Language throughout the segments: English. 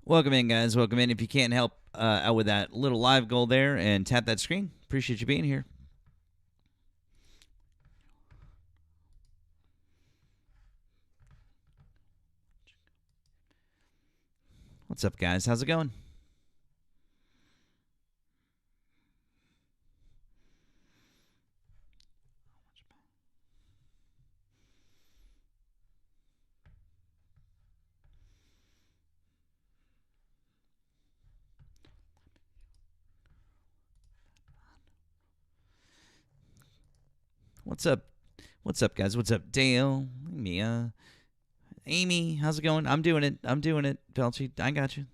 Welcome in, guys. Welcome in. If you can't help out with that little live goal there and tap that screen, appreciate you being here. What's up, guys? How's it going? What's up? What's up, guys? What's up, Dale, Mia, Amy? How's it going? I'm doing it. Felchi, I got you.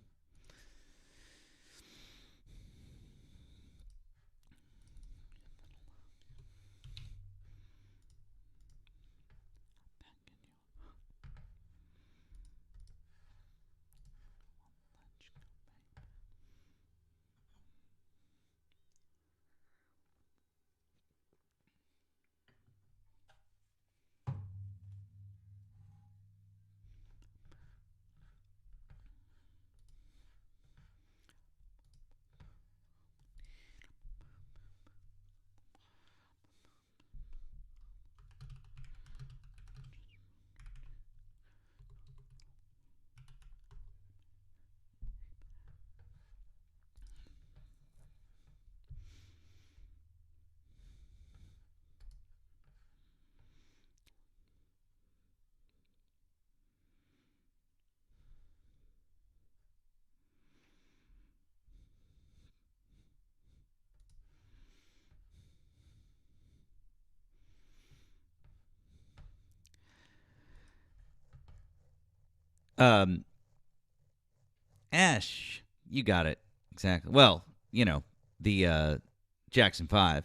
Ash, you got it exactly. Well, the Jackson 5.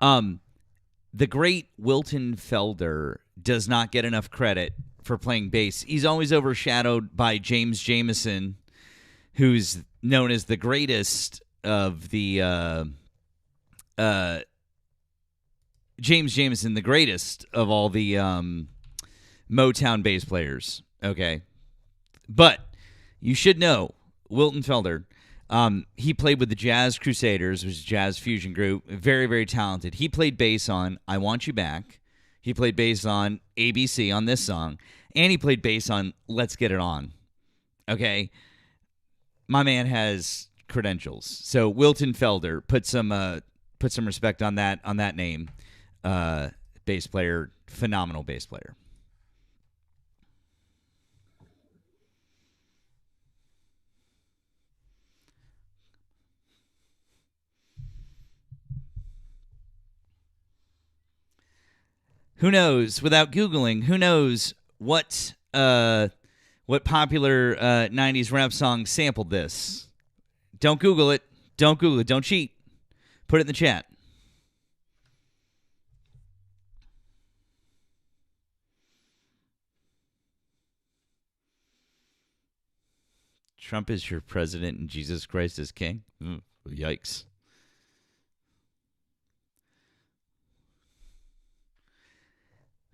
The great Wilton Felder does not get enough credit for playing bass. He's always overshadowed by James Jamerson, who's known as the greatest of the James Jamerson, the greatest of all the Motown bass players. Okay, but you should know Wilton Felder. He played with the Jazz Crusaders, which is a jazz fusion group. Very, very talented. He played bass on I Want You Back. He played bass on ABC on this song. And he played bass on Let's Get It On. Okay? My man has credentials. So Wilton Felder, put some respect on that name. Bass player, phenomenal bass player. Who knows? Without Googling, who knows what popular '90s rap song sampled this? Don't Google it. Don't Google it. Don't cheat. Put it in the chat. Trump is your president and Jesus Christ is king? Yikes.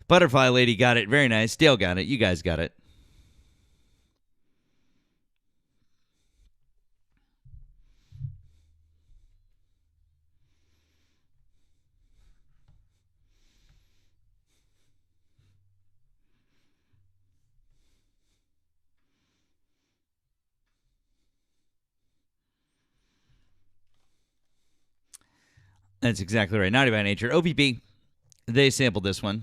Butterfly Lady got it. Very nice. Dale got it. You guys got it. That's exactly right. Naughty by Nature. OPP, they sampled this one.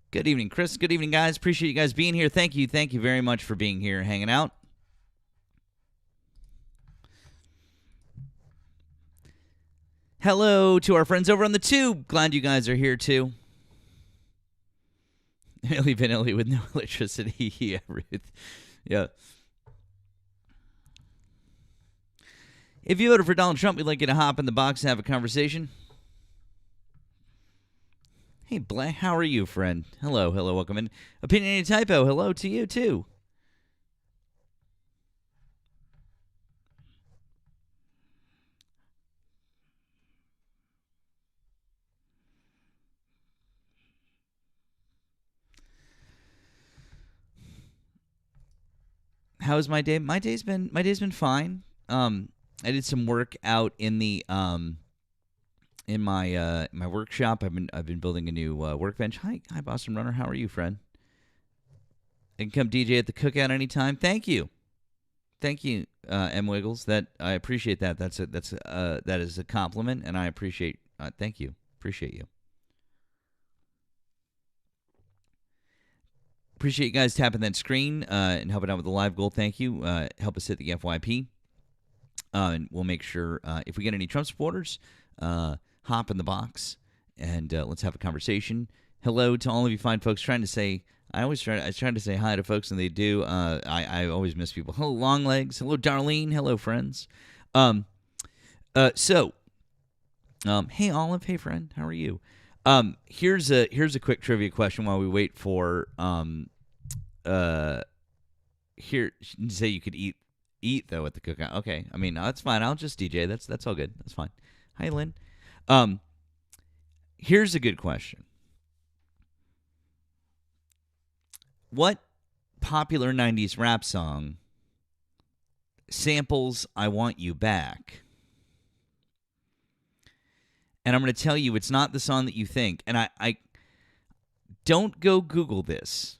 Good evening, Chris. Good evening, guys. Appreciate you guys being here. Thank you. Thank you very much for being here, hanging out. Hello to our friends over on the Tube. Glad you guys are here, too. Milli Vanilli with no electricity. Yeah, Ruth. Yeah. If you voted for Donald Trump, we'd like you to hop in the box and have a conversation. Hey, Black, how are you, friend? Hello, welcome in. Opinionated Typo, hello to you, too. How's my day? My day's been fine. I did some work out in the in my workshop. I've been building a new workbench. Hi, Boston Runner. How are you, friend? I can come DJ at the cookout anytime. Thank you, M Wiggles. That I appreciate that. That is a compliment, and I appreciate. Thank you. Appreciate you. Appreciate you guys tapping that screen and helping out with the live goal. Thank you. Help us hit the FYP. And we'll make sure if we get any Trump supporters, hop in the box and let's have a conversation. Hello to all of you fine folks. Trying to say, I try to say hi to folks, and they do. I always miss people. Hello, long legs. Hello, Darlene. Hello, friends. Hey, Olive. Hey, friend. How are you? Here's a quick trivia question while we wait for here. Say you could eat though at the cookout. Okay, I mean that's fine. I'll just DJ. That's all good. That's fine. Hi, Lynn. Here's a good question. What popular 90s rap song samples I Want You Back? And I'm going to tell you it's not the song that you think. And I don't go Google this.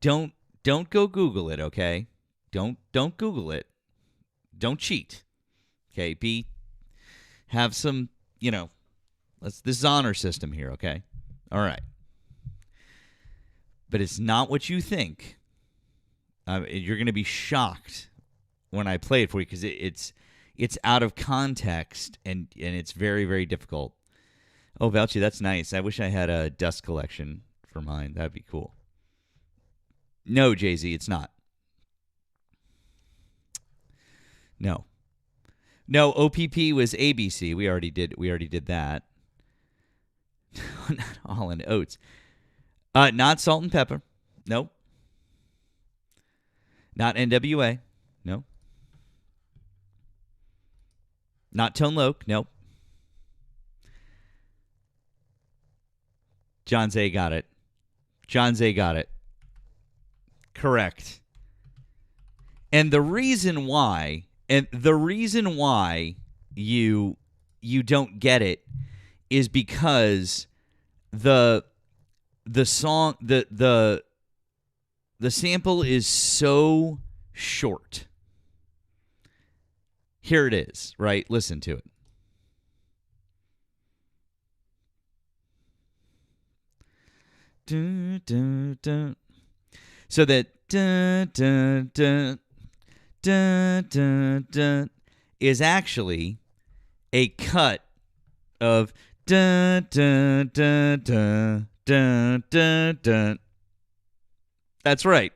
Don't go Google it, okay? Don't Google it. Don't cheat. Okay? Have some, this is honor system here, okay? All right. But it's not what you think. You're going to be shocked when I play it for you because it's out of context and it's very, very difficult. Oh, Velchi, that's nice. I wish I had a dust collection for mine. That'd be cool. No, Jay-Z, it's not. No, OPP was ABC. We already did that. Not All in Oats. Not Salt and Pepper. Nope. Not NWA. No. Not Tone Loc. Nope. John Zay got it. Correct. And the reason why you don't get it is because the song the sample is so short. Here it is, right? Listen to it. Dun, dun, dun. So that dun, dun, dun, dun, dun, dun, is actually a cut of dun, dun, dun, dun, dun, dun, dun. That's right.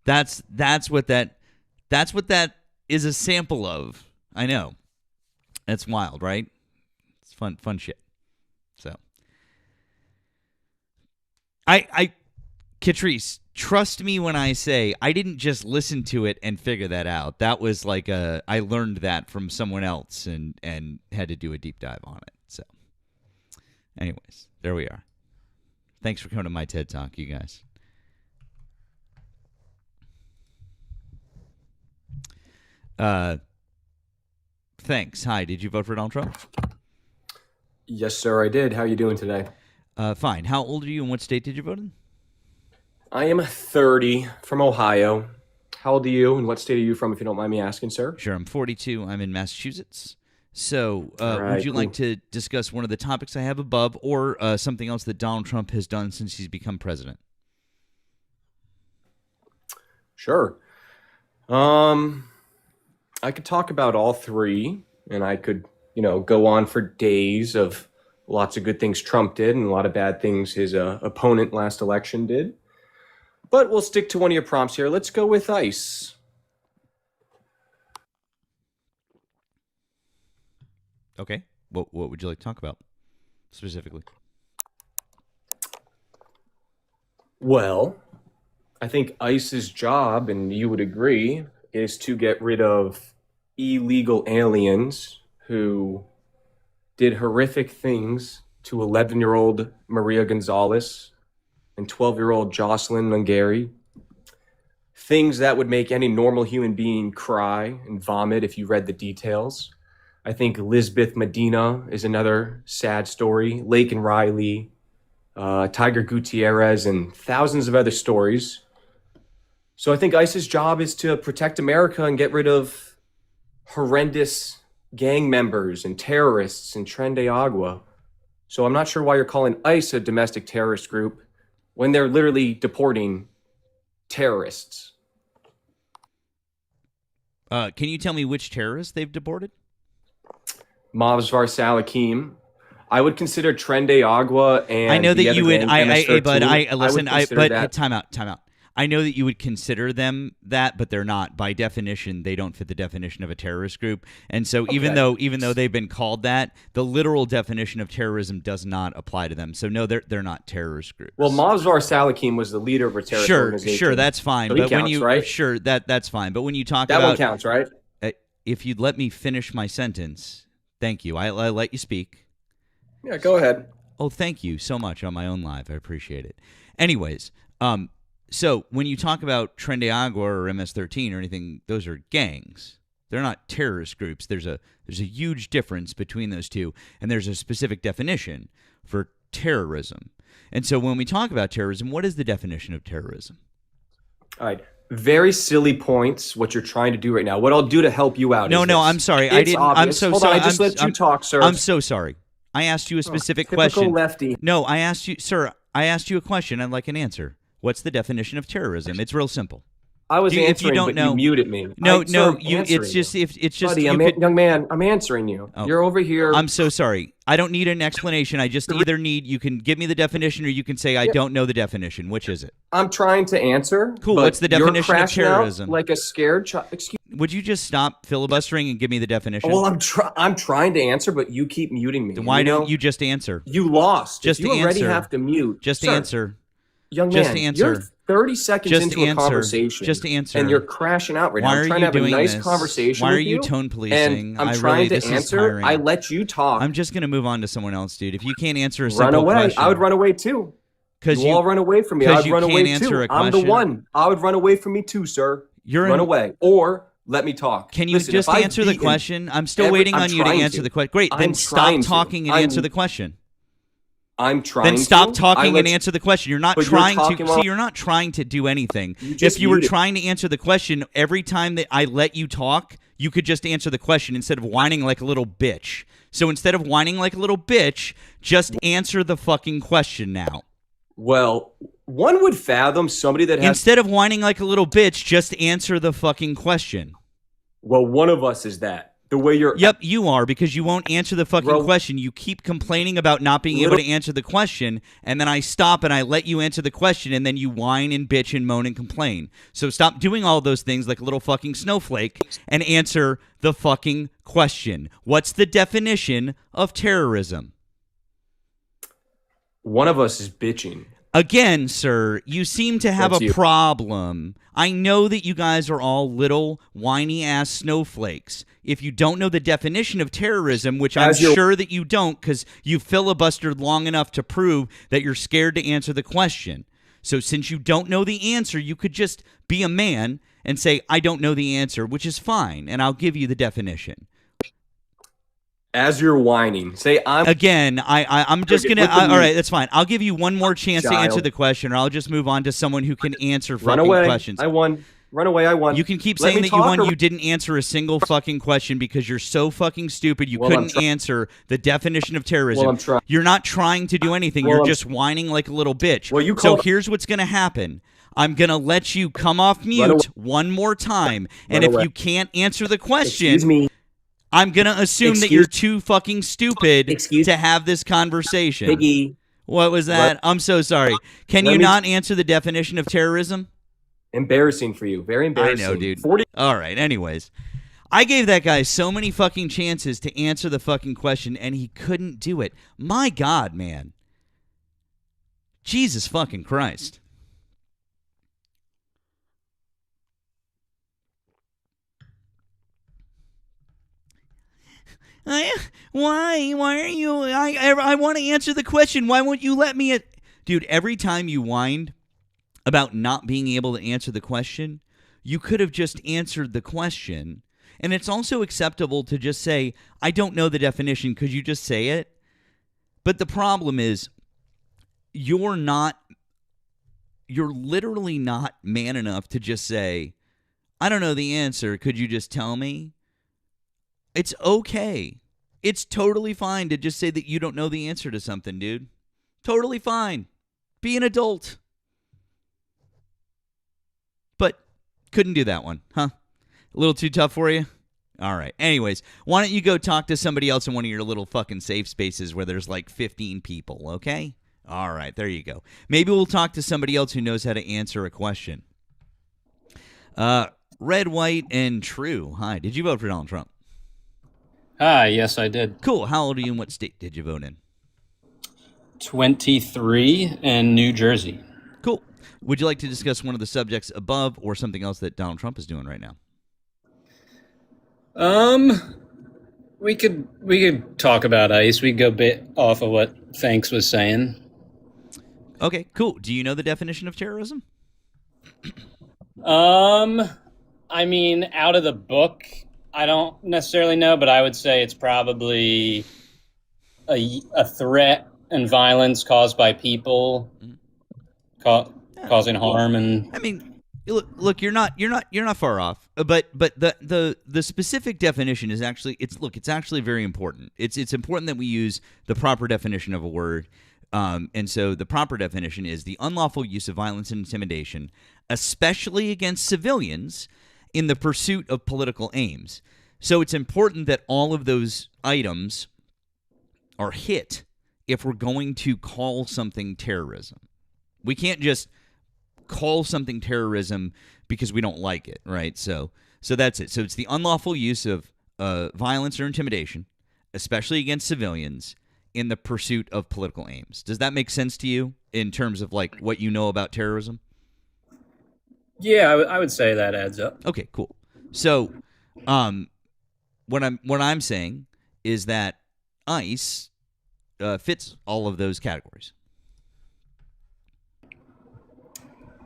That's what that is a sample of. I know. That's wild, right? It's fun shit. So Catrice, trust me when I say I didn't just listen to it and figure that out. That was like I learned that from someone else and had to do a deep dive on it. So anyways, there we are. Thanks for coming to my TED Talk, you guys. Thanks. Hi, did you vote for Donald Trump? Yes, sir, I did. How are you doing today? Fine. How old are you and what state did you vote in? I am 30 from Ohio. How old are you and what state are you from, if you don't mind me asking, sir? Sure, I'm 42. I'm in Massachusetts. So Right, would you like cool. to discuss one of the topics I have above or something else that Donald Trump has done since he's become president? Sure. I could talk about all three, and I could, go on for days of lots of good things Trump did and a lot of bad things his opponent last election did. But we'll stick to one of your prompts here. Let's go with ICE. Okay. What would you like to talk about specifically? Well, I think ICE's job, and you would agree, is to get rid of illegal aliens who did horrific things to 11-year-old Maria Gonzalez and 12-year-old Jocelyn Mungari. things that would make any normal human being cry and vomit if you read the details. I think Lisbeth Medina is another sad story. Lake and Riley, Tiger Gutierrez, and thousands of other stories. So I think ICE's job is to protect America and get rid of horrendous gang members and terrorists in Tren de Agua. So I'm not sure why you're calling ICE a domestic terrorist group when they're literally deporting terrorists. Can you tell me which terrorists they've deported? Mavsvar Salakim. I would consider Tren de Agua and I know that you would. But time out. I know that you would consider them that, but they're not. By definition, they don't fit the definition of a terrorist group. And so, even though they've been called that, the literal definition of terrorism does not apply to them. So, no, they're not terrorist groups. Well, Mavsvar Salakim was the leader of a terrorist organization. Sure, that's fine. So but he counts, when you right? Sure, that's fine. But when you talk that about one counts, right? If you'd let me finish my sentence, thank you. I let you speak. Yeah, go ahead. Oh, thank you so much on my own live. I appreciate it. Anyways, so when you talk about Tren de Agua or MS-13 or anything, those are gangs. They're not terrorist groups. There's a huge difference between those two, and there's a specific definition for terrorism. And so when we talk about terrorism, what is the definition of terrorism? All right. Very silly points, what you're trying to do right now. What I'll do to help you out No, is this. I'm sorry. It's I didn't. obvious. I'm so Hold sorry. on, I just let you talk, sir. I'm so sorry. I asked you a specific typical question. Lefty. No, I asked you, sir. I asked you a question. I'd like an answer. What's the definition of terrorism? It's real simple. I was answering, if you don't but know, you muted me. It's just Buddy, young man, I'm answering you. Oh. You're over here. I'm so sorry. I don't need an explanation. I just either need you can give me the definition or you can say I don't know the definition. Which is it? I'm trying to answer. Cool. But What's the definition you're of crashing terrorism? Out like a scared child. Excuse. Would you just stop filibustering and give me the definition? Well, I'm trying to answer, but you keep muting me. Then why don't you just answer? You lost. Just you already have to mute. Just Sir, answer. Young Just man, answer. you're 30 seconds Just into answer. a conversation. Just answer. And you're crashing out right now. Why I'm are trying you to have a doing nice this? conversation Why are with you tone policing? And I'm really, trying to this is answer. tiring. I let you talk. I'm just going to move on to someone else, dude. If you can't answer a simple run away. question. I would run away too. Because you all run away from me. I'd run away too. I'm the question. one. I would run away from me too, sir. Run away. Or let me talk. Can you Listen, just answer the question? I'm still waiting on you to answer the question. Great. Then stop talking and answer the question. I'm trying to. Then stop talking and answer the question. You're not trying to. See, you're not trying to do anything. If you were trying to answer the question, every time that I let you talk, you could just answer the question instead of whining like a little bitch. So instead of whining like a little bitch, just answer the fucking question now. Well, one would fathom somebody that has... Instead of whining like a little bitch, just answer the fucking question. Well, one of us is that. The way you're... Yep, you are, because you won't answer the fucking question. You keep complaining about not being able to answer the question, and then I stop and I let you answer the question, and then you whine and bitch and moan and complain. So stop doing all those things like a little fucking snowflake and answer the fucking question. What's the definition of terrorism? One of us is bitching. Again, sir, you seem to have a problem. I know that you guys are all little whiny-ass snowflakes. If you don't know the definition of terrorism, which I'm sure that you don't because you filibustered long enough to prove that you're scared to answer the question. So since you don't know the answer, you could just be a man and say, I don't know the answer, which is fine, and I'll give you the definition. As you're whining, say I'm... Again, I'm just going to... All right, that's fine. I'll give you one more chance to answer the question, or I'll just move on to someone who can answer fucking questions. I won. Run away, I won. You can keep saying that you won. You didn't answer a single fucking question because you're so fucking stupid you couldn't answer the definition of terrorism. Well, I'm trying. You're not trying to do anything. You're just whining like a little bitch. Well, so here's what's going to happen. I'm going to let you come off mute one more time. And if you can't answer the question... Excuse me. I'm going to assume that you're too fucking stupid to have this conversation. Piggy. What was that? I'm so sorry. Can you not answer the definition of terrorism? Embarrassing for you. Very embarrassing. I know, dude. All right, anyways. I gave that guy so many fucking chances to answer the fucking question, and he couldn't do it. My God, man. Jesus fucking Christ. Why are you... I want to answer the question. Why won't you let me... Dude, every time you whined about not being able to answer the question, You could have just answered the question. And it's also acceptable to just say, I don't know the definition. Could you just say it? But the problem is you're literally not man enough to just say, I don't know the answer. Could you just tell me? It's okay. It's totally fine to just say that you don't know the answer to something, dude. Totally fine. Be an adult. But couldn't do that one, huh? A little too tough for you? All right. Anyways, why don't you go talk to somebody else in one of your little fucking safe spaces where there's like 15 people, okay? All right, there you go. Maybe we'll talk to somebody else who knows how to answer a question. Red, White, and True. Hi. Did you vote for Donald Trump? Ah, yes, I did. Cool. How old are you and what state did you vote in? 23 in New Jersey. Cool. Would you like to discuss one of the subjects above or something else that Donald Trump is doing right now? We could talk about ICE. We could go a bit off of what Thanks was saying. Okay, cool. Do you know the definition of terrorism? I mean, out of the book, I don't necessarily know, but I would say it's probably a threat and violence caused by people causing harm. And I mean, look, you're not far off. But the specific definition is actually it's actually very important. It's important that we use the proper definition of a word. And so the proper definition is the unlawful use of violence and intimidation, especially against civilians, in the pursuit of political aims. So it's important that all of those items are hit if we're going to call something terrorism. We can't just call something terrorism because we don't like it, right? So that's it. So it's the unlawful use of violence or intimidation, especially against civilians, in the pursuit of political aims. Does that make sense to you in terms of like what you know about terrorism? Yeah, I would say that adds up. Okay, cool. So, what I'm saying is that ICE fits all of those categories.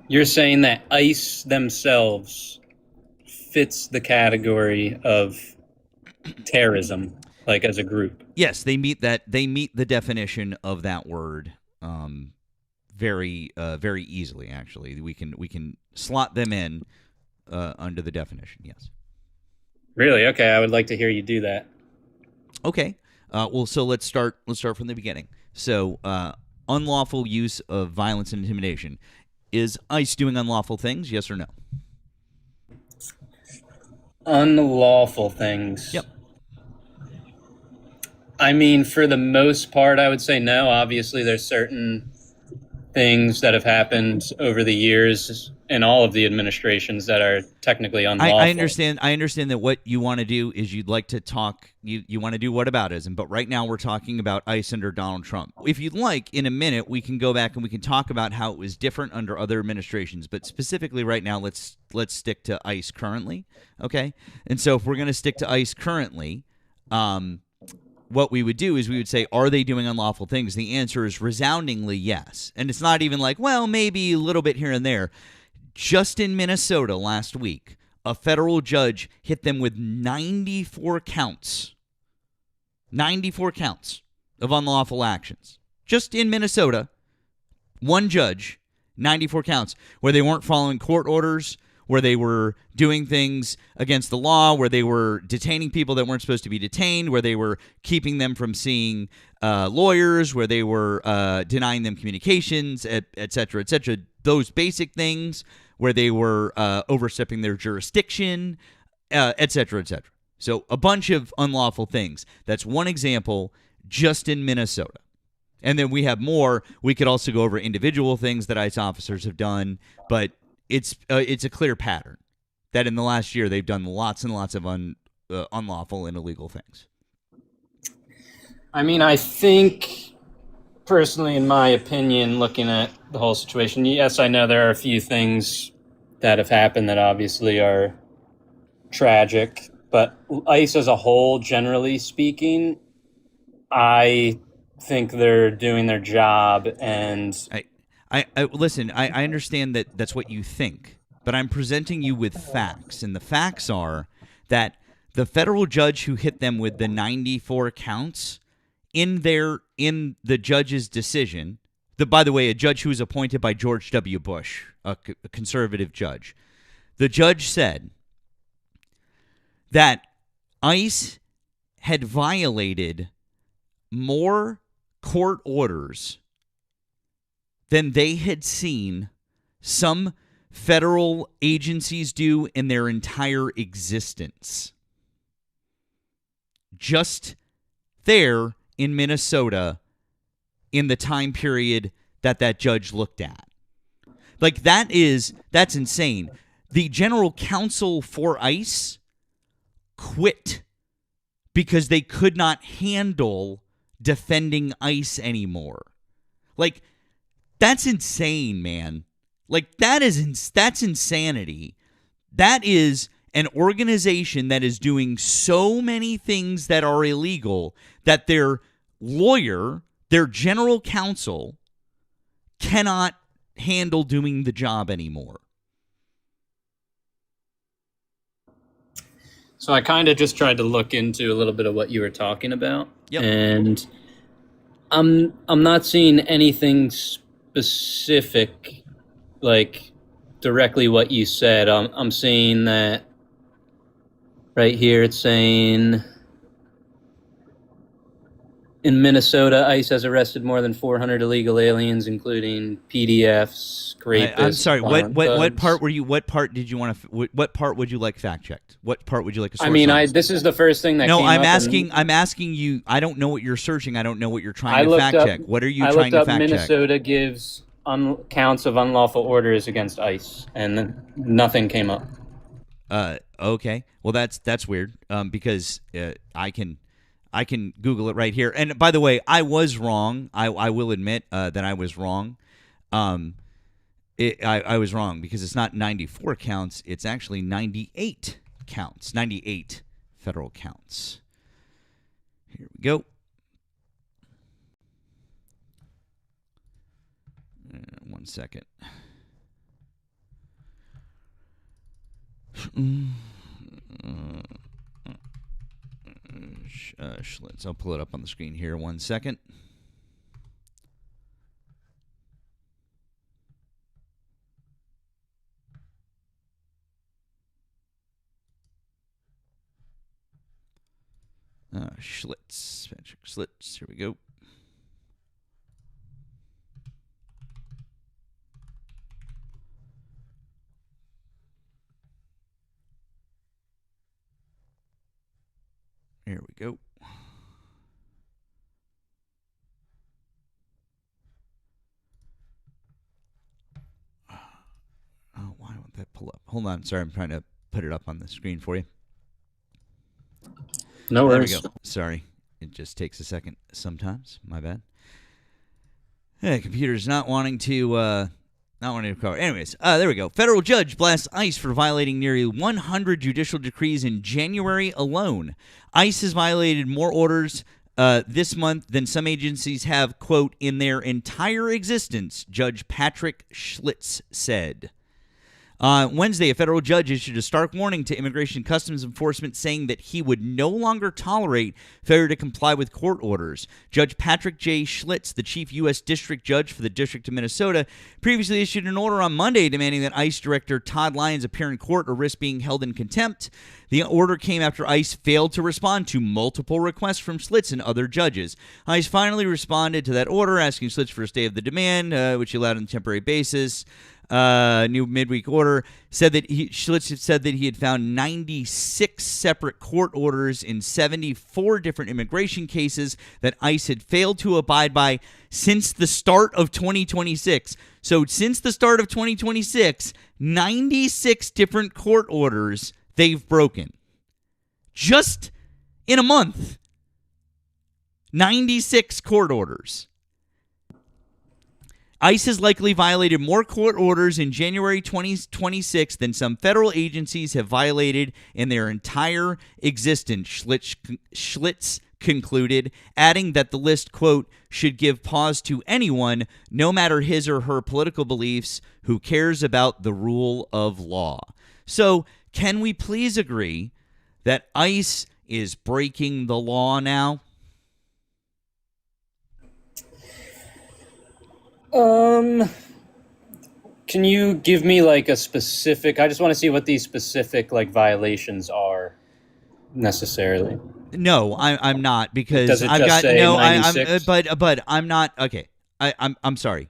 You're saying that ICE themselves fits the category of terrorism, like as a group. Yes, they meet the definition of that word very easily. Actually, we can slot them in under the definition. Yes. Really? Okay, I would like to hear you do that. Okay. Well, so let's start from the beginning. So, unlawful use of violence and intimidation. Is ICE doing unlawful things? Yes or no? Unlawful things. Yep. I mean, for the most part, I would say no. Obviously, there's certain things that have happened over the years in all of the administrations that are technically unlawful. I understand that what you want to do is you'd like to talk, you want to do whataboutism, but right now we're talking about ICE under Donald Trump. If you'd like, in a minute, we can go back and we can talk about how it was different under other administrations, but specifically right now, let's stick to ICE currently, okay? And so if we're going to stick to ICE currently, what we would do is we would say, are they doing unlawful things? The answer is resoundingly yes. And it's not even like, well, maybe a little bit here and there. Just in Minnesota last week, a federal judge hit them with 94 counts. 94 counts of unlawful actions. Just in Minnesota, one judge, 94 counts, where they weren't following court orders, where they were doing things against the law, where they were detaining people that weren't supposed to be detained, where they were keeping them from seeing lawyers, where they were denying them communications, et cetera, et cetera. Those basic things where they were overstepping their jurisdiction, et cetera, et cetera. So a bunch of unlawful things. That's one example just in Minnesota. And then we have more. We could also go over individual things that ICE officers have done, but it's a clear pattern that in the last year they've done lots and lots of unlawful and illegal things. I mean, I think personally, in my opinion, looking at the whole situation, yes, I know there are a few things that have happened that obviously are tragic, but ICE as a whole, generally speaking, I think they're doing their job. And I listen, I understand that that's what you think, but I'm presenting you with facts. And the facts are that the federal judge who hit them with the 94 counts in the judge's decision, by the way, a judge who was appointed by George W. Bush, a conservative judge, the judge said that ICE had violated more court orders than they had seen some federal agencies do in their entire existence. Just there in Minnesota in the time period that judge looked at. Like, that's insane. The general counsel for ICE quit because they could not handle defending ICE anymore. Like, that's insane, man. Like, that's insanity. That is an organization that is doing so many things that are illegal that their lawyer, their general counsel, cannot handle doing the job anymore. So I kind of just tried to look into a little bit of what you were talking about. Yep. And I'm not seeing anything specific, like directly what you said. I'm seeing that right here. It's saying in Minnesota, ICE has arrested more than 400 illegal aliens, including PDFs, rapists. I'm sorry. What thugs. part were you? What part did you want to? What part would you like fact checked? What part would you like a source I mean, on? this is the first thing that. No, came I'm up asking. I'm asking you. I don't know what you're searching. I don't know what you're I trying to looked fact up- check. What are you I trying looked to up fact check? Minnesota gives counts of unlawful orders against ICE, and then nothing came up. Okay. Well, that's weird. Because I can Google it right here. And by the way, I was wrong. I will admit that I was wrong. I was wrong because it's not 94 counts. It's actually 98 counts. 98 federal counts. Here we go. One second. Schlitz. I'll pull it up on the screen here. 1 second. Schlitz. Patrick Schlitz. Here we go. Here we go. Oh, why won't that pull up? Hold on. Sorry, I'm trying to put it up on the screen for you. No There we worries. go. Sorry. It just takes a second sometimes. My bad. Yeah, computer's not wanting to cover. Anyways, there we go. Federal judge blasts ICE for violating nearly 100 judicial decrees in January alone. ICE has violated more orders this month than some agencies have, quote, in their entire existence, Judge Patrick Schlitz said. Wednesday, a federal judge issued a stark warning to Immigration and Customs Enforcement saying that he would no longer tolerate failure to comply with court orders. Judge Patrick J. Schlitz, the chief U.S. District Judge for the District of Minnesota, previously issued an order on Monday demanding that ICE Director Todd Lyons appear in court or risk being held in contempt. The order came after ICE failed to respond to multiple requests from Schlitz and other judges. ICE finally responded to that order, asking Schlitz for a stay of the demand, which he allowed on a temporary basis. New midweek order said that Schlitz said that he had found 96 separate court orders in 74 different immigration cases that ICE had failed to abide by since the start of 2026. So since the start of 2026, 96 different court orders they've broken. Just in a month. 96 court orders. ICE has likely violated more court orders in January 2026 than some federal agencies have violated in their entire existence, Schlitz concluded, adding that the list, quote, should give pause to anyone, no matter his or her political beliefs, who cares about the rule of law. So, can we please agree that ICE is breaking the law now? Can you give me like a specific? I just want to see what these specific like violations are necessarily. No, I'm not, because Does it I've just got say no. 96? But I'm not. Okay, I'm sorry.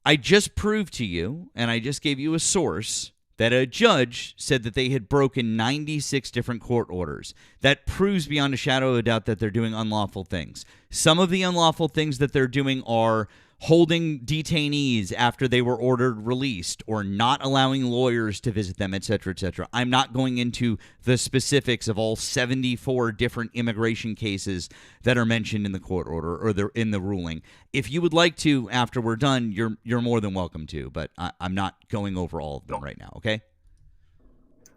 I just proved to you, and I just gave you a source that a judge said that they had broken 96 different court orders. That proves beyond a shadow of a doubt that they're doing unlawful things. Some of the unlawful things that they're doing are holding detainees after they were ordered released, or not allowing lawyers to visit them, etc., etc. I'm not going into the specifics of all 74 different immigration cases that are mentioned in the court order or they're in the ruling. If you would like to, after we're done, you're more than welcome to, but I'm not going over all of them right now, okay?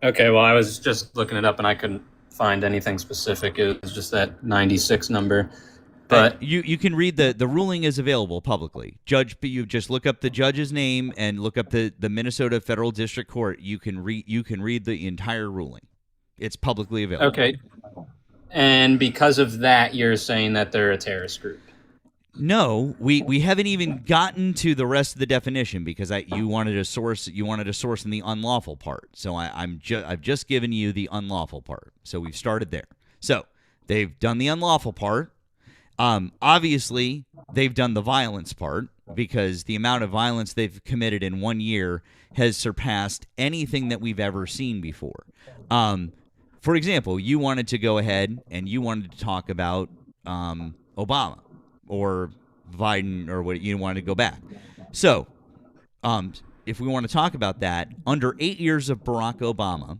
Okay, well, I was just looking it up and I couldn't find anything specific. It was just that 96 number. But you can read the ruling is available publicly. You just look up the judge's name and look up the Minnesota Federal District Court. You can read the entire ruling. It's publicly available. okay. And because of that, you're saying that they're a terrorist group. No, we haven't even gotten to the rest of the definition, because you wanted a source in the unlawful part. So I've just given you the unlawful part. So we've started there. So they've done the unlawful part. Obviously, they've done the violence part, because the amount of violence they've committed in 1 year has surpassed anything that we've ever seen before. For example, you wanted to go ahead and you wanted to talk about Obama or Biden, or what you wanted to go back. So, if we want to talk about that, under 8 years of Barack Obama,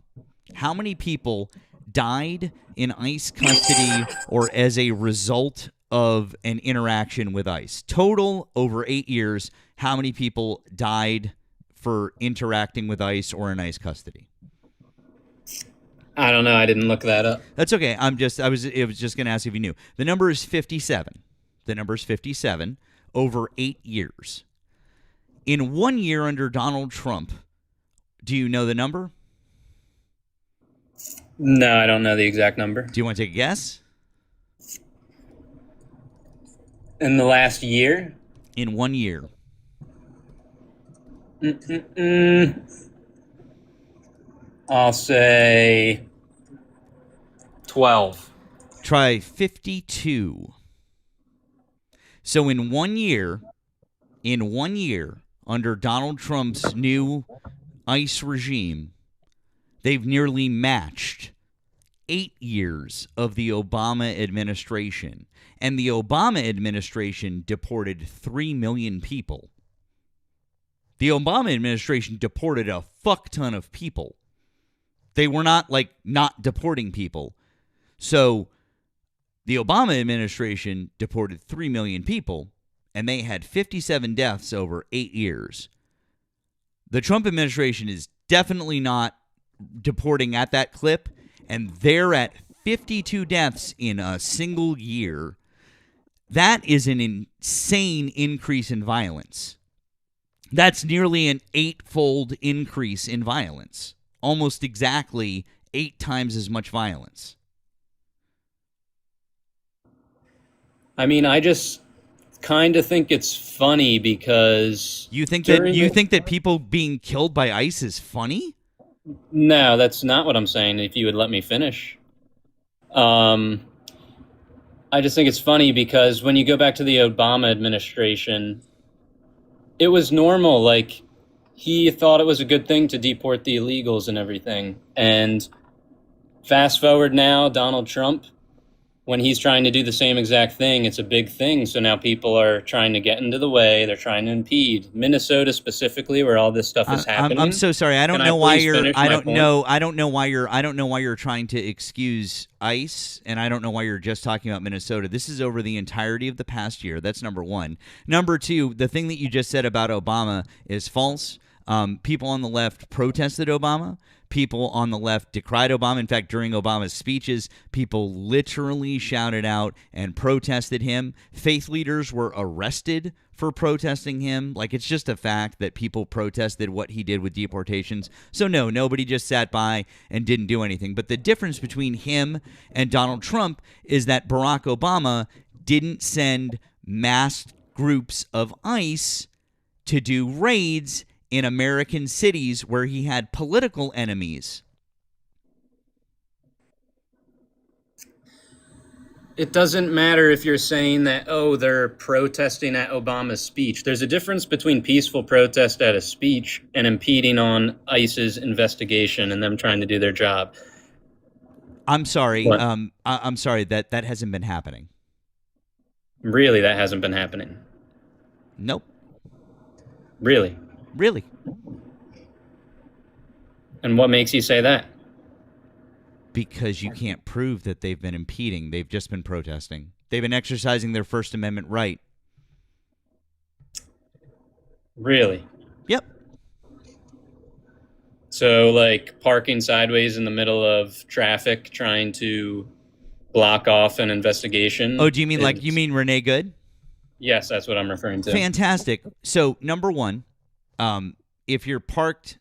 how many people died in ICE custody or as a result of an interaction with ICE? Total, over 8 years, how many people died for interacting with ICE or in ICE custody? I don't know. I didn't look that up. That's okay. I was just going to ask if you knew. The number is 57. The number is 57 over 8 years. In 1 year under Donald Trump, do you know the number? No, I don't know the exact number. Do you want to take a guess? In the last year? In 1 year. I'll say 12. Try 52. So in 1 year, under Donald Trump's new ICE regime, they've nearly matched 8 years of the Obama administration. And the Obama administration deported 3 million people. The Obama administration deported a fuck ton of people. They were not not deporting people. So the Obama administration deported 3 million people, and they had 57 deaths over 8 years. The Trump administration is definitely not deporting at that clip, and they're at 52 deaths in a single year. That is an insane increase in violence. That's nearly an 8-fold increase in violence. Almost exactly 8 times as much violence. I mean, I just kind of think it's funny because you think that people being killed by ICE is funny? No, that's not what I'm saying. If you would let me finish. I just think it's funny because when you go back to the Obama administration, it was normal. Like, he thought it was a good thing to deport the illegals and everything. And fast forward now, Donald Trump, when he's trying to do the same exact thing, it's a big thing. So now people are trying to get into the way. They're trying to impede. Minnesota specifically, where all this stuff is happening. I'm so sorry. I don't Can know I why please you're. finish I my don't point? know. I don't know why you're trying to excuse ICE, and I don't know why you're just talking about Minnesota. This is over the entirety of the past year. That's number one. Number two, the thing that you just said about Obama is false. People on the left protested Obama. People on the left decried Obama. In fact, during Obama's speeches, people literally shouted out and protested him. Faith leaders were arrested for protesting him. Like, it's just a fact that people protested what he did with deportations. So no, nobody just sat by and didn't do anything. But the difference between him and Donald Trump is that Barack Obama didn't send masked groups of ICE to do raids in American cities where he had political enemies. It doesn't matter if you're saying that, oh, they're protesting at Obama's speech. There's a difference between peaceful protest at a speech and impeding on ICE's investigation and them trying to do their job. I'm sorry. What? I'm sorry that hasn't been happening. Really, that hasn't been happening. Nope. Really. Really. And what makes you say that? Because you can't prove that they've been impeding. They've just been protesting. They've been exercising their First Amendment right. Really? Yep. So, like, parking sideways in the middle of traffic, trying to block off an investigation. Oh, do you mean you mean Renee Good? Yes, that's what I'm referring to. Fantastic. So, number one, if you're parked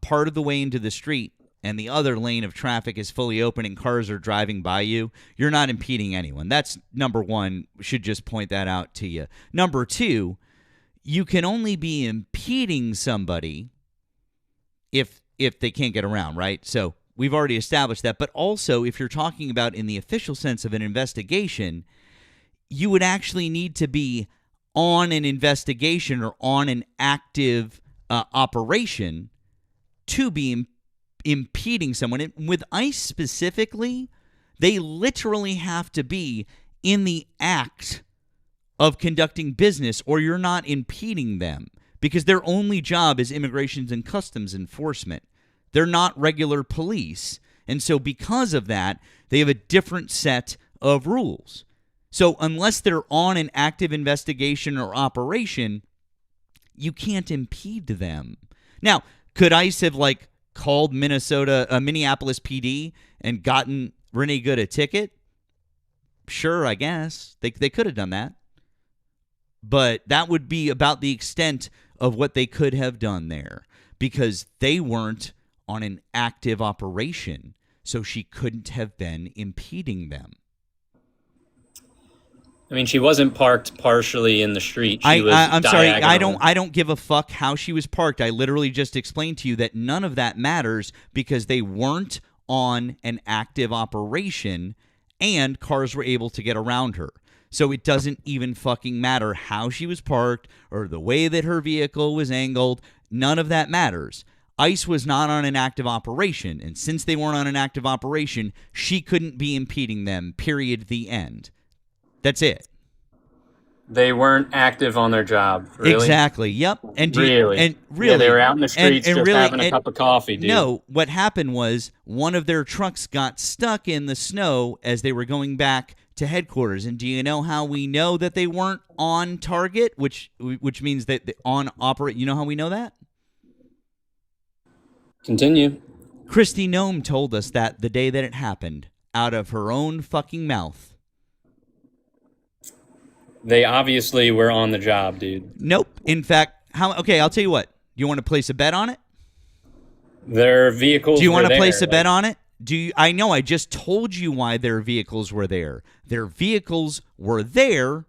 part of the way into the street and the other lane of traffic is fully open and cars are driving by you, you're not impeding anyone. That's number one. Should just point that out to you. Number two, you can only be impeding somebody if they can't get around, right? So we've already established that. But also, if you're talking about in the official sense of an investigation, you would actually need to be on an investigation or on an active operation to be impeding someone. And with ICE specifically, they literally have to be in the act of conducting business or you're not impeding them because their only job is Immigration and Customs Enforcement. They're not regular police. And so because of that, they have a different set of rules. So unless they're on an active investigation or operation, you can't impede them. Now, could ICE have called Minneapolis PD and gotten Renee Good a ticket? Sure, I guess. They could have done that. But that would be about the extent of what they could have done there because they weren't on an active operation, so she couldn't have been impeding them. I mean, she wasn't parked partially in the street. She was I'm sorry. diagonal. I don't give a fuck how she was parked. I literally just explained to you that none of that matters because they weren't on an active operation and cars were able to get around her. So it doesn't even fucking matter how she was parked or the way that her vehicle was angled. None of that matters. ICE was not on an active operation, and since they weren't on an active operation, she couldn't be impeding them, period, the end. That's it. They weren't active on their job. Really? Exactly. Yep. And really, yeah, they were out in the streets and just really, having a cup of coffee, dude. No, what happened was one of their trucks got stuck in the snow as they were going back to headquarters. And do you know how we know that they weren't on target? Which means that on operate. You know how we know that? Continue. Kristi Noem told us that the day that it happened, out of her own fucking mouth. They obviously were on the job, dude. Nope. In fact, okay, I'll tell you what. You want to place a bet on it? Their vehicles. Do you want to place a bet on it? I know I just told you why their vehicles were there. Their vehicles were there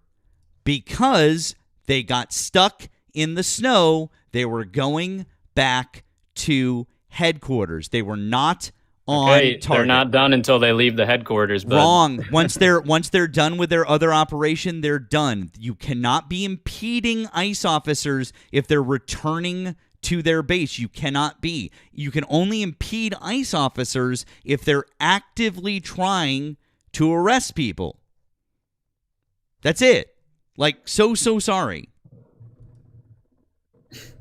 because they got stuck in the snow. They were going back to headquarters. They were not on target. They're not done until they leave the headquarters. But... Wrong. Once they're done with their other operation, they're done. You cannot be impeding ICE officers if they're returning to their base. You cannot be. You can only impede ICE officers if they're actively trying to arrest people. That's it. So sorry.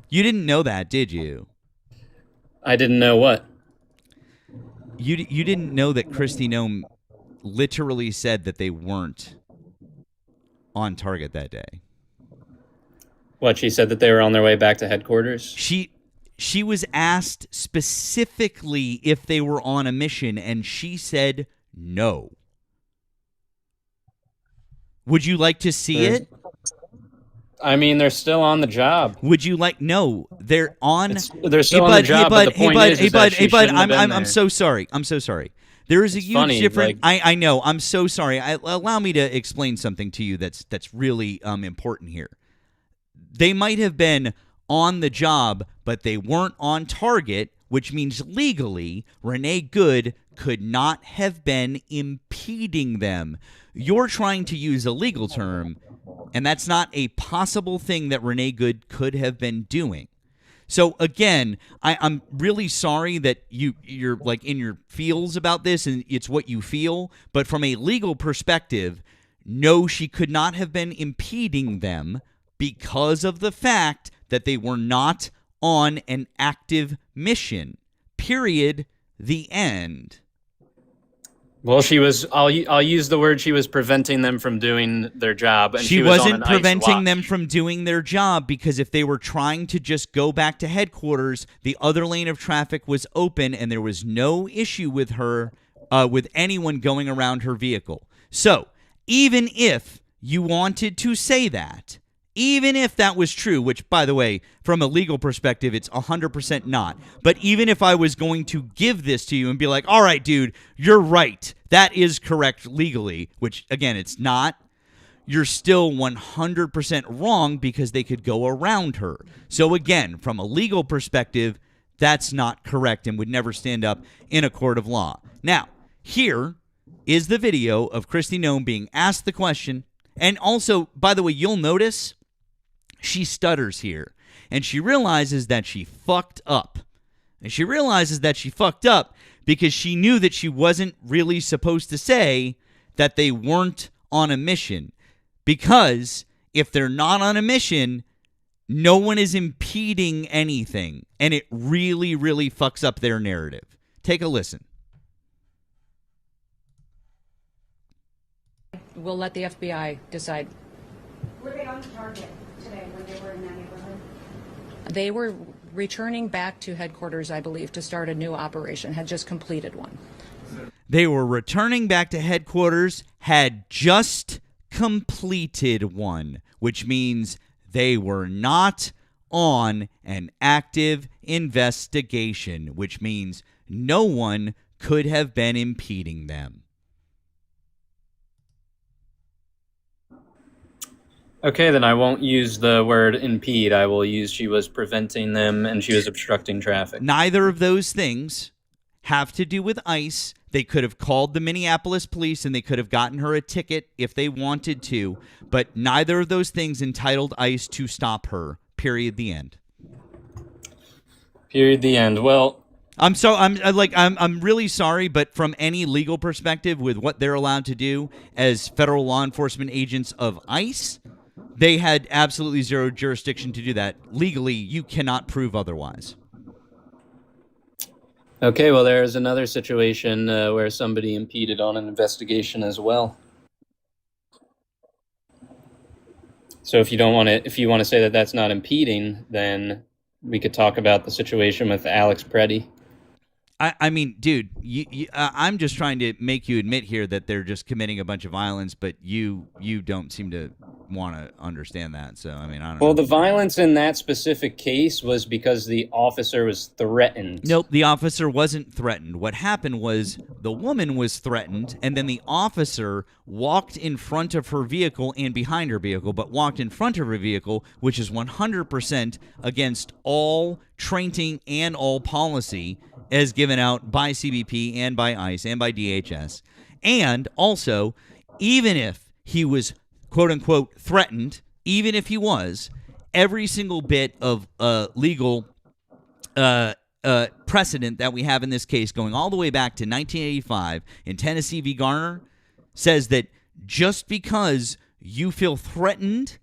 You didn't know that, did you? I didn't know what. You didn't know that Kristi Noem literally said that they weren't on target that day. What, she said that they were on their way back to headquarters? she was asked specifically if they were on a mission, and she said no. Would you like to see it? I mean, they're still on the job. Would you like? No, they're on. They're still on the job. But the point is that she shouldn't have been there. I'm so sorry. I'm so sorry. There is a huge difference. I know. I'm so sorry. Allow me to explain something to you that's really important here. They might have been on the job, but they weren't on target, which means legally, Renee Good could not have been impeding them. You're trying to use a legal term, and that's not a possible thing that Renee Good could have been doing. So again, I'm really sorry that you're like in your feels about this and it's what you feel, but from a legal perspective, no, she could not have been impeding them because of the fact that they were not on an active mission. Period. The end. Well, she was. I'll use the word. She was preventing them from doing their job, and she was wasn't on preventing them from doing their job, because if they were trying to just go back to headquarters, the other lane of traffic was open, and there was no issue with her, with anyone going around her vehicle. So, even if you wanted to say that, even if that was true, which, by the way, from a legal perspective, it's 100% not. But even if I was going to give this to you and be like, all right, dude, you're right, that is correct legally, which, again, it's not, you're still 100% wrong because they could go around her. So, again, from a legal perspective, that's not correct and would never stand up in a court of law. Now, here is the video of Kristi Noem being asked the question. And also, by the way, you'll notice she stutters here, and she realizes that she fucked up. And she realizes that she fucked up because she knew that she wasn't really supposed to say that they weren't on a mission. Because if they're not on a mission, no one is impeding anything. And it really, really fucks up their narrative. Take a listen. We'll let the FBI decide. Were they on target today when they were in that neighborhood? They were returning back to headquarters, I believe, to start a new operation, had just completed one. They were returning back to headquarters, had just completed one, which means they were not on an active investigation, which means no one could have been impeding them. Okay, then I won't use the word impede. I will use she was preventing them and she was obstructing traffic. Neither of those things have to do with ICE. They could have called the Minneapolis police and they could have gotten her a ticket if they wanted to, but neither of those things entitled ICE to stop her. Period. The end. Period. The end. Well, I'm really sorry, but from any legal perspective, with what they're allowed to do as federal law enforcement agents of ICE, they had absolutely zero jurisdiction to do that. Legally, you cannot prove otherwise. okay, well, there's another situation where somebody impeded on an investigation as well. So if you want to say that that's not impeding, then we could talk about the situation with Alex Preddy. I mean, dude, I'm just trying to make you admit here that they're just committing a bunch of violence, but you don't seem to want to understand that. So, I mean, I don't know. Well, the violence in that specific case was because the officer was threatened. Nope, the officer wasn't threatened. What happened was the woman was threatened, and then the officer walked in front of her vehicle and behind her vehicle, but walked in front of her vehicle, which is 100% against all training and all policy as given out by CBP and by ICE and by DHS. And also, even if he was quote-unquote threatened, even if he was, every single bit of legal precedent that we have in this case, going all the way back to 1985 in Tennessee v. Garner, says that just because you feel threatened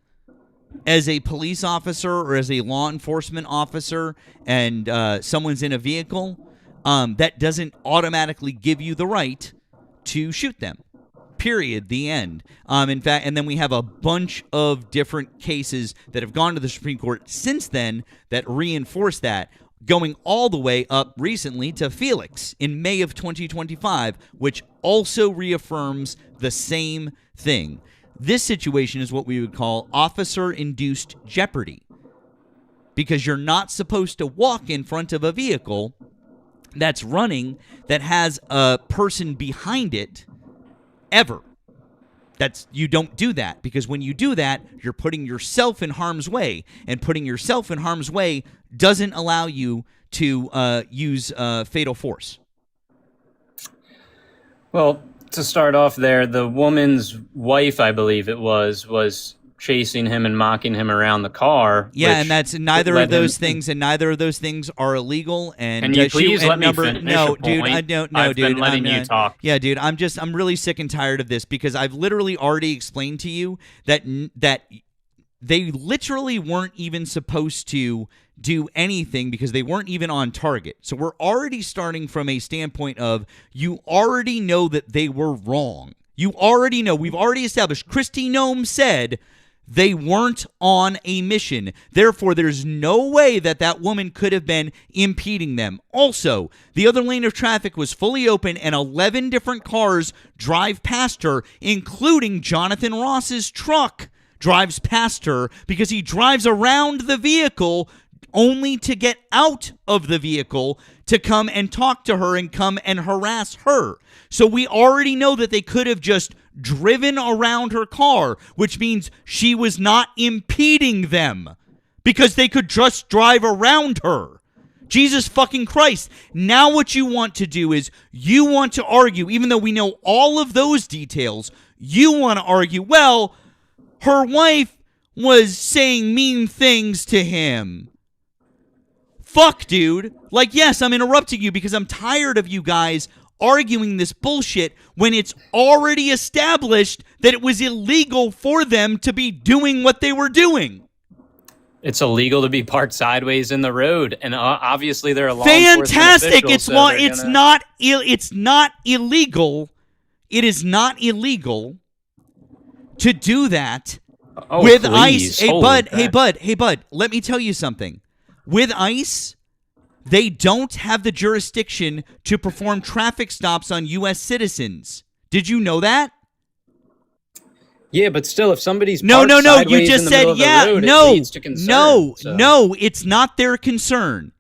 as a police officer or as a law enforcement officer and someone's in a vehicle, that doesn't automatically give you the right to shoot them. Period. The end. In fact, and then we have a bunch of different cases that have gone to the Supreme Court since then that reinforce that. going all the way up recently to Felix in May of 2025, which also reaffirms the same thing. This situation is what we would call officer-induced jeopardy, because you're not supposed to walk in front of a vehicle that's running that has a person behind it ever. You don't do that, because when you do that, you're putting yourself in harm's way, and putting yourself in harm's way doesn't allow you to use fatal force. Well, to start off there, the woman's wife, I believe it was chasing him and mocking him around the car. Yeah, and that's neither of those things, and neither of those things are illegal. And can you please let me finish? No, a dude, point? I don't. No, I've dude, been letting you talk. Yeah, dude, I'm really sick and tired of this, because I've literally already explained to you that they literally weren't even supposed to do anything, because they weren't even on target. So we're already starting from a standpoint of, you already know that they were wrong. You already know. We've already established. Kristi Noem said they weren't on a mission. Therefore, there's no way that woman could have been impeding them. Also, the other lane of traffic was fully open, and 11 different cars drive past her, including Jonathan Ross's truck drives past her, because he drives around the vehicle only to get out of the vehicle to come and talk to her and come and harass her. So we already know that they could have just driven around her car, which means she was not impeding them, because they could just drive around her. Jesus fucking Christ. Now what you want to do is, you want to argue, even though we know all of those details, you want to argue, well, her wife was saying mean things to him. Fuck, dude. Like, yes, I'm interrupting you because I'm tired of you guys arguing this bullshit when it's already established that it was illegal for them to be doing what they were doing. It's illegal to be parked sideways in the road, and obviously they're a law enforcement Fantastic! official, It's not illegal. It is not illegal to do that with please. ICE. Hey bud, let me tell you something. With ICE, they don't have the jurisdiction to perform traffic stops on U.S. citizens. Did you know that? Yeah, but still, if somebody's No. sideways You just in the said middle of the yeah. road, No, it leads to concern, no. It's not their concern.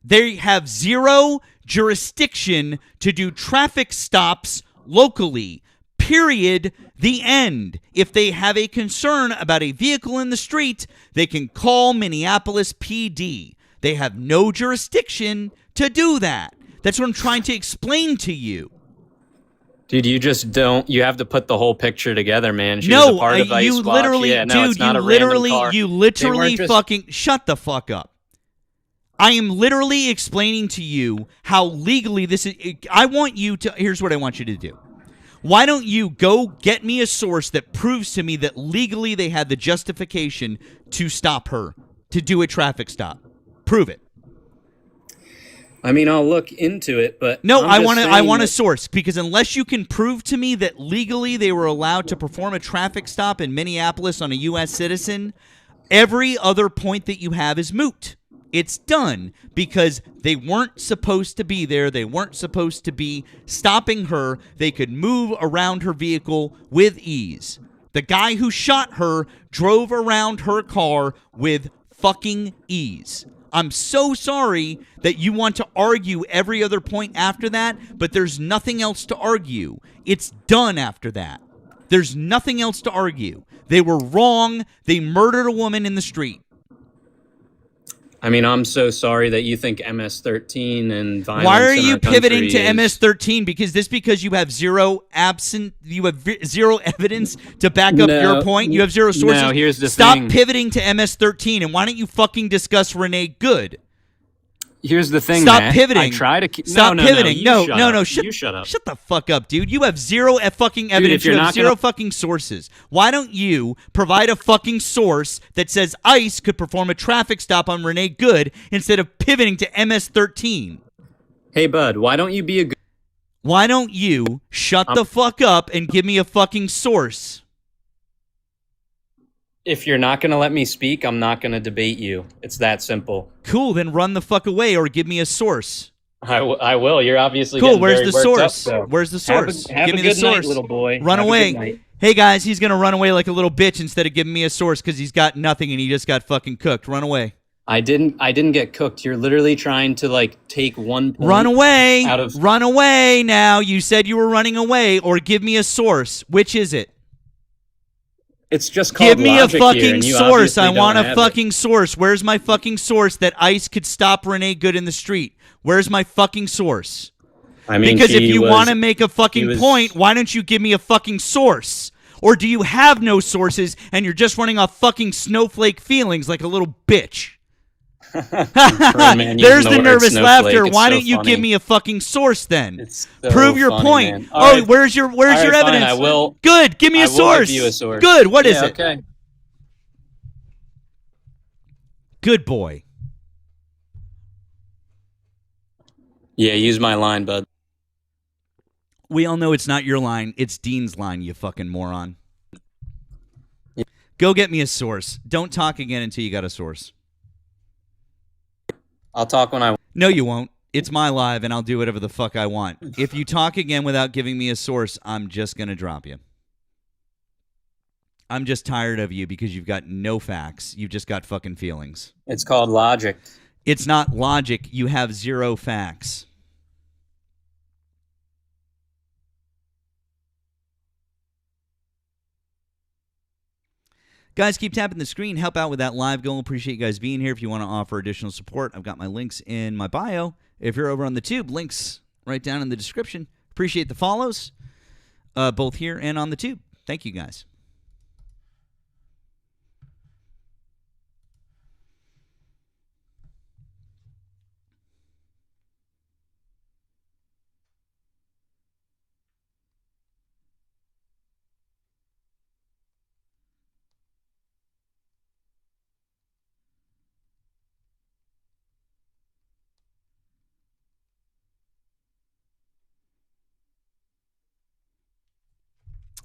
They have zero jurisdiction to do traffic stops locally. Period. The end. If they have a concern about a vehicle in the street, they can call Minneapolis PD. They have no jurisdiction to do that. That's what I'm trying to explain to you. Dude, you just don't. You have to put the whole picture together, man. She No, was a part of Ice you Watch. literally, Yeah, no, dude, it's not you a random literally, car. you They literally weren't just- fucking shut the fuck up. I am literally explaining to you how legally this is. I want you to. Here's what I want you to do. Why don't you go get me a source that proves to me that legally they had the justification to stop her, to do a traffic stop? Prove it. I mean, I'll look into it, but No, I want to. a source, because unless you can prove to me that legally they were allowed to perform a traffic stop in Minneapolis on a U.S. citizen, every other point that you have is moot. It's done, because they weren't supposed to be there. They weren't supposed to be stopping her. They could move around her vehicle with ease. The guy who shot her drove around her car with fucking ease. I'm so sorry that you want to argue every other point after that, but there's nothing else to argue. It's done after that. There's nothing else to argue. They were wrong. They murdered a woman in the street. I mean, I'm so sorry that you think MS-13 and violence. Why are in you our pivoting to country is- MS-13? Because you have zero evidence to back up No. your point. You have zero sources. No, here's the Stop thing. pivoting to MS-13, and why don't you fucking discuss Renee Good? Here's the thing, Stop Matt. pivoting. I try to keep. Stop no, pivoting. No, No. You shut up. Shut the fuck up, dude. You have zero fucking evidence. if you're You have not zero gonna- fucking sources. Why don't you provide a fucking source that says ICE could perform a traffic stop on Renee Good instead of pivoting to MS-13? Hey, bud, why don't you be a good? Why don't you shut the fuck up and give me a fucking source? If you're not going to let me speak, I'm not going to debate you. It's that simple. Cool, then run the fuck away or give me a source. I will. You're obviously Cool, getting where's very the worked source? up, so Where's the source? Have Give a me the good night, source. little boy. Run Have a away. good night. Hey guys, he's gonna run away like a little bitch instead of giving me a source because he's got nothing and he just got fucking cooked. Run away. I didn't get cooked. You're literally trying to like take one point Run away. out of Run away now. You said you were running away, or give me a source. Which is it? It's just called Give me a logic here, fucking and you source. obviously I don't want a have it. fucking source. Where's my fucking source that ICE could stop Renee Good in the street? Where's my fucking source? I mean, Because if she you was- want to make a fucking was- point, why don't you give me a fucking source? Or do you have no sources and you're just running off fucking snowflake feelings like a little bitch? Grown man using There's the the word nervous snowflake. laughter. It's Why so don't you funny. give me a fucking source then? It's so Prove your funny, point. man. Oh, All right. where's your All right, evidence? fine, I will. Good. Give me I a will source. give you a source. Good. What is Yeah, it? Okay. Good boy. Yeah, use my line, bud. We all know it's not your line. It's Dean's line, you fucking moron. Go get me a source. Don't talk again until you got a source. I'll talk when I. No, you won't. It's my live, and I'll do whatever the fuck I want. If you talk again without giving me a source, I'm just going to drop you. I'm just tired of you because you've got no facts. You've just got fucking feelings. It's called logic. It's not logic. You have zero facts. Guys, keep tapping the screen. Help out with that live goal. Appreciate you guys being here. If you want to offer additional support, I've got my links in my bio. If you're over on the tube, links right down in the description. Appreciate the follows, both here and on the tube. Thank you, guys.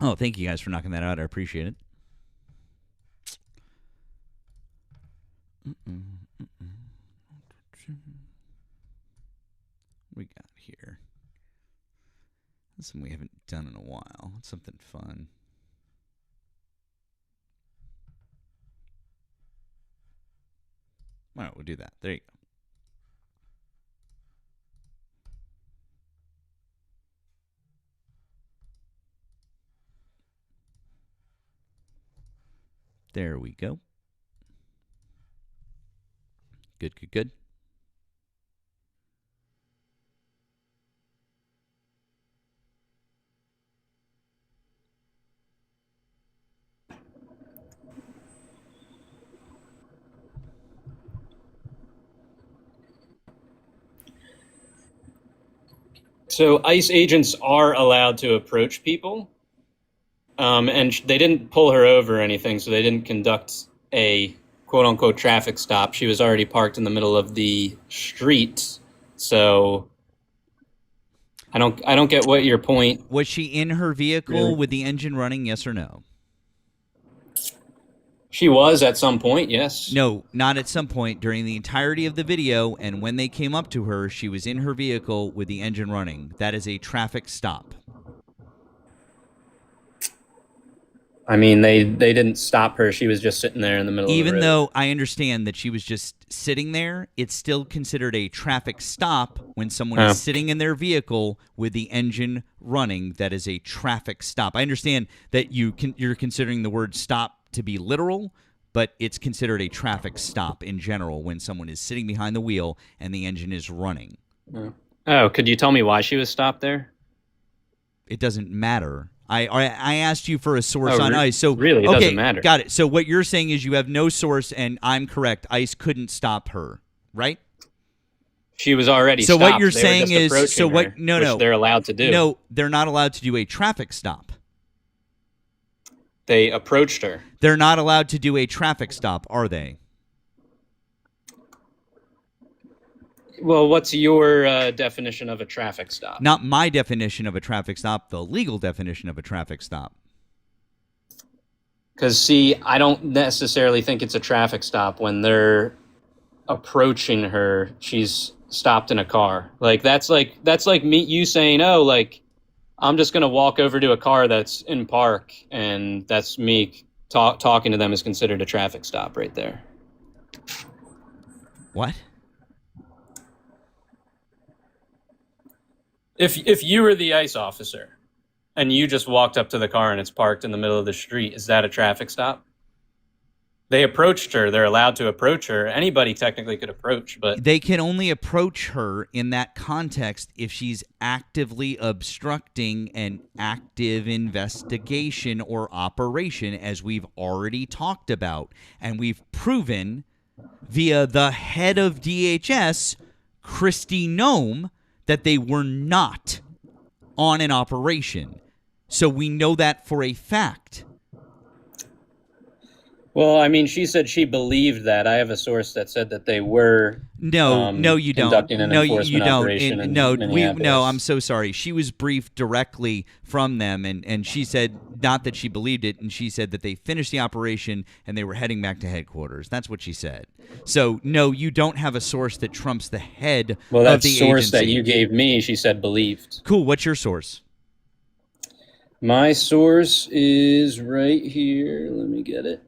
Oh, thank you guys for knocking that out. I appreciate it. We got here. That's something we haven't done in a while. It's something fun. All right, we'll do that. There you go. There we go. Good, good, good. So ICE agents are allowed to approach people, and they didn't pull her over or anything, so they didn't conduct a quote-unquote traffic stop. She was already parked in the middle of the street, so I don't get what your point. Was she in her vehicle Really? with the engine running, yes or no? She was at some point, yes. No, not at some point. During the entirety of the video, and when they came up to her, she was in her vehicle with the engine running. That is a traffic stop. I mean, they didn't stop her. She was just sitting there in the middle of the Even road. though I understand that she was just sitting there, it's still considered a traffic stop when someone Oh. is sitting in their vehicle with the engine running. That is a traffic stop. I understand that you're considering the word stop to be literal, but it's considered a traffic stop in general when someone is sitting behind the wheel and the engine is running. Oh, could you tell me why she was stopped there? It doesn't matter. I asked you for a source Oh, on ICE. So really? It okay, doesn't matter. Got it. So what you're saying is you have no source, and I'm correct. ICE couldn't stop her, right? She was already So stopped. what you're They were saying just is, approaching so what? her, No, which no, they're allowed to do. no. They're not allowed to do a traffic stop. They approached her. They're not allowed to do a traffic stop, are they? Well, what's your definition of a traffic stop? Not my definition of a traffic stop. The legal definition of a traffic stop. Because, see, I don't necessarily think it's a traffic stop when they're approaching her. She's stopped in a car. Like that's like me you saying, "Oh, like I'm just gonna walk over to a car that's in park," and that's me talking to them is considered a traffic stop right there. What? If you were the ICE officer and you just walked up to the car and it's parked in the middle of the street, is that a traffic stop? They approached her. They're allowed to approach her. Anybody technically could approach, but They can only approach her in that context if she's actively obstructing an active investigation or operation, as we've already talked about. And we've proven via the head of DHS, Kristi Noem, that they were not on an operation. So we know that for a fact. well, I mean, she said she believed that. I have a source that said that they were No, you don't. conducting an No, enforcement you don't. operation in No, Minneapolis. I'm so sorry. She was briefed directly from them, and she said not that she believed it, and she said that they finished the operation and they were heading back to headquarters. That's what she said. So, no, you don't have a source that trumps the head Well, of that the source that agency. you gave me, she said believed. Cool. What's your source? My source is right here. Let me get it.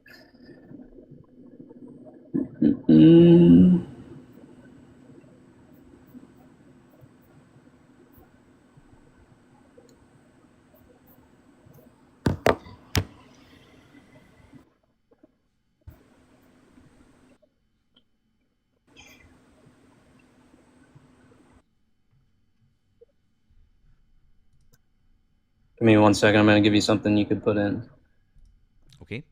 Give me 1 second. I'm going to give you something you could put in. Okay.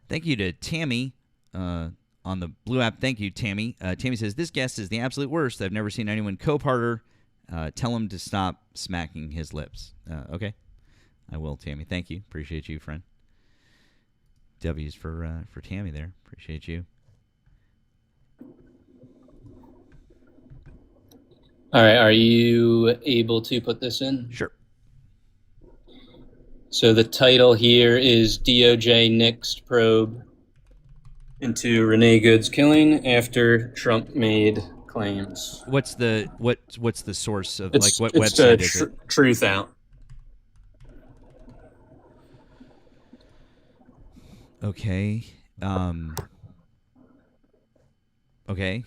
Thank you to Tammy on the Blue app. Thank you, Tammy. Tammy says, this guest is the absolute worst. I've never seen anyone cope harder. Tell him to stop smacking his lips. Okay. I will, Tammy. Thank you. Appreciate you, friend. W's for Tammy there. Appreciate you. All right. Are you able to put this in? Sure. So the title here is DOJ nixed probe into Renee Good's killing after Trump made claims. What's the source of It's what it's website is it? Truth Out. Okay. Okay.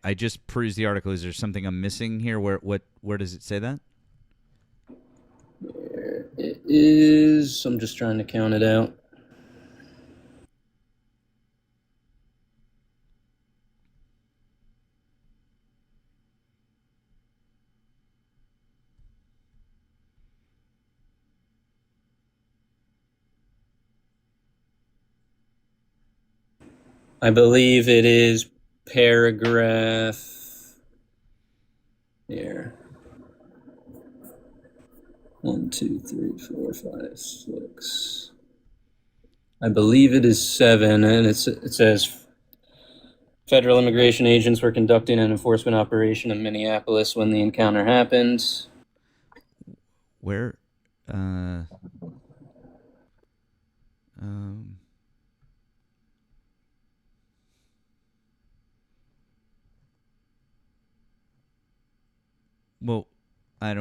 I just perused the article. Is there something I'm missing here? Where does it say that? There it is. I'm just trying to count it out. I believe it is paragraph here. 1, 2, 3, 4, 5, 6. I believe it is 7, and it says federal immigration agents were conducting an enforcement operation in Minneapolis when the encounter happened. Where? Well, I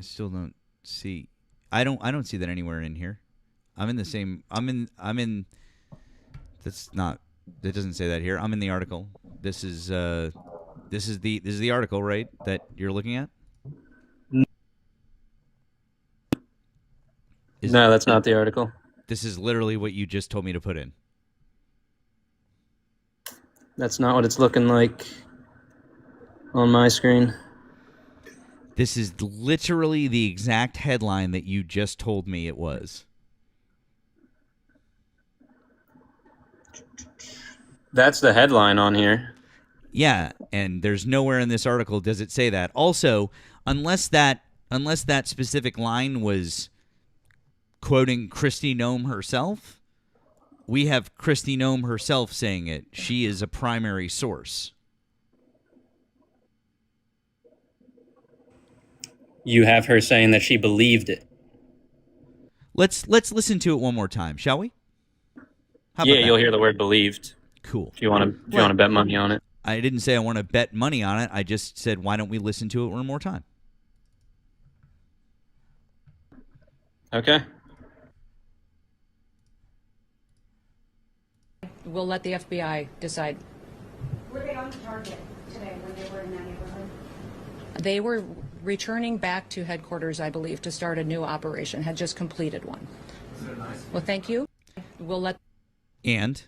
still don't see. I don't see that anywhere in here. I'm in the same. I'm in. That's not. That doesn't say that here. I'm in the article. This is the article, right? That you're looking at. No, that's not the article. This is literally what you just told me to put in. That's not what it's looking like on my screen. This is literally the exact headline that you just told me it was. That's the headline on here. Yeah, and there's nowhere in this article does it say that. Also, unless that specific line was quoting Kristi Noem herself, we have Kristi Noem herself saying it. She is a primary source. You have her saying that she believed it. Let's listen to it one more time, shall we? How about Yeah, that? you'll hear the word believed. Cool. If you want to bet money on it. I didn't say I want to bet money on it. I just said, why don't we listen to it one more time? Okay. We'll let the FBI decide. Were they on target today when they were in that neighborhood? They were returning back to headquarters, I believe, to start a new operation, had just completed one. Well, thank you. We'll let... And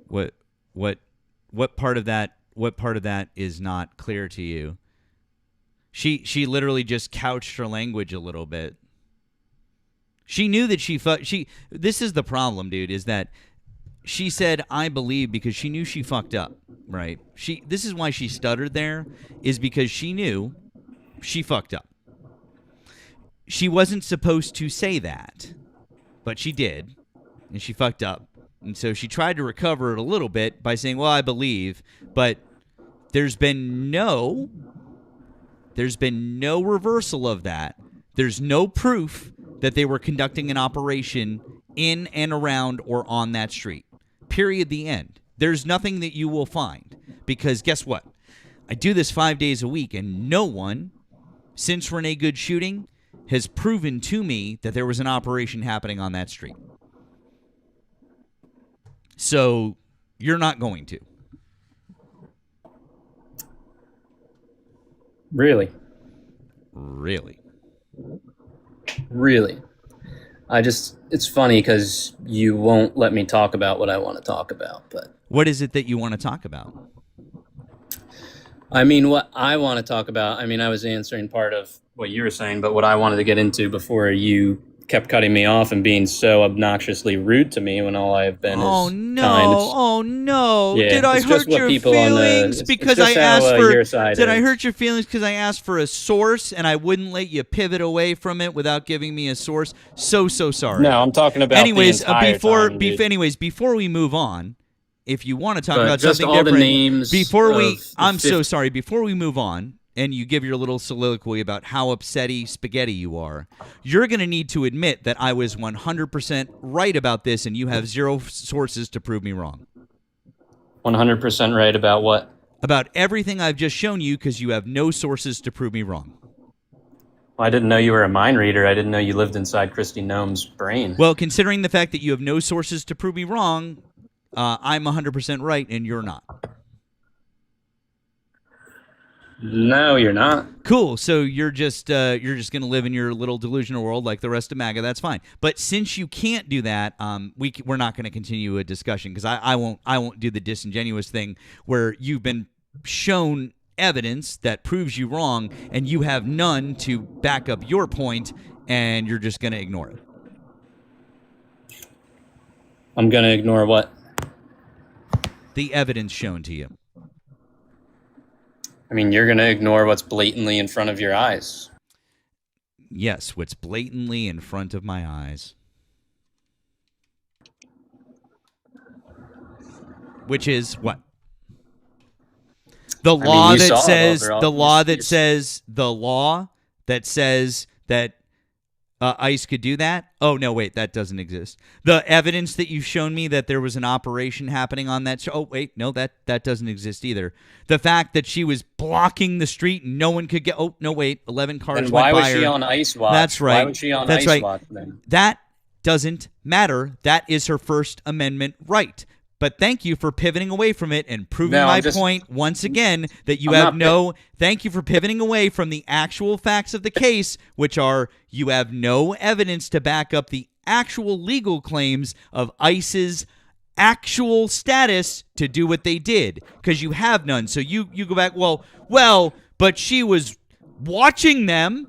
what part of that is not clear to you? She literally just couched her language a little bit. She knew that this is the problem, dude, is that she said I believe because she knew she fucked up, right? This is why she stuttered there, is because she knew she fucked up. She wasn't supposed to say that, but she did, and she fucked up. And so she tried to recover it a little bit by saying, well, I believe, but there's been no reversal of that. There's no proof that they were conducting an operation in and around or on that street. Period, the end. There's nothing that you will find, because guess what? I do this 5 days a week, and no one, since Renee Good shooting, has proven to me that there was an operation happening on that street. So you're not going to. Really? Really? Really? It's funny because you won't let me talk about what I want to talk about, but... What is it that you want to talk about? I mean, what I want to talk about, I was answering part of what you were saying, but what I wanted to get into before you kept cutting me off and being so obnoxiously rude to me when all I have been is kind. Oh no! Yeah, did I it's just hurt what your people feelings it's because just I asked how, for? your side Did I is. hurt your feelings because I asked for a source and I wouldn't let you pivot away from it without giving me a source? So sorry. No, I'm talking about. Anyways, the entire time, dude. before we move on, if you want to talk But about just something all the different, names before we, of the I'm so 50 sorry. Before we move on, and you give your little soliloquy about how upsetty spaghetti you are, you're going to need to admit that I was 100% right about this, and you have zero sources to prove me wrong. 100% right about what? About everything I've just shown you, because you have no sources to prove me wrong. Well, I didn't know you were a mind reader. I didn't know you lived inside Kristi Noem's brain. Well, considering the fact that you have no sources to prove me wrong, I'm 100% right, and you're not. No, you're not. Cool. So you're just going to live in your little delusional world like the rest of MAGA. That's fine. But since you can't do that, we're not going to continue a discussion, because I won't do the disingenuous thing where you've been shown evidence that proves you wrong and you have none to back up your point, and you're just going to ignore it. I'm going to ignore what? The evidence shown to you. You're going to ignore what's blatantly in front of your eyes. Yes, what's blatantly in front of my eyes. Which is what? The law that says that ICE could do that? Oh, no, wait, that doesn't exist. The evidence that you've shown me that there was an operation happening on that show. Oh, wait, no, that doesn't exist either. The fact that she was blocking the street and no one could get. Oh, no, wait, 11 cars Then went by her. why was she on ICE watch? That's right. Why was she on That's ICE right. watch then? That doesn't matter. That is her First Amendment right. But thank you for pivoting away from it and proving my point once again that you have no... Thank you for pivoting away from the actual facts of the case, which are you have no evidence to back up the actual legal claims of ICE's actual status to do what they did, because you have none. So you go back, well, but she was watching them,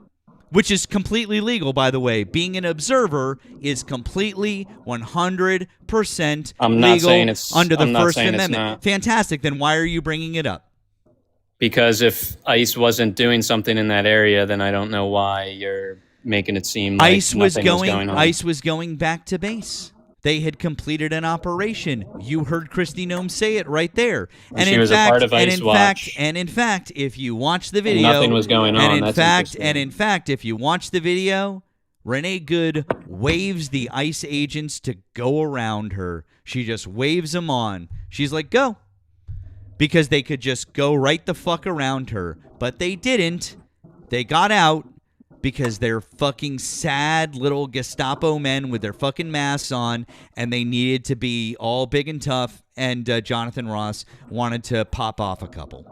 which is completely legal, by the way. Being an observer is completely 100% I'm not legal saying it's under the I'm not First saying it's Amendment. not. Fantastic. Then why are you bringing it up? Because if ICE wasn't doing something in that area, then I don't know why you're making it seem like ICE was nothing was going on. ICE was going back to base. They had completed an operation. You heard Kristi Noem say it right there. And she in was a fact, part of and ICE in Watch. fact, and in fact, if you watch the video, nothing was going on. And in That's fact, interesting. if you watch the video, Renee Good waves the ICE agents to go around her. She just waves them on. She's like, "Go." Because they could just go right the fuck around her. But they didn't. They got out because they're fucking sad little Gestapo men with their fucking masks on, and they needed to be all big and tough, and Jonathan Ross wanted to pop off a couple.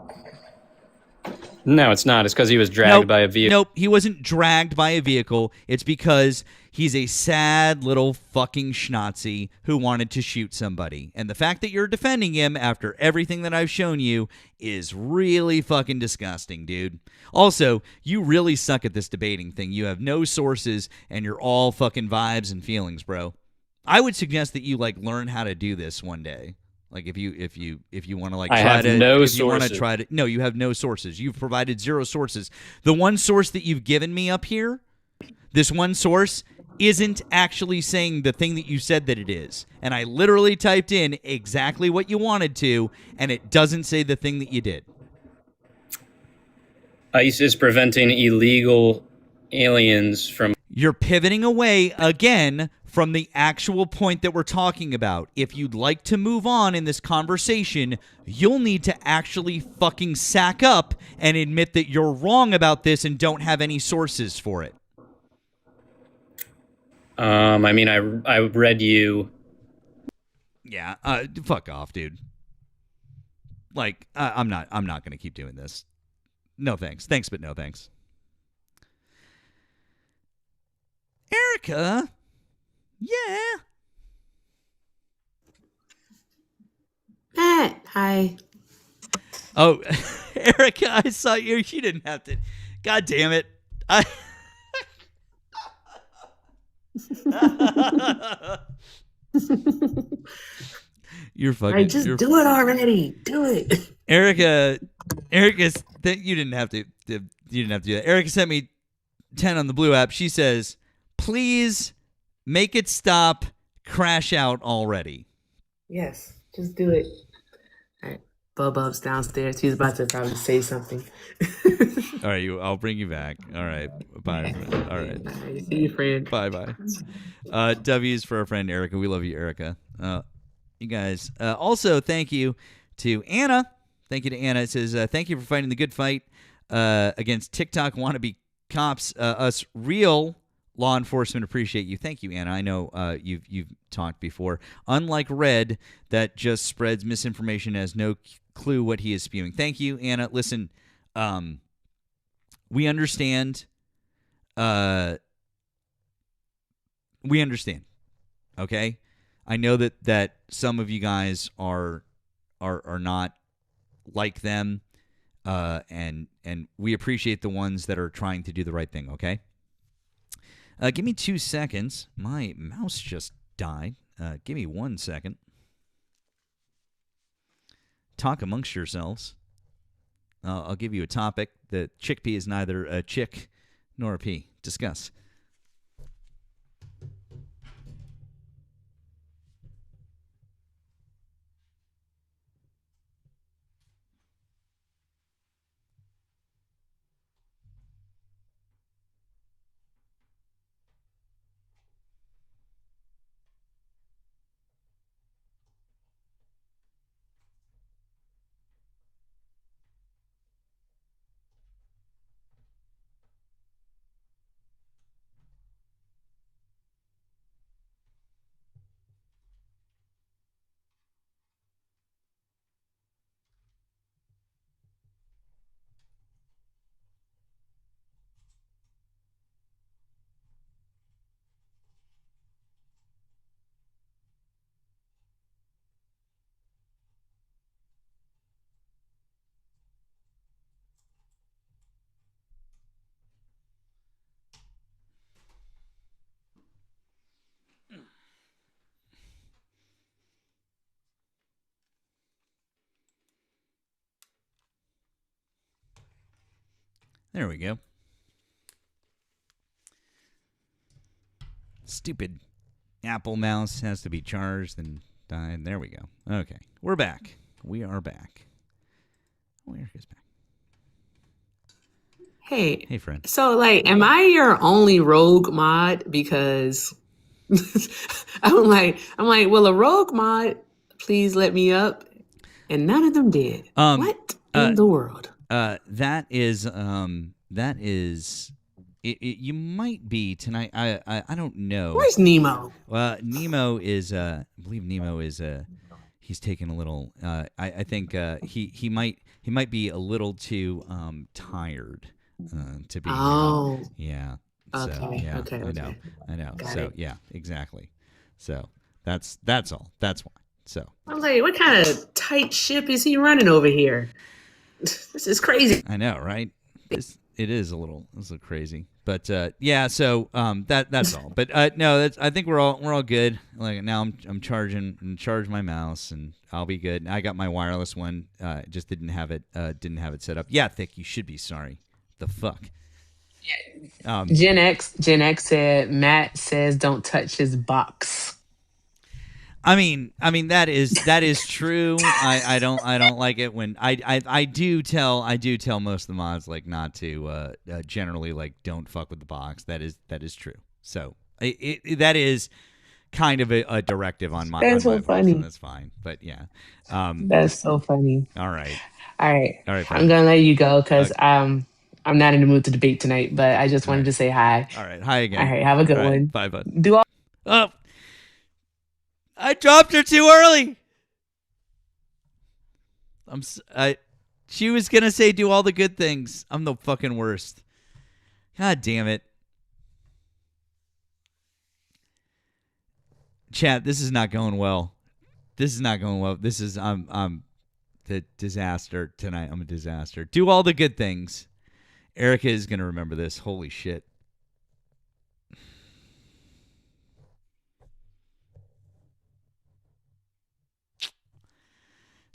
No, it's not. It's because he was dragged by a vehicle. Nope, he wasn't dragged by a vehicle. It's because he's a sad little fucking schnazi who wanted to shoot somebody. And the fact that you're defending him after everything that I've shown you is really fucking disgusting, dude. Also, you really suck at this debating thing. You have no sources, and you're all fucking vibes and feelings, bro. I would suggest that you learn how to do this one day. If you want to I have no sources. No, you have no sources. You've provided zero sources. The one source that you've given me up here, this one source isn't actually saying the thing that you said that it is. And I literally typed in exactly what you wanted to, and it doesn't say the thing that you did. ICE is preventing illegal aliens from. You're pivoting away again from the actual point that we're talking about. If you'd like to move on in this conversation, you'll need to actually fucking sack up and admit that you're wrong about this and don't have any sources for it. I mean, I read you. Yeah, fuck off, dude. I'm not going to keep doing this. No thanks. Thanks, but no thanks. Erica? Yeah. Matt, hi. Oh, Erica, I saw you. You didn't have to. God damn it. You're fucking. Just do it already. Do it. Erica's. You didn't have to. You didn't have to do that. Erica sent me 10 on the Blue app. She says, "Please make it stop. Crash out already." Yes, just do it. All right. Bubba's downstairs. He's about to probably say something. All right, I'll bring you back. All right, bye. All right, All right, see you, friend. bye. W's for our friend Erica. We love you, Erica. You guys. Also, thank you to Anna. Thank you to Anna. It says, "Thank you for fighting the good fight against TikTok wannabe cops. Us real law enforcement appreciate you." Thank you, Anna. I know you've talked before. Unlike Red, that just spreads misinformation and has no clue what he is spewing. Thank you, Anna. Listen, we understand. We understand. Okay, I know that some of you guys are not like them, and we appreciate the ones that are trying to do the right thing. Okay. Give me 2 seconds. My mouse just died. Give me 1 second. Talk amongst yourselves. I'll give you a topic. The chickpea is neither a chick nor a pea. Discuss. There we go. Stupid Apple mouse has to be charged and died. There we go. Okay. We're back. We are back. Oh, Erica's back. Hey, Hey, friend. so like, am I your only rogue mod? Because I'm like, will a rogue mod please let me up? And none of them did. What in the world? That is you might be tonight. I don't know. Where's Nemo? Nemo is I believe Nemo is he's taking a little I think he might be a little too tired to be Oh. yeah. Okay, So, yeah, okay, I know. Got So it. yeah, exactly. So that's all. That's why. So I was like, what kind of tight ship is he running over here? This is crazy. I know, right? It is a little crazy, but yeah. So that's all. But no, I think we're all good. Like now, I'm charge my mouse, and I'll be good. I got my wireless one. Just didn't have it set up. Yeah, Thick, you should be sorry. The fuck. Gen X said Matt says don't touch his box. I mean that is true. I don't like it when I do tell most of the mods like not to generally like don't fuck with the box. That is true. So that is kind of a directive on my. That's on so my funny. voice, and that's fine. But yeah. That's so funny. All right. All right, All right, I'm fine. gonna let you go because I'm not in the mood to debate tonight. But I just wanted to say hi. All right. Hi again. All right, have a good All right, one. Bye, bud. Do all. Oh, I dropped her too early. She was gonna say do all the good things. I'm the fucking worst. God damn it. Chat, this is not going well. This is I'm the disaster tonight. I'm a disaster. Do all the good things. Erica is gonna remember this. Holy shit.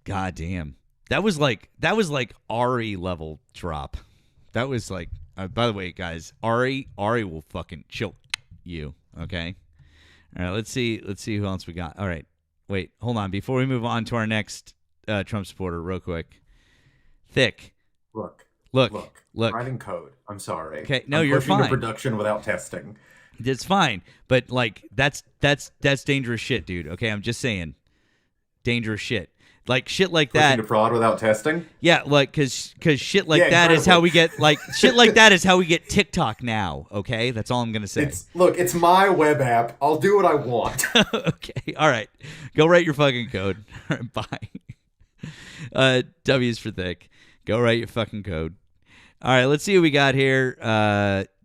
God damn. That was like Ari level drop. That was like by the way, guys, Ari will fucking chill you, okay? All right, let's see who else we got. All right. Wait, hold on. Before we move on to our next Trump supporter real quick. Thick. Look. Writing code. I'm sorry. Okay, no, I'm you're pushing fine. to production without testing. It's fine, but like that's dangerous shit, dude. Okay, I'm just saying, dangerous shit. Like shit like Pushing that. to prod without testing. Yeah, like cause shit like Yeah, that is incredibly. how we get like shit like that is how we get TikTok now. Okay, that's all I'm gonna say. It's my web app. I'll do what I want. Okay, all right, go write your fucking code. All right, bye. W's for Thick. Go write your fucking code. All right, let's see what we got here.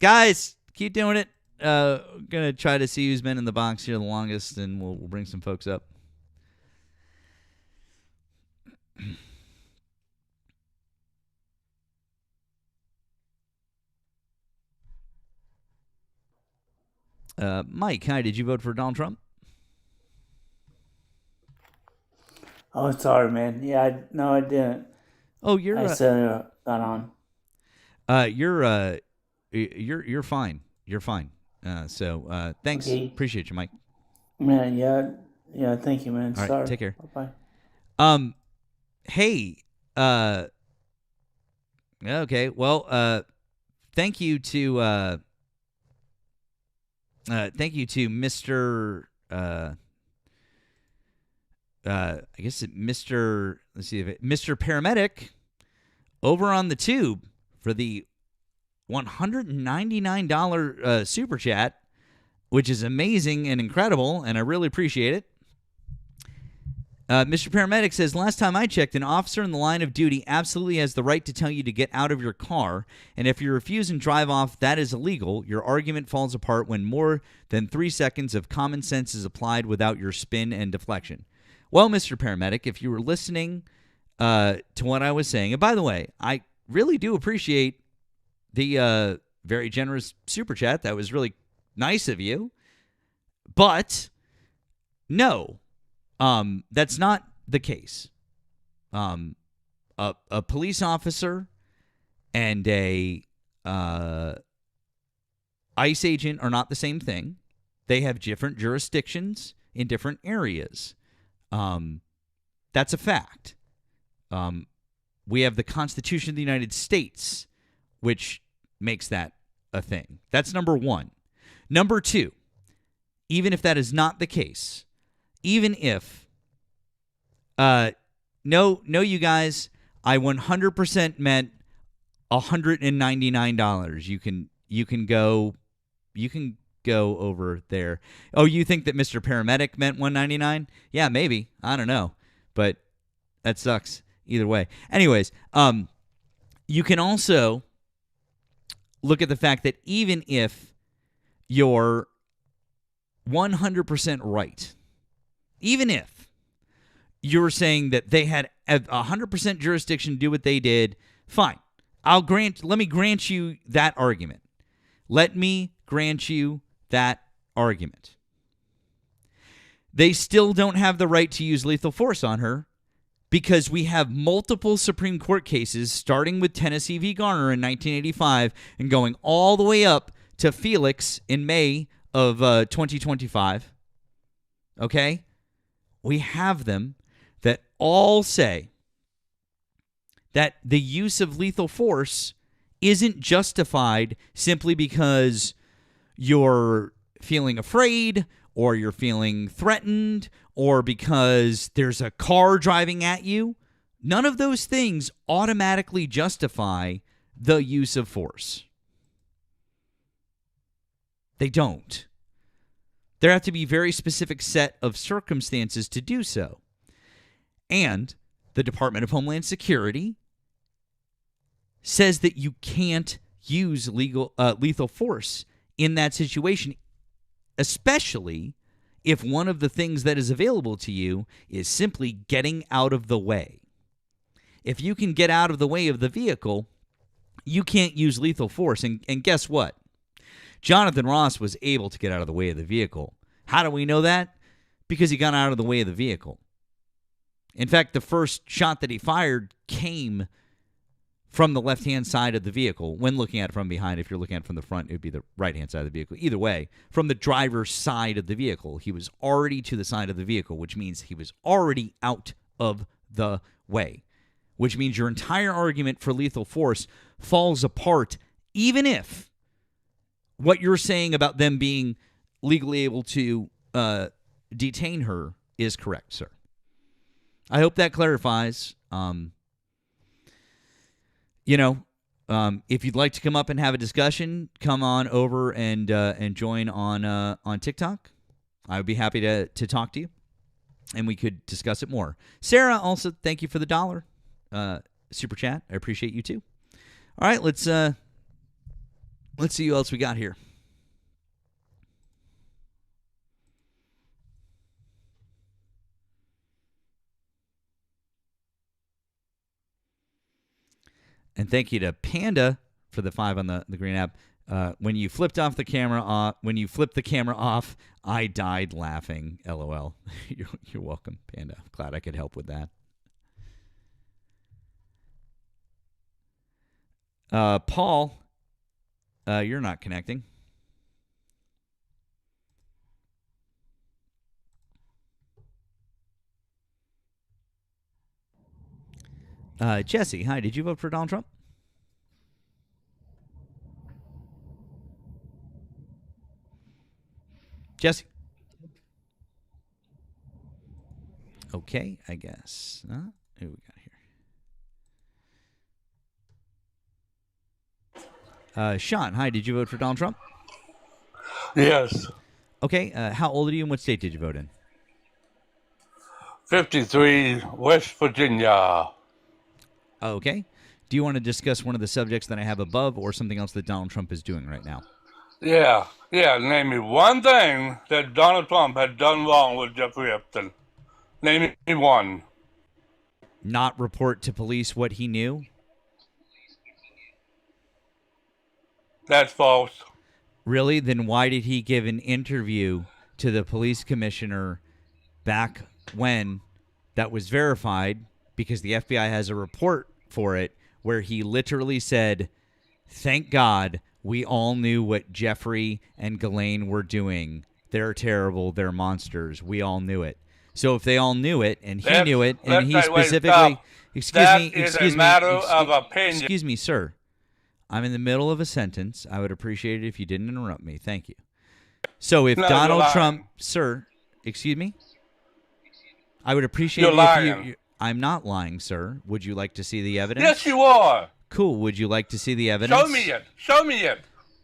Guys, keep doing it. Gonna try to see who's been in the box here the longest, and we'll bring some folks up. Mike, hi. Did you vote for Donald Trump? Oh, sorry, man. Yeah, I didn't. Oh, you're I said got on. you're fine. You're fine. So thanks. Okay. Appreciate you, Mike. Man, yeah. Thank you, man. All right, Sorry. take care. Bye. Hey. Okay. Well. Thank you to Mr. I guess Mr. Let's see if Mr. Paramedic over on the tube for the $199 super chat, which is amazing and incredible, and I really appreciate it. Mr. Paramedic says, last time I checked, an officer in the line of duty absolutely has the right to tell you to get out of your car, and if you refuse and drive off, that is illegal. Your argument falls apart when more than 3 seconds of common sense is applied without your spin and deflection. Well, Mr. Paramedic, if you were listening to what I was saying, and by the way, I really do appreciate the very generous super chat. That was really nice of you. But no, that's not the case. A police officer and a ICE agent are not the same thing. They have different jurisdictions in different areas. That's a fact. We have the Constitution of the United States, which makes that a thing. That's number one. Number two, even if that is not the case, even if, no, you guys, I 100% meant $199. You can go over there. Oh, you think that Mr. Paramedic meant $199? Yeah, maybe. I don't know, but that sucks either way. Anyways, you can also look at the fact that even if you're 100% right, even if you're saying that they had 100% jurisdiction to do what they did, fine. Let me grant you that argument. Let me grant you that argument. They still don't have the right to use lethal force on her because we have multiple Supreme Court cases, starting with Tennessee v. Garner in 1985 and going all the way up to Felix in May of 2025. Okay? We have them that all say that the use of lethal force isn't justified simply because you're feeling afraid or you're feeling threatened or because there's a car driving at you. None of those things automatically justify the use of force. They don't. There have to be a very specific set of circumstances to do so. And the Department of Homeland Security says that you can't use lethal force in that situation, especially if one of the things that is available to you is simply getting out of the way. If you can get out of the way of the vehicle, you can't use lethal force. And guess what? Jonathan Ross was able to get out of the way of the vehicle. How do we know that? Because he got out of the way of the vehicle. In fact, the first shot that he fired came from the left-hand side of the vehicle. When looking at it from behind, if you're looking at it from the front, it would be the right-hand side of the vehicle. Either way, from the driver's side of the vehicle, he was already to the side of the vehicle, which means he was already out of the way, which means your entire argument for lethal force falls apart, even if what you're saying about them being legally able to detain her is correct, sir. I hope that clarifies. If you'd like to come up and have a discussion, come on over and join on TikTok. I would be happy to talk to you, and we could discuss it more. Sarah, also thank you for the $1 super chat. I appreciate you too. All right, let's see who else we got here. And thank you to Panda for the 5 on the green app. When you flipped the camera off, I died laughing. LOL. You're welcome, Panda. Glad I could help with that. Paul, you're not connecting. Jesse, hi. Did you vote for Donald Trump? Jesse? Okay, I guess. Who we got here? Sean, hi. Did you vote for Donald Trump? Yes. Okay, how old are you and what state did you vote in? 53, West Virginia. Okay. Do you want to discuss one of the subjects that I have above or something else that Donald Trump is doing right now? Yeah. Name me one thing that Donald Trump had done wrong with Jeffrey Epstein. Name me one. Not report to police what he knew? That's false. Really? Then why did he give an interview to the police commissioner back when that was verified? Because the FBI has a report for it where he literally said Thank God we all knew what Jeffrey and Ghislaine were doing. They're terrible. They're monsters. We all knew it. So if they all knew it, and he knew it, and he specifically, excuse me, sir. I'm in the middle of a sentence. I would appreciate it if you didn't interrupt me. Thank you. So if Donald Trump, sir, excuse me, I would appreciate it if you. I'm not lying, sir. Would you like to see the evidence? Yes, you are. Cool. Would you like to see the evidence? Show me it. Show me it.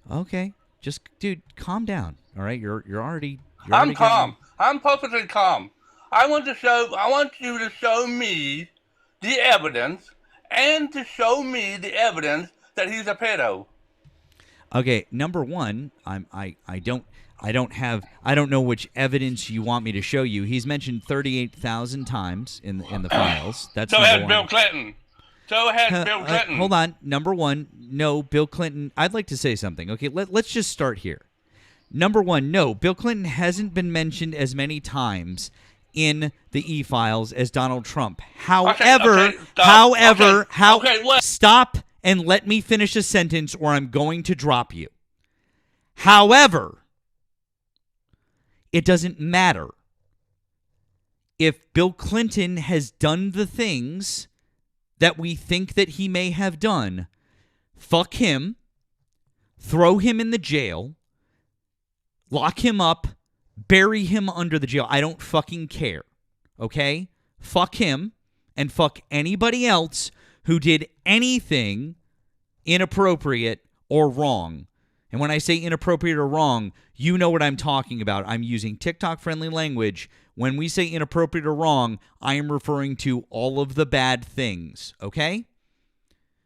Okay. Just, dude, calm down. All right. You're already. I'm calm. I'm perfectly calm. I want you to show me the evidence, and to show me the evidence that he's a pedo. Okay. Number one, I don't know which evidence you want me to show you. He's mentioned 38,000 times in the files. That's so number has one. Bill Clinton. So has Bill Clinton. Hold on. Number one, no, Bill Clinton. I'd like to say something. Okay, let's just start here. Number one, no, Bill Clinton hasn't been mentioned as many times in the e-files as Donald Trump. However, stop and let me finish a sentence or I'm going to drop you. However, it doesn't matter. If Bill Clinton has done the things that we think that he may have done, fuck him, throw him in the jail, lock him up, bury him under the jail. I don't fucking care. Okay? Fuck him and fuck anybody else who did anything inappropriate or wrong. And when I say inappropriate or wrong, you know what I'm talking about. I'm using TikTok-friendly language. When we say inappropriate or wrong, I am referring to all of the bad things, okay?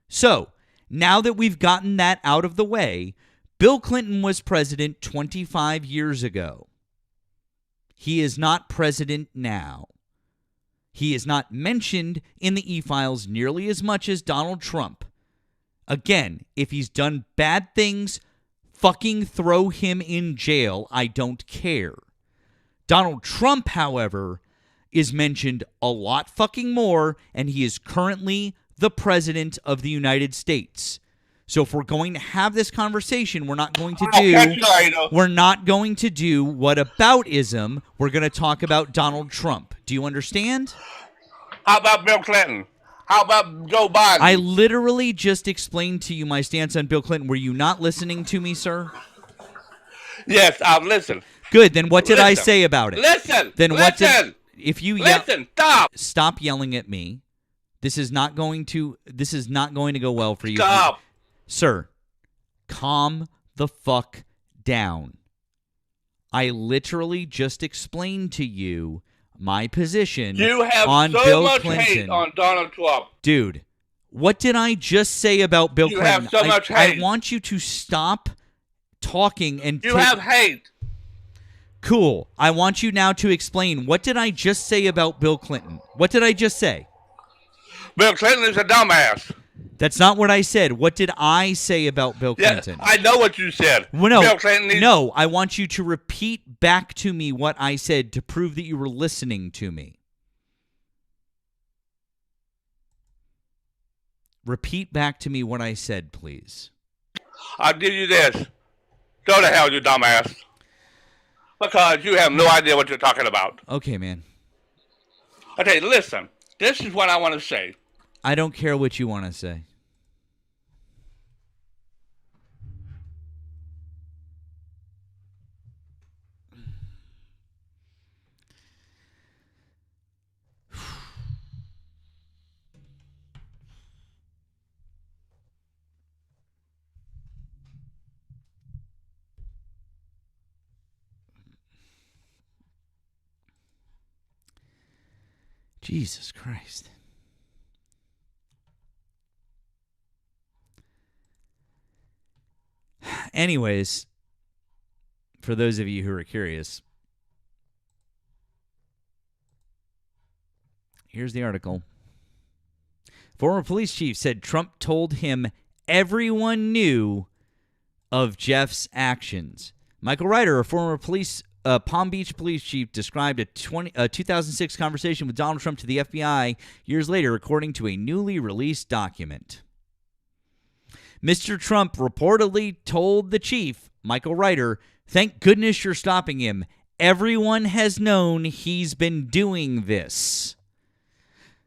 So, now that we've gotten that out of the way, Bill Clinton was president 25 years ago. He is not president now. He is not mentioned in the e-files nearly as much as Donald Trump. Again, if he's done bad things, fucking throw him in jail. I don't care. Donald Trump, however, is mentioned a lot fucking more, and he is currently the president of the United States. So if we're going to have this conversation, we're not going to do whataboutism. We're going to talk about Donald Trump. Do you understand? How about Bill Clinton? How about Joe Biden? I literally just explained to you my stance on Bill Clinton. Were you not listening to me, sir? Yes, I've listened. Good. Then what did I say about it? Stop yelling at me. This is not going to go well for you. Stop. Sir, calm the fuck down. I literally just explained to you my position on Bill Clinton. Hate on Donald Trump. Dude, what did I just say about Bill Clinton? You have so much hate. I want you to stop talking and You have hate. Cool. I want you now to explain, what did I just say about Bill Clinton? What did I just say? Bill Clinton is a dumbass. That's not what I said. What did I say about Bill Clinton? I know what you said. Well, Bill Clinton no, I want you to repeat back to me what I said to prove that you were listening to me. Repeat back to me what I said, please. I'll give you this. Go to hell, you dumbass. Because you have no idea what you're talking about. Okay, man. Okay, listen. This is what I want to say. I don't care what you want to say. Jesus Christ. Anyways, for those of you who are curious, here's the article. Former police chief said Trump told him everyone knew of Jeff's actions. Michael Ryder, a former Palm Beach police chief, described a 2006 conversation with Donald Trump to the FBI years later, according to a newly released document. Mr. Trump reportedly told the chief, Michael Ryder, "Thank goodness you're stopping him. Everyone has known he's been doing this."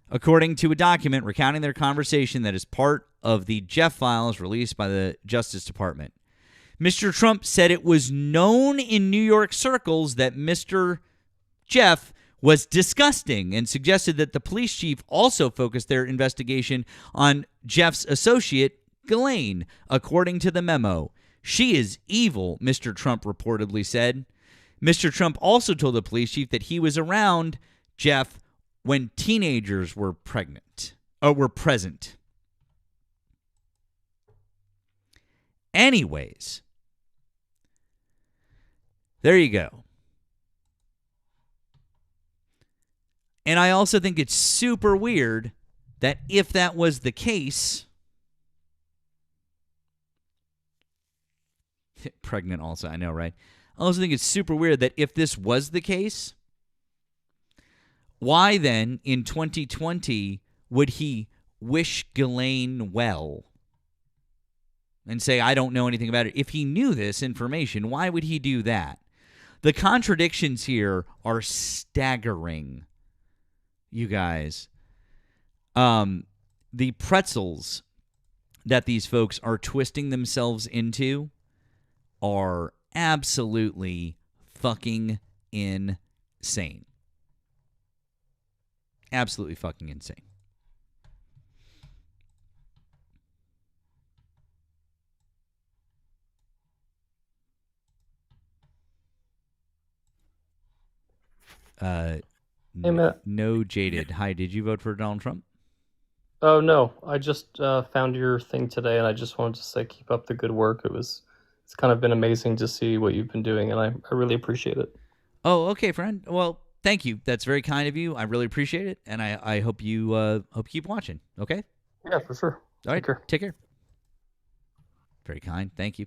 According to a document recounting their conversation that is part of the Jeff files released by the Justice Department. Mr. Trump said it was known in New York circles that Mr. Jeff was disgusting and suggested that the police chief also focus their investigation on Jeff's associate, Ghislaine, according to the memo. "She is evil," Mr. Trump reportedly said. Mr. Trump also told the police chief that he was around Jeff when teenagers were present. Anyways, there you go. And I also think it's super weird that if that was the case, pregnant also, I know, right? I also think it's super weird that if this was the case, why then in 2020 would he wish Ghislaine well and say, "I don't know anything about it"? If he knew this information, why would he do that? The contradictions here are staggering, you guys. The pretzels that these folks are twisting themselves into are absolutely fucking insane. Absolutely fucking insane. Hey, Matt. No jaded. Hi, did you vote for Donald Trump? Oh, no. I just found your thing today, and I just wanted to say keep up the good work. It's kind of been amazing to see what you've been doing, and I really appreciate it. Oh, okay, friend. Well, thank you. That's very kind of you. I really appreciate it, and I hope you keep watching. Okay? Yeah, for sure. All right. Take care. Very kind. Thank you.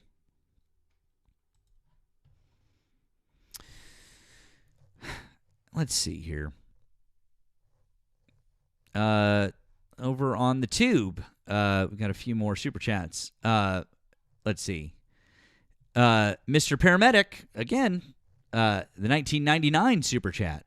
Let's see here. Over on the tube, we've got a few more super chats. Let's see. Mr. Paramedic, again, the 1999 super chat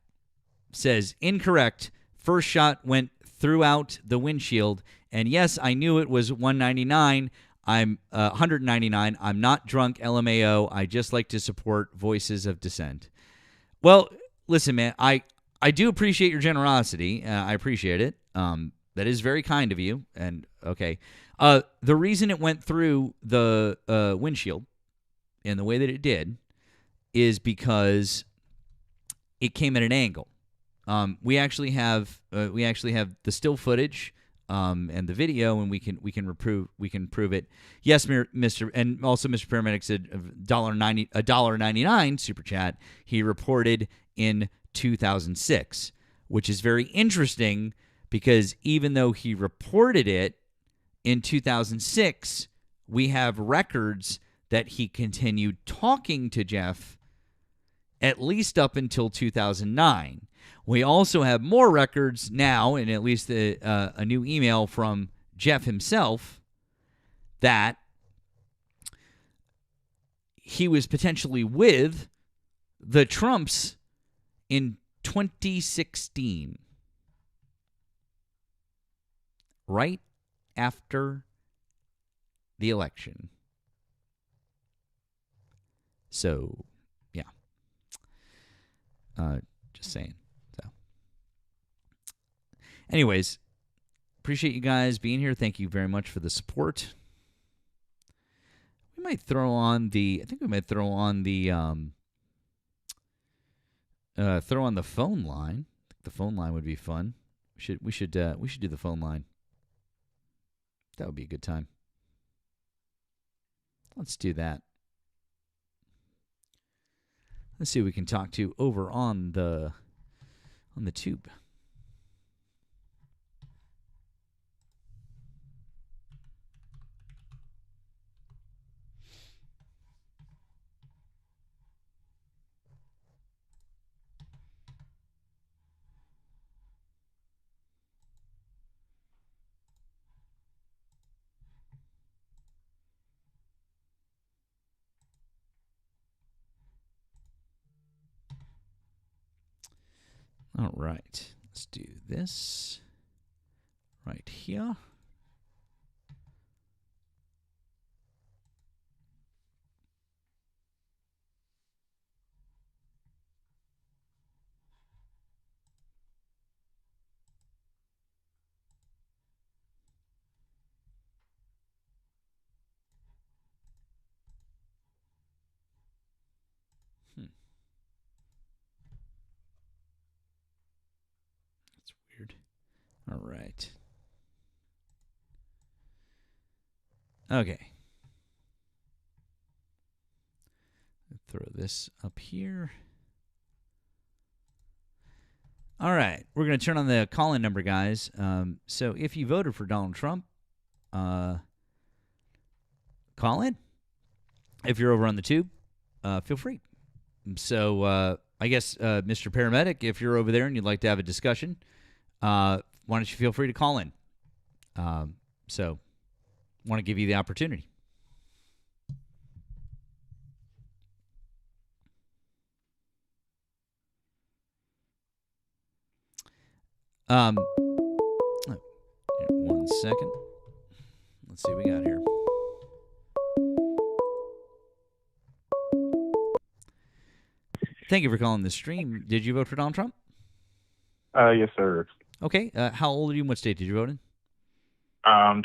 says, "Incorrect. First shot went throughout the windshield. And yes, I knew it was 199. I'm 199. I'm not drunk, LMAO. I just like to support voices of dissent." Well, listen, man, I do appreciate your generosity. I appreciate it. That is very kind of you. And okay. The reason it went through the windshield in the way that it did is because it came at an angle. We actually have the still footage and the video, and we can prove it. Yes, Mr. And also Mr. Paramedic said $1.99 super chat. He reported in 2006, which is very interesting because even though he reported it in 2006, we have records that he continued talking to Jeff at least up until 2009. We also have more records now, and at least a new email from Jeff himself, that he was potentially with the Trumps in 2016, right after the election. So, yeah. Just saying. So, anyways, appreciate you guys being here. Thank you very much for the support. We might throw on the. I think we might throw on the. Throw on the phone line. I think the phone line would be fun. We should do the phone line. That would be a good time. Let's do that. Let's see who we can talk to over on the tube. All right. Let's do this right here. That's weird. All right. Okay. Throw this up here. All right. We're going to turn on the call-in number, guys. So if you voted for Donald Trump, call in. If you're over on the tube, feel free. So I guess, Mr. Paramedic, if you're over there and you'd like to have a discussion, why don't you feel free to call in? So want to give you the opportunity. One second. Let's see what we got here. Thank you for calling the stream. Did you vote for Donald Trump? Yes, sir. Okay. How old are you and what state did you vote in?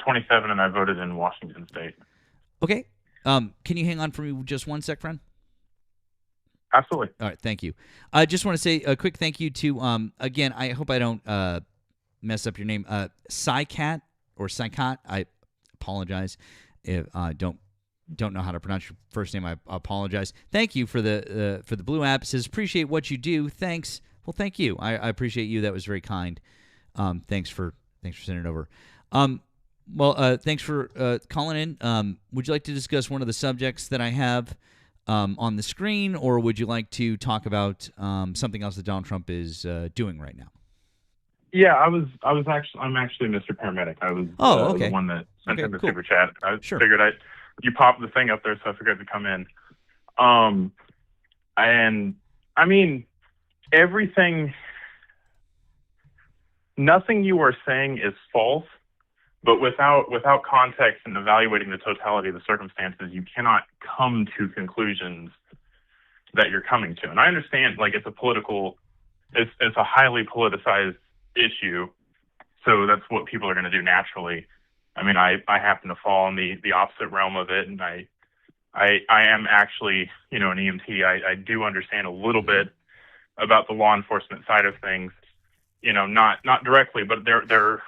27, and I voted in Washington State. Okay. Can you hang on for me just one sec, friend? Absolutely. All right. Thank you. I just want to say a quick thank you to, again, I hope I don't mess up your name, Psycat or Psycot. I apologize if I don't know how to pronounce your first name. I apologize. Thank you for the blue app. It says, appreciate what you do. Thanks. Well, thank you. I appreciate you. That was very kind. Thanks for sending it over. Thanks for calling in. Would you like to discuss one of the subjects that I have on the screen, or would you like to talk about something else that Donald Trump is doing right now? Yeah, I'm actually Mr. Paramedic. I was okay. the one that sent in the cool. super chat. I Sure. figured you popped the thing up there, so I figured to come in. And I mean, nothing you are saying is false, but without context and evaluating the totality of the circumstances, you cannot come to conclusions that you're coming to. And I understand, like, it's a highly politicized issue, so that's what people are going to do naturally. I mean, I happen to fall in the opposite realm of it, and I am actually, an EMT. I do understand a little bit about the law enforcement side of things, not directly, but there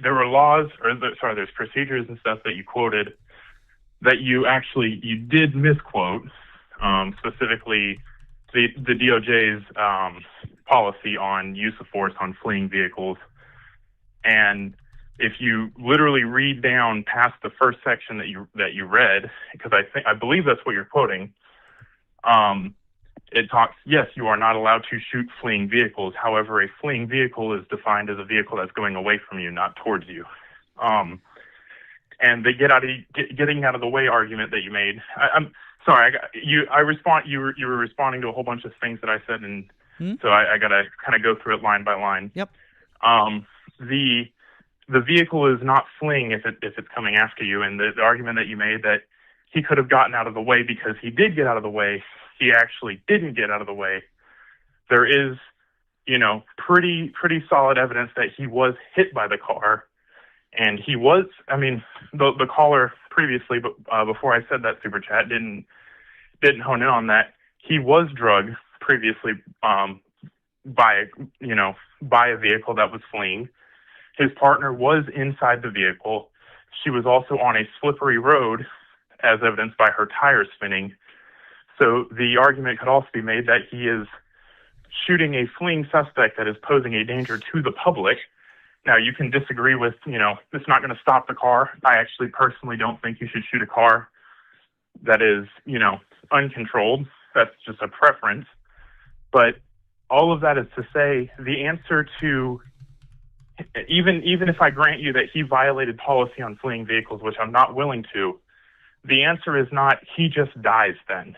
were laws, there's procedures and stuff that you quoted that you did misquote, specifically the DOJ's policy on use of force on fleeing vehicles. And if you literally read down past the first section that you read, because I believe that's what you're quoting, it talks, yes, you are not allowed to shoot fleeing vehicles. However, a fleeing vehicle is defined as a vehicle that's going away from you, not towards you. And the getting out of the way argument that you made. I'm sorry. You were responding to a whole bunch of things that I said, and so I got to kind of go through it line by line. Yep. The vehicle is not fleeing if it's coming after you, and the argument that you made that he could have gotten out of the way because he did get out of the way, he actually didn't get out of the way. There is, pretty solid evidence that he was hit by the car, and he was. I mean, the caller previously, but before I said that super chat didn't hone in on that. He was drugged previously by a vehicle that was fleeing. His partner was inside the vehicle. She was also on a slippery road, as evidenced by her tires spinning. So the argument could also be made that he is shooting a fleeing suspect that is posing a danger to the public. Now, you can disagree with, it's not going to stop the car. I actually personally don't think you should shoot a car that is, uncontrolled. That's just a preference. But all of that is to say the answer to, even if I grant you that he violated policy on fleeing vehicles, which I'm not willing to, the answer is not he just dies then.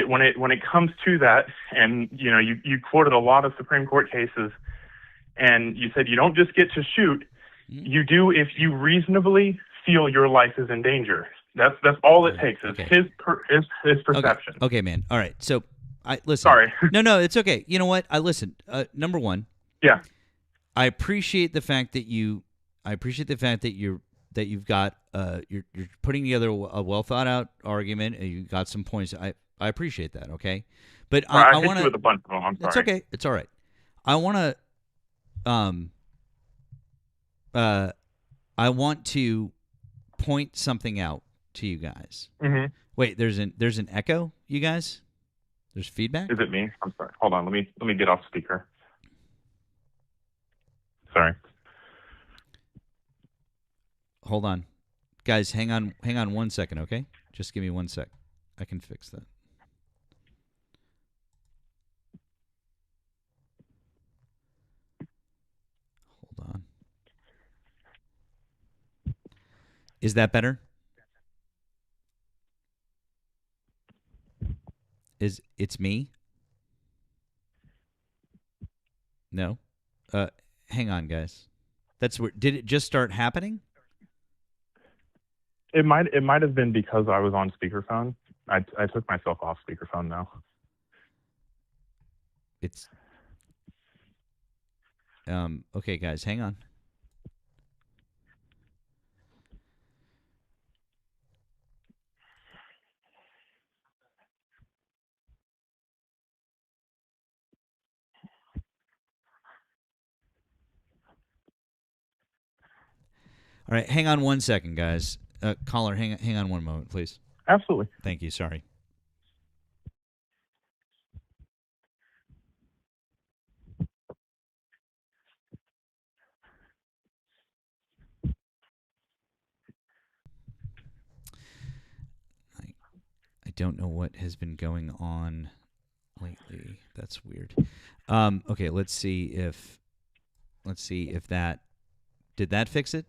when it comes to that, and you quoted a lot of Supreme Court cases, and you said you don't just get to shoot, you do if you reasonably feel your life is in danger. That's all it takes is his perception. Okay, man. All right. So I listen. Sorry. No, it's okay. You know what? I listen. Number one. Yeah. I appreciate the fact that you've got you're putting together a well thought out argument and you got some points. I appreciate that. Okay, but I want to with a bunch of them. I'm sorry. It's okay. It's all right. I want to point something out to you guys. Mm-hmm. Wait, there's an echo, you guys? There's feedback? Is it me? I'm sorry. Hold on. Let me get off speaker. Sorry. Hold on. Guys, hang on 1 second, okay? Just give me 1 sec. I can fix that. Hold on. Is that better? It's me? No. Hang on, guys. That's where. Did it just start happening? It might have been because I was on speakerphone. I took myself off speakerphone now. It's okay, guys, hang on. All right, hang on 1 second, guys. Caller, hang on one moment, please. Absolutely. Thank you. Sorry. I don't know what has been going on lately. That's weird. Okay, let's see if that did that fix it?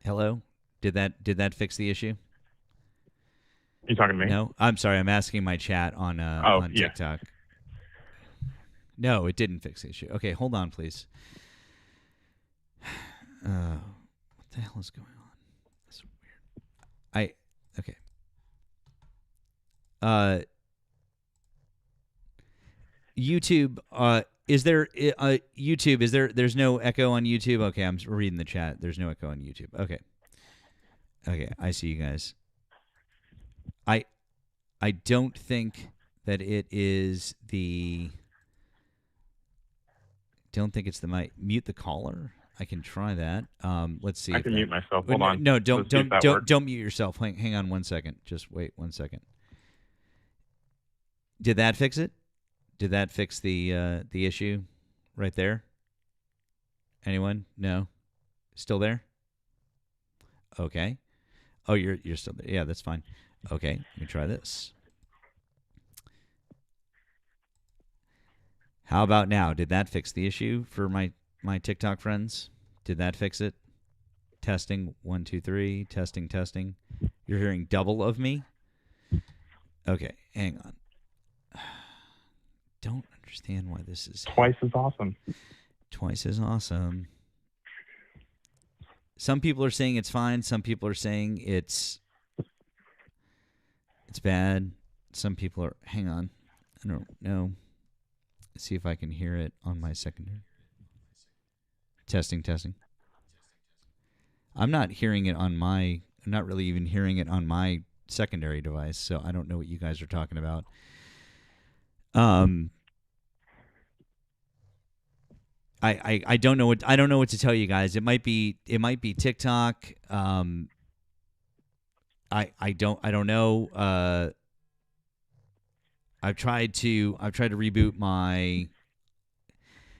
Hello? Did that fix the issue? You talking to me? No, I'm sorry. I'm asking my chat on TikTok. No, it didn't fix the issue. Okay, hold on, please. What the hell is going on? That's weird. Okay. YouTube. Is there YouTube? There's no echo on YouTube? Okay, I'm reading the chat. There's no echo on YouTube. Okay, I see you guys. I don't think that it is the. Don't think it's the mic. Mute the caller. I can try that. Let's see. I can mute myself. Hold on. No, don't mute yourself. Hang on 1 second. Just wait 1 second. Did that fix it? Did that fix the issue right there? Anyone? No? Still there? Okay. Oh, you're still there. Yeah, that's fine. Okay, let me try this. How about now? Did that fix the issue for my TikTok friends? Did that fix it? Testing 1 2 3. Testing. You're hearing double of me? Okay, hang on. Don't understand why this is twice as awesome. Twice as awesome. Some people are saying it's fine. Some people are saying it's bad. Some people are. Hang on. I don't know. Let's see if I can hear it on my secondary. Testing. I'm not hearing it on my. I'm not really even hearing it on my secondary device, so I don't know what you guys are talking about. I don't know what to tell you guys. It might be TikTok. I don't know. I've tried to reboot my.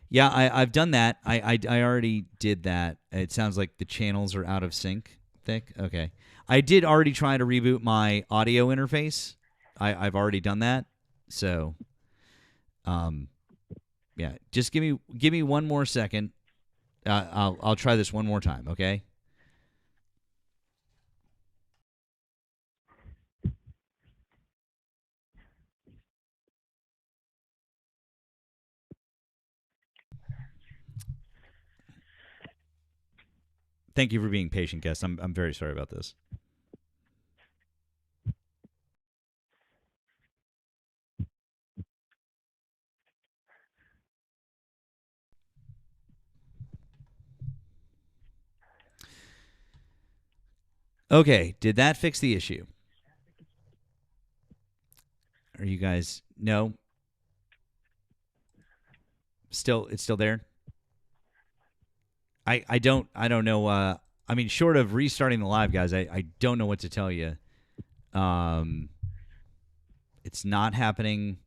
Yeah, I've done that. I already did that. It sounds like the channels are out of sync. Okay. I did already try to reboot my audio interface. I've already done that. So, yeah. Just give me 1 more second. I'll try this one more time. Okay. Thank you for being patient, guest. I'm very sorry about this. Okay, did that fix the issue? Are you guys no? It's still there? I don't know. I mean, short of restarting the live, guys, I don't know what to tell you. It's not happening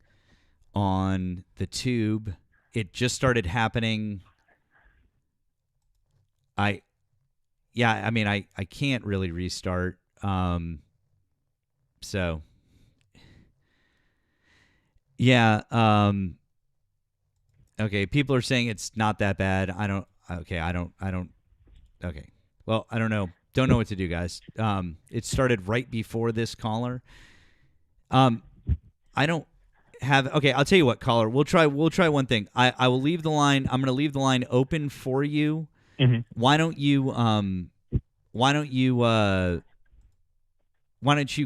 on the tube. It just started happening. I can't really restart. So yeah. Okay, people are saying it's not that bad. Okay. Well, I don't know. Don't know what to do, guys. It started right before this caller. I don't have. Okay, I'll tell you what, caller. We'll try one thing. I will leave the line. I'm going to leave the line open for you. Mm-hmm. Why don't you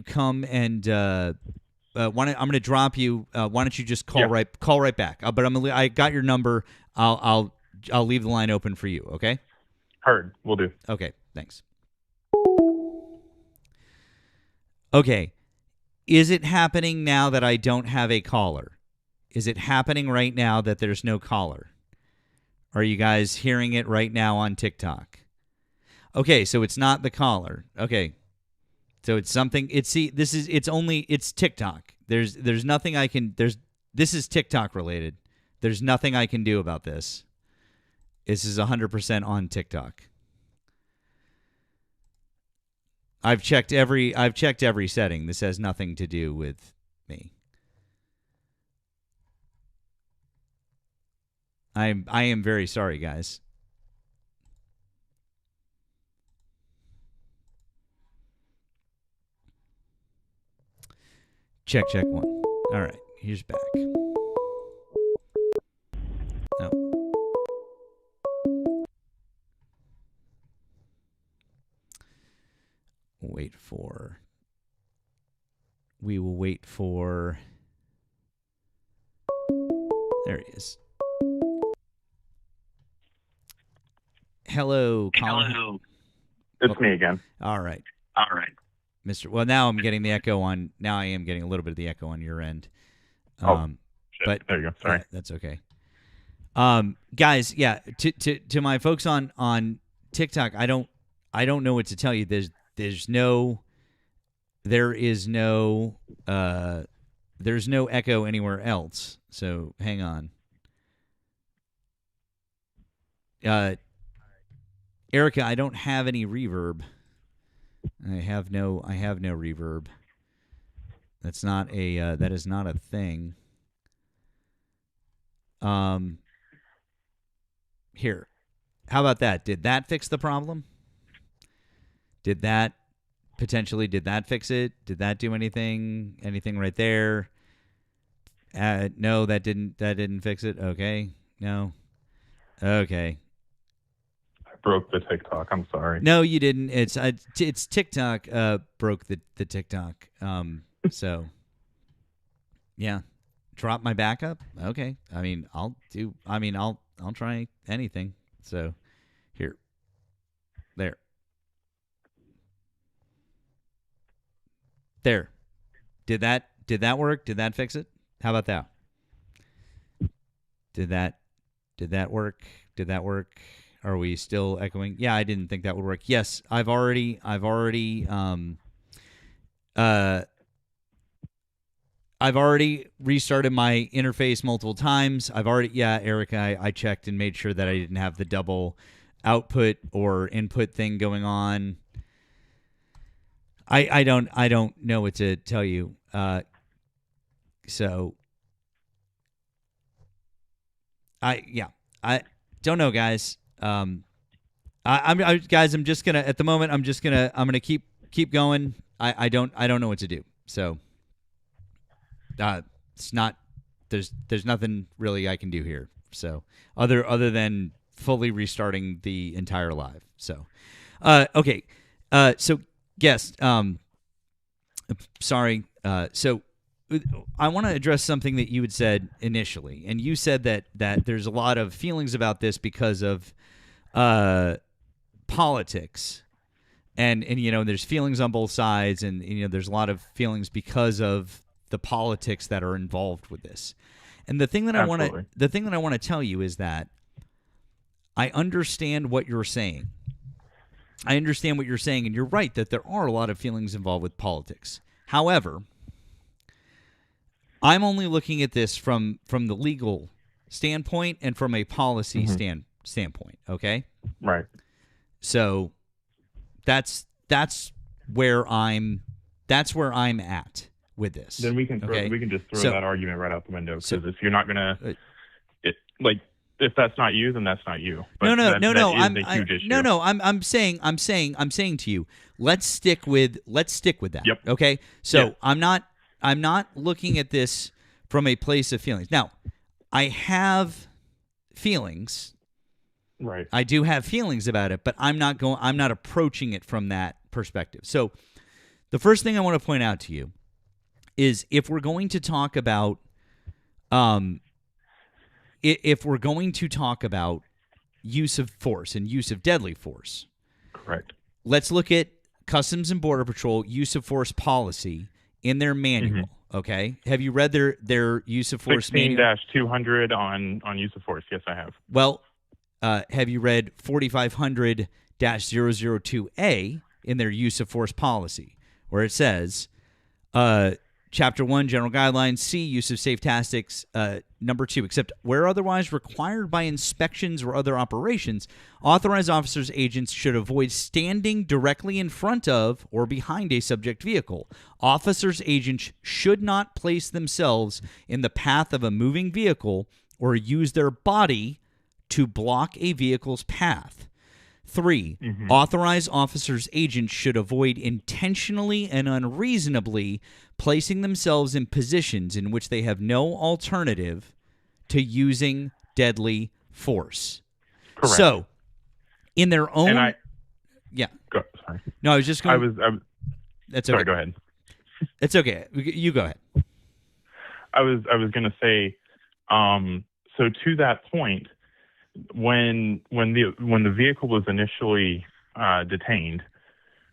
come and I'm going to drop you. Why don't you just call right back? But I got your number. I'll leave the line open for you. Okay. Heard. Will do. Okay. Thanks. Okay. Is it happening now that I don't have a caller? Is it happening right now that there's no caller? Are you guys hearing it right now on TikTok? Okay, so it's not the caller. Okay. So it's something it's TikTok. There's nothing I can this is TikTok related. There's nothing I can do about this. This is 100% on TikTok. I've checked every setting. This has nothing to do with me. I am very sorry, guys. Check 1. All right, here's back. No. We will wait for. There he is. Hello, Colin. Hello. It's me again. All right. Mr. Well, now I'm getting the echo on. Now I am getting a little bit of the echo on your end. Shit. But there you go. Sorry. Yeah, that's okay. Guys, yeah. To my folks on TikTok, I don't know what to tell you. There's no echo anywhere else. So hang on. Erica, I don't have any reverb. I have no reverb. That is not a thing. Here. How about that? Did that fix the problem? Did that fix it? Did that do anything? Anything right there? No, that didn't fix it. Okay. No. Okay. Broke the TikTok. I'm sorry. No, you didn't. It's TikTok broke the TikTok. So yeah, drop my backup. Okay. I'll try anything. So here, there. Did that work? Did that fix it? How about that? Did that work? Did that work? Are we still echoing? Yeah, I didn't think that would work. Yes, I've already restarted my interface multiple times. Erica, I checked and made sure that I didn't have the double output or input thing going on. I don't know what to tell you. So I don't know, guys. I'm just gonna at the moment. I'm gonna keep going. I don't know what to do. So it's not. There's nothing really I can do here. So other than fully restarting the entire live. So Okay. So guest, sorry. So I want to address something that you had said initially, and you said that there's a lot of feelings about this because of politics, and there's feelings on both sides, and there's a lot of feelings because of the politics that are involved with this. And the thing that I want to tell you is that I understand what you're saying. I understand what you're saying, and you're right that there are a lot of feelings involved with politics. However, I'm only looking at this from the legal standpoint and from a policy standpoint, okay? Right. So that's where I'm at with this. Then we can just throw that argument right out the window, because if you're not gonna, if that's not you, then that's not you. But No. I'm I'm saying to you, let's stick with that. Yep. Okay. So Yeah. I'm not looking at this from a place of feelings. Now, I have feelings. Right. I do have feelings about it, but I'm not approaching it from that perspective. So the first thing I want to point out to you is if we're going to talk about use of force and use of deadly force. Correct. Let's look at Customs and Border Patrol use of force policy in their manual. Okay, have you read their use of force manual? 16-200 on use of force. Yes, I have. Well, have you read 4500-002A in their use of force policy, where it says, Chapter 1, General Guidelines, C, Use of Safe Tactics, Number 2, except where otherwise required by inspections or other operations, authorized officers' agents should avoid standing directly in front of or behind a subject vehicle. Officers' agents should not place themselves in the path of a moving vehicle or use their body to block a vehicle's path. 3, authorized officers' agents should avoid intentionally and unreasonably placing themselves in positions in which they have no alternative to using deadly force. Correct. So, in their own... sorry. No, I was just going... That's okay. Sorry, go ahead. It's okay. You go ahead. I was going to say, so to that point, when the vehicle was initially detained,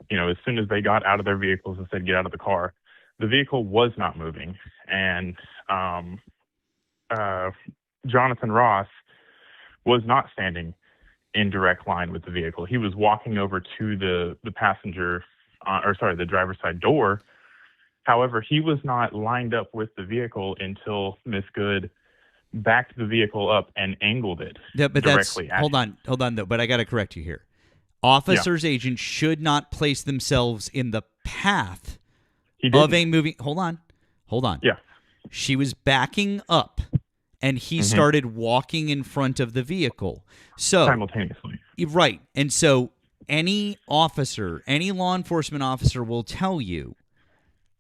as soon as they got out of their vehicles and said get out of the car, the vehicle was not moving, and Jonathan Ross was not standing in direct line with the vehicle. He was walking over to the passenger, the driver's side door. However, he was not lined up with the vehicle until Miss Good backed the vehicle up and angled it directly at him. Hold on, though, but I got to correct you here. Officers' agents should not place themselves in the path of a moving... Hold on. Yeah. She was backing up, and he started walking in front of the vehicle. So simultaneously. Right. And so any law enforcement officer will tell you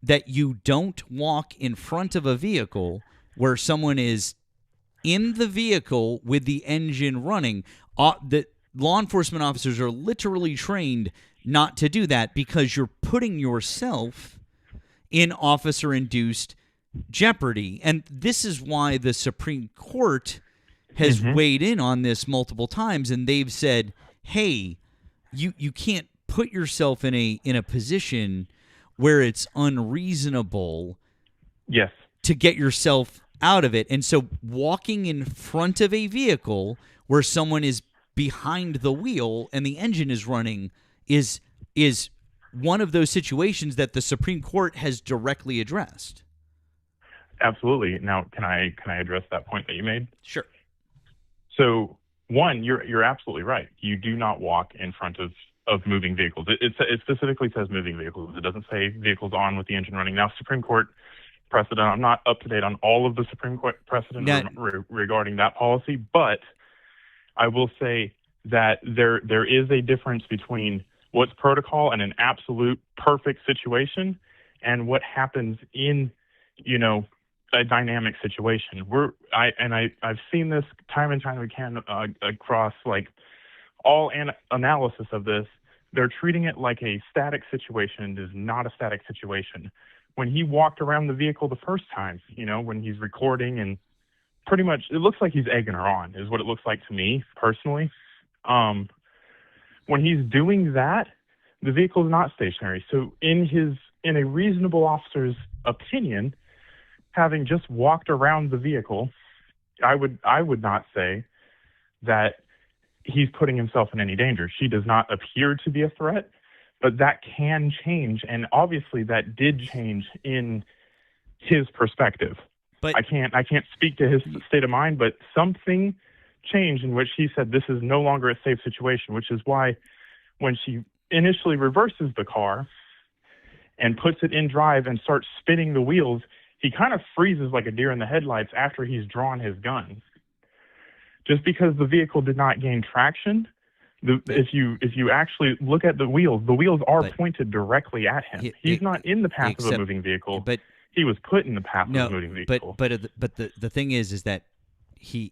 that you don't walk in front of a vehicle where someone is in the vehicle with the engine running. The law enforcement officers are literally trained not to do that because you're putting yourself in officer-induced jeopardy. And this is why the Supreme Court has weighed in on this multiple times, and they've said, hey, you can't put yourself in a position where it's unreasonable to get yourself out of it. And so walking in front of a vehicle where someone is behind the wheel and the engine is running is one of those situations that the Supreme Court has directly addressed. Absolutely. Now, can I address that point that you made? Sure. So, one, you're absolutely right. You do not walk in front of moving vehicles. It specifically says moving vehicles. It doesn't say vehicles on with the engine running. Now, Supreme Court precedent, I'm not up to date on all of the Supreme Court precedent regarding that policy, but I will say that there is a difference between what's protocol and an absolute perfect situation and what happens in, a dynamic situation. I've seen this time and time again across all analysis of this, they're treating it like a static situation. It is not a static situation. When he walked around the vehicle the first time, when he's recording, and pretty much it looks like he's egging her on, is what it looks like to me personally. When he's doing that, the vehicle is not stationary. So in a reasonable officer's opinion, having just walked around the vehicle, I would not say that he's putting himself in any danger. She does not appear to be a threat, but that can change, and obviously that did change in his perspective. But I can't speak to his state of mind, but something changed in which he said this is no longer a safe situation, which is why when she initially reverses the car and puts it in drive and starts spinning the wheels, he kind of freezes like a deer in the headlights after he's drawn his gun. Just because the vehicle did not gain traction, if you actually look at the wheels are pointed directly at him. He's not in the path of a moving vehicle, but he was put in the path of a moving vehicle. But the thing is that he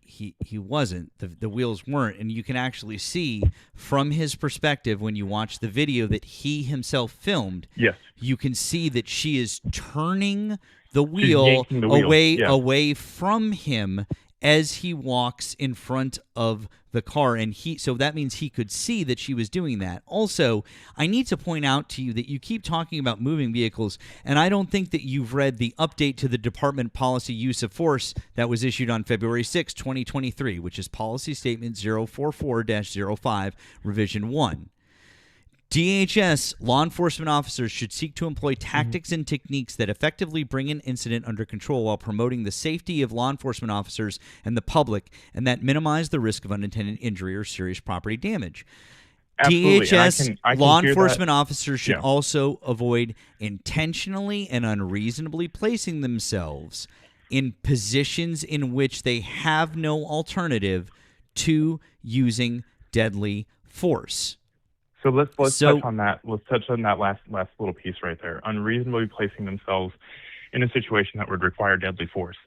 wasn't. The wheels weren't, and you can actually see from his perspective when you watch the video that he himself filmed. Yes, you can see that she is turning the wheel away from him as he walks in front of the car, and so that means he could see that she was doing that. Also, I need to point out to you that you keep talking about moving vehicles, and I don't think that you've read the update to the Department Policy Use of Force that was issued on February 6, 2023, which is Policy Statement 044-05, Revision 1. DHS law enforcement officers should seek to employ tactics and techniques that effectively bring an incident under control while promoting the safety of law enforcement officers and the public, and that minimize the risk of unintended injury or serious property damage. Absolutely. DHS I can law hear enforcement that. officers should also avoid intentionally and unreasonably placing themselves in positions in which they have no alternative to using deadly force. So let's touch on that. Let's touch on that last little piece right there. Unreasonably placing themselves in a situation that would require deadly force.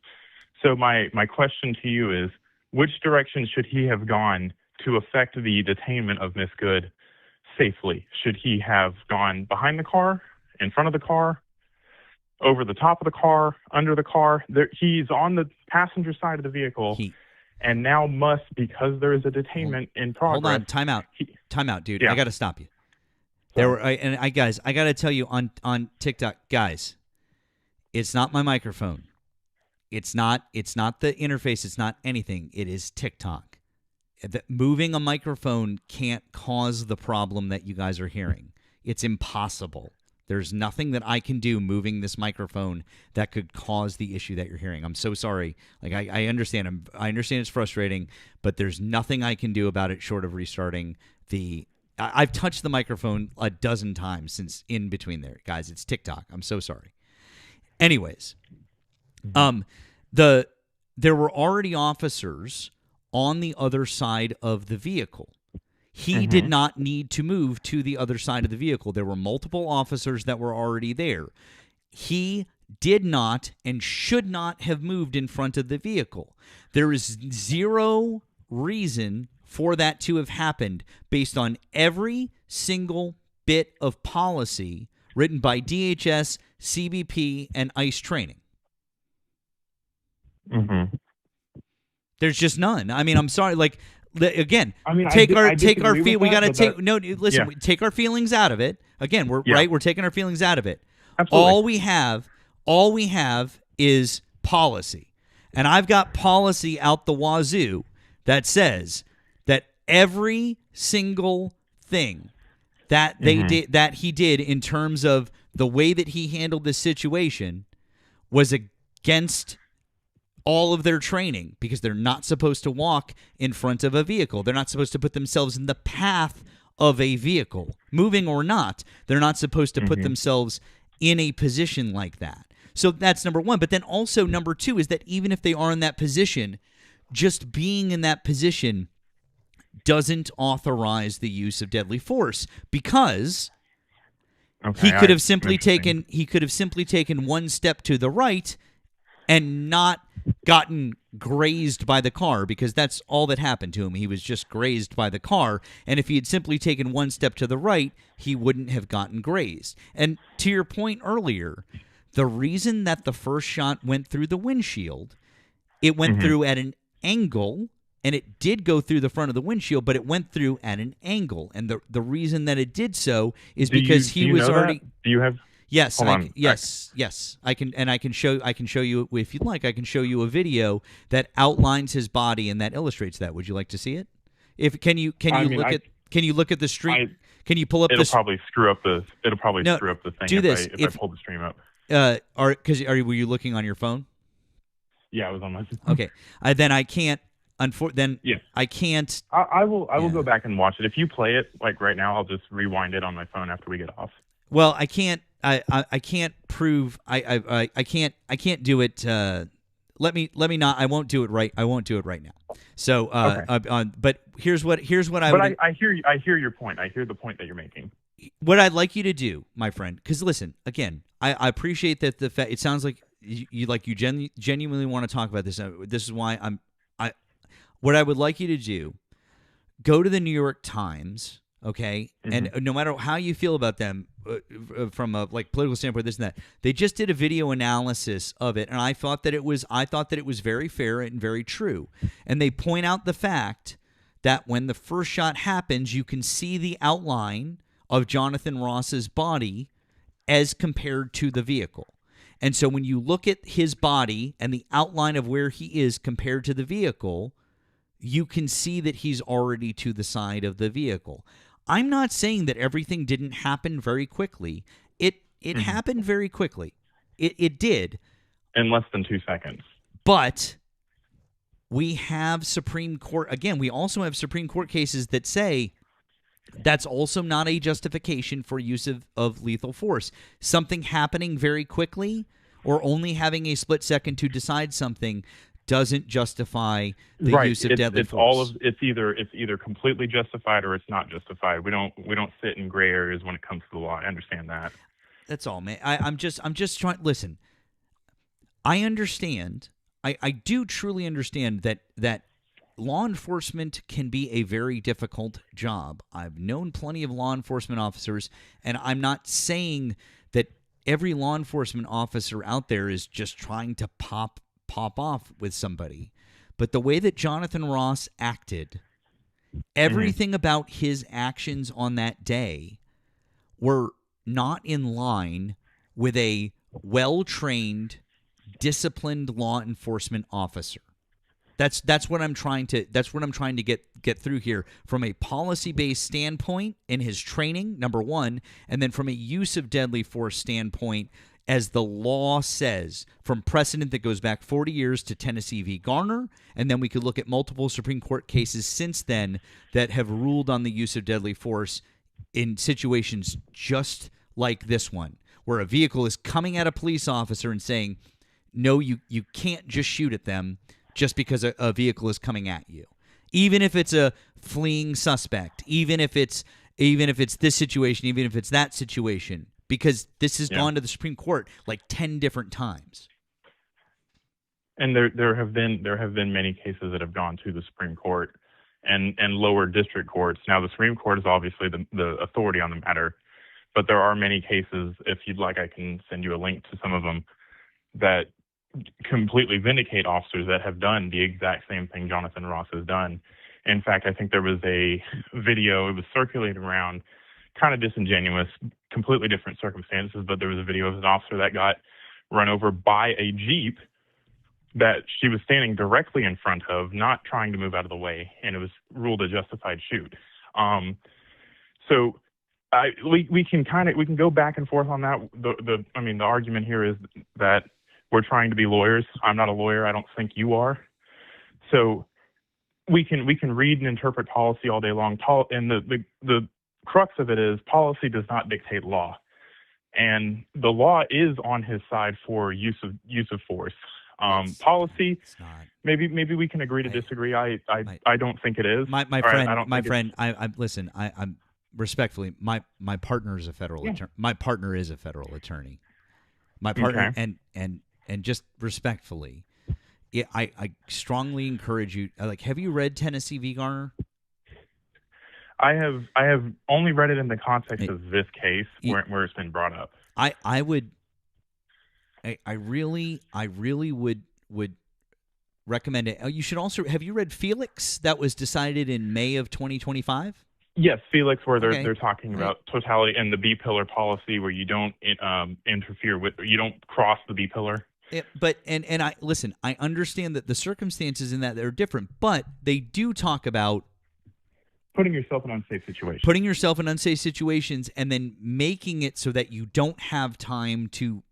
So my question to you is, which direction should he have gone to effect the detainment of Miss Good safely? Should he have gone behind the car, in front of the car, over the top of the car, under the car? He's on the passenger side of the vehicle. And now must, because there is a detainment in progress. Hold on, time out, dude. I got to stop you. Guys, I got to tell you on TikTok, guys, it's not my microphone. It's not the interface. It's not anything. It is TikTok. Moving a microphone can't cause the problem that you guys are hearing. It's impossible. There's nothing that I can do moving this microphone that could cause the issue that you're hearing. I'm so sorry. Like I understand. I understand it's frustrating, but there's nothing I can do about it short of restarting the. I've touched the microphone a dozen times since in between there, guys. It's TikTok. I'm so sorry. Anyways, there were already officers on the other side of the vehicle. He did not need to move to the other side of the vehicle. There were multiple officers that were already there. He did not and should not have moved in front of the vehicle. There is zero reason for that to have happened based on every single bit of policy written by DHS, CBP, and ICE training. There's just none. I mean, I'm sorry. Like, again, take our feel. We got to take listen. Take our feelings out of it. Again, we're taking our feelings out of it. Absolutely. All we have is policy, and I've got policy out the wazoo that says that every single thing that they did, that he did in terms of the way that he handled this situation, was against all of their training, because they're not supposed to walk in front of a vehicle. They're not supposed to put themselves in the path of a vehicle. Moving or not, they're not supposed to put themselves in a position like that. So that's number one. But then also number two is that even if they are in that position, just being in that position doesn't authorize the use of deadly force, because he could have simply taken one step to the right and not gotten grazed by the car, because that's all that happened to him. He was just grazed by the car, and if he had simply taken one step to the right, he wouldn't have gotten grazed. And to your point earlier, the reason that the first shot went through the windshield, it went through at an angle, and it did go through the front of the windshield, but it went through at an angle. And the reason that it did so is because he was already. Do you have? Yes, yes. I can show you, if you'd like. I can show you a video that outlines his body and that illustrates that. Would you like to see it? Can you look at the stream? Can you pull up? It'll probably screw up the. Screw up the thing. Do this if I pull the stream up. Were you looking on your phone? Yeah, I was on my phone. Okay, then I can't. I can't. I will go back and watch it. If you play it like right now, I'll just rewind it on my phone after we get off. Well, I can't. I can't prove. I can't do it. Let me not. I won't do it right. I won't do it right now. So, Okay. But here's what I. But I hear your point. I hear the point that you're making. What I'd like you to do, my friend, because listen, again, I appreciate that the fact it sounds like you genuinely want to talk about this. This is why what I would like you to do, go to the New York Times, okay? And no matter how you feel about them, from a political standpoint, this and that, they just did a video analysis of it, and I thought that it was very fair and very true. And they point out the fact that when the first shot happens, you can see the outline of Jonathan Ross's body as compared to the vehicle. And so when you look at his body and the outline of where he is compared to the vehicle, you can see that he's already to the side of the vehicle. I'm not saying that everything didn't happen very quickly. It happened very quickly. It did. In less than 2 seconds. But we have Supreme Court, again, we also have Supreme Court cases that say that's also not a justification for use of lethal force. Something happening very quickly or only having a split second to decide something doesn't justify the use of deadly force. It's either completely justified or it's not justified. We don't sit in gray areas when it comes to the law. I understand that. That's all, man. I'm just trying. Listen, I understand. I do truly understand that law enforcement can be a very difficult job. I've known plenty of law enforcement officers, and I'm not saying that every law enforcement officer out there is just trying to pop off with somebody. But the way that Jonathan Ross acted, everything about his actions on that day were not in line with a well-trained, disciplined law enforcement officer. That's what I'm trying to get through here from a policy-based standpoint in his training, number one, and then from a use of deadly force standpoint, as the law says, from precedent that goes back 40 years to Tennessee v. Garner, and then we could look at multiple Supreme Court cases since then that have ruled on the use of deadly force in situations just like this one, where a vehicle is coming at a police officer and saying, no, you can't just shoot at them just because a vehicle is coming at you. Even if it's a fleeing suspect, even if it's this situation, even if it's that situation, because this has gone to the Supreme Court like 10 different times. And there have been many cases that have gone to the Supreme Court and lower district courts. Now, the Supreme Court is obviously the authority on the matter, but there are many cases, if you'd like, I can send you a link to some of them, that completely vindicate officers that have done the exact same thing Jonathan Ross has done. In fact, I think there was a video, it was circulating around, kind of disingenuous, completely different circumstances, but there was a video of an officer that got run over by a Jeep that she was standing directly in front of, not trying to move out of the way, and it was ruled a justified shoot. So we can go back and forth on that. The argument here is that we're trying to be lawyers. I'm not a lawyer. I don't think you are. So we can read and interpret policy all day long. And the crux of it is policy does not dictate law, and the law is on his side for use of force. Policy, maybe we can agree to disagree. I don't think it is. My friend. Listen. I'm respectfully. My partner is a federal attorney. My partner is a federal attorney. My partner, and and just respectfully, I strongly encourage you. Like, have you read Tennessee v. Garner? I have only read it in the context of this case where it's been brought up. I really would recommend it. You should also have you read Felix? That was decided in May of 2025. Yes, Felix, where they're talking about totality and the B pillar policy, where you don't interfere with, you don't cross the B pillar. But I listen. I understand that the circumstances in that are different, but they do talk about putting yourself in unsafe situations, and then making it so that you don't have time to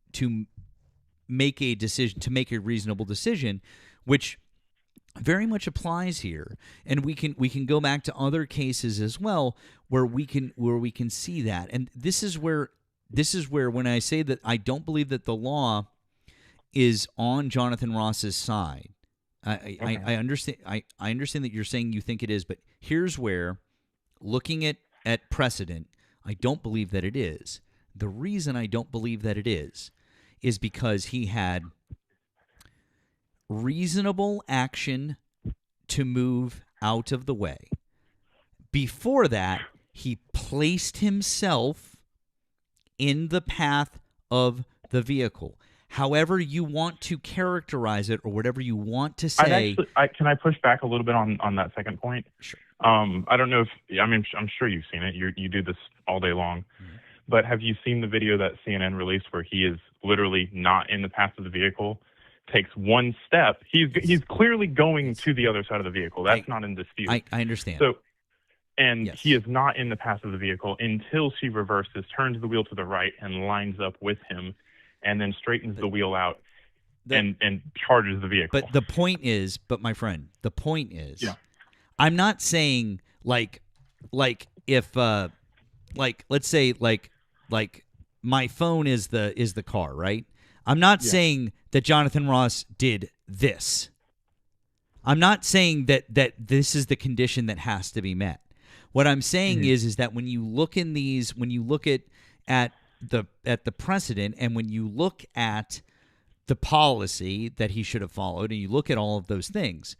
make a decision, to make a reasonable decision, which very much applies here. And we can go back to other cases as well where we can see that. And this is where when I say that I don't believe that the law is on Jonathan Ross's side. I understand. I understand that you're saying you think it is, but here's where, looking at precedent, I don't believe that it is. The reason I don't believe that it is because he had reasonable action to move out of the way. Before that, he placed himself in the path of the vehicle. However you want to characterize it, or whatever you want to say. Can I push back a little bit on that second point? Sure. I don't know if, I mean, I'm sure you've seen it. You do this all day long. Mm-hmm. But have you seen the video that CNN released where he is literally not in the path of the vehicle, takes one step? He's clearly going to the other side of the vehicle. That's not in dispute. I understand. So, and he is not in the path of the vehicle until she reverses, turns the wheel to the right, and lines up with him, and then straightens the wheel out and charges the vehicle. But the point is, my friend, I'm not saying like if let's say like my phone is the car, right? I'm not saying that Jonathan Ross did this. I'm not saying that this is the condition that has to be met. What I'm saying is that when you look at the precedent, and when you look at the policy that he should have followed, and you look at all of those things,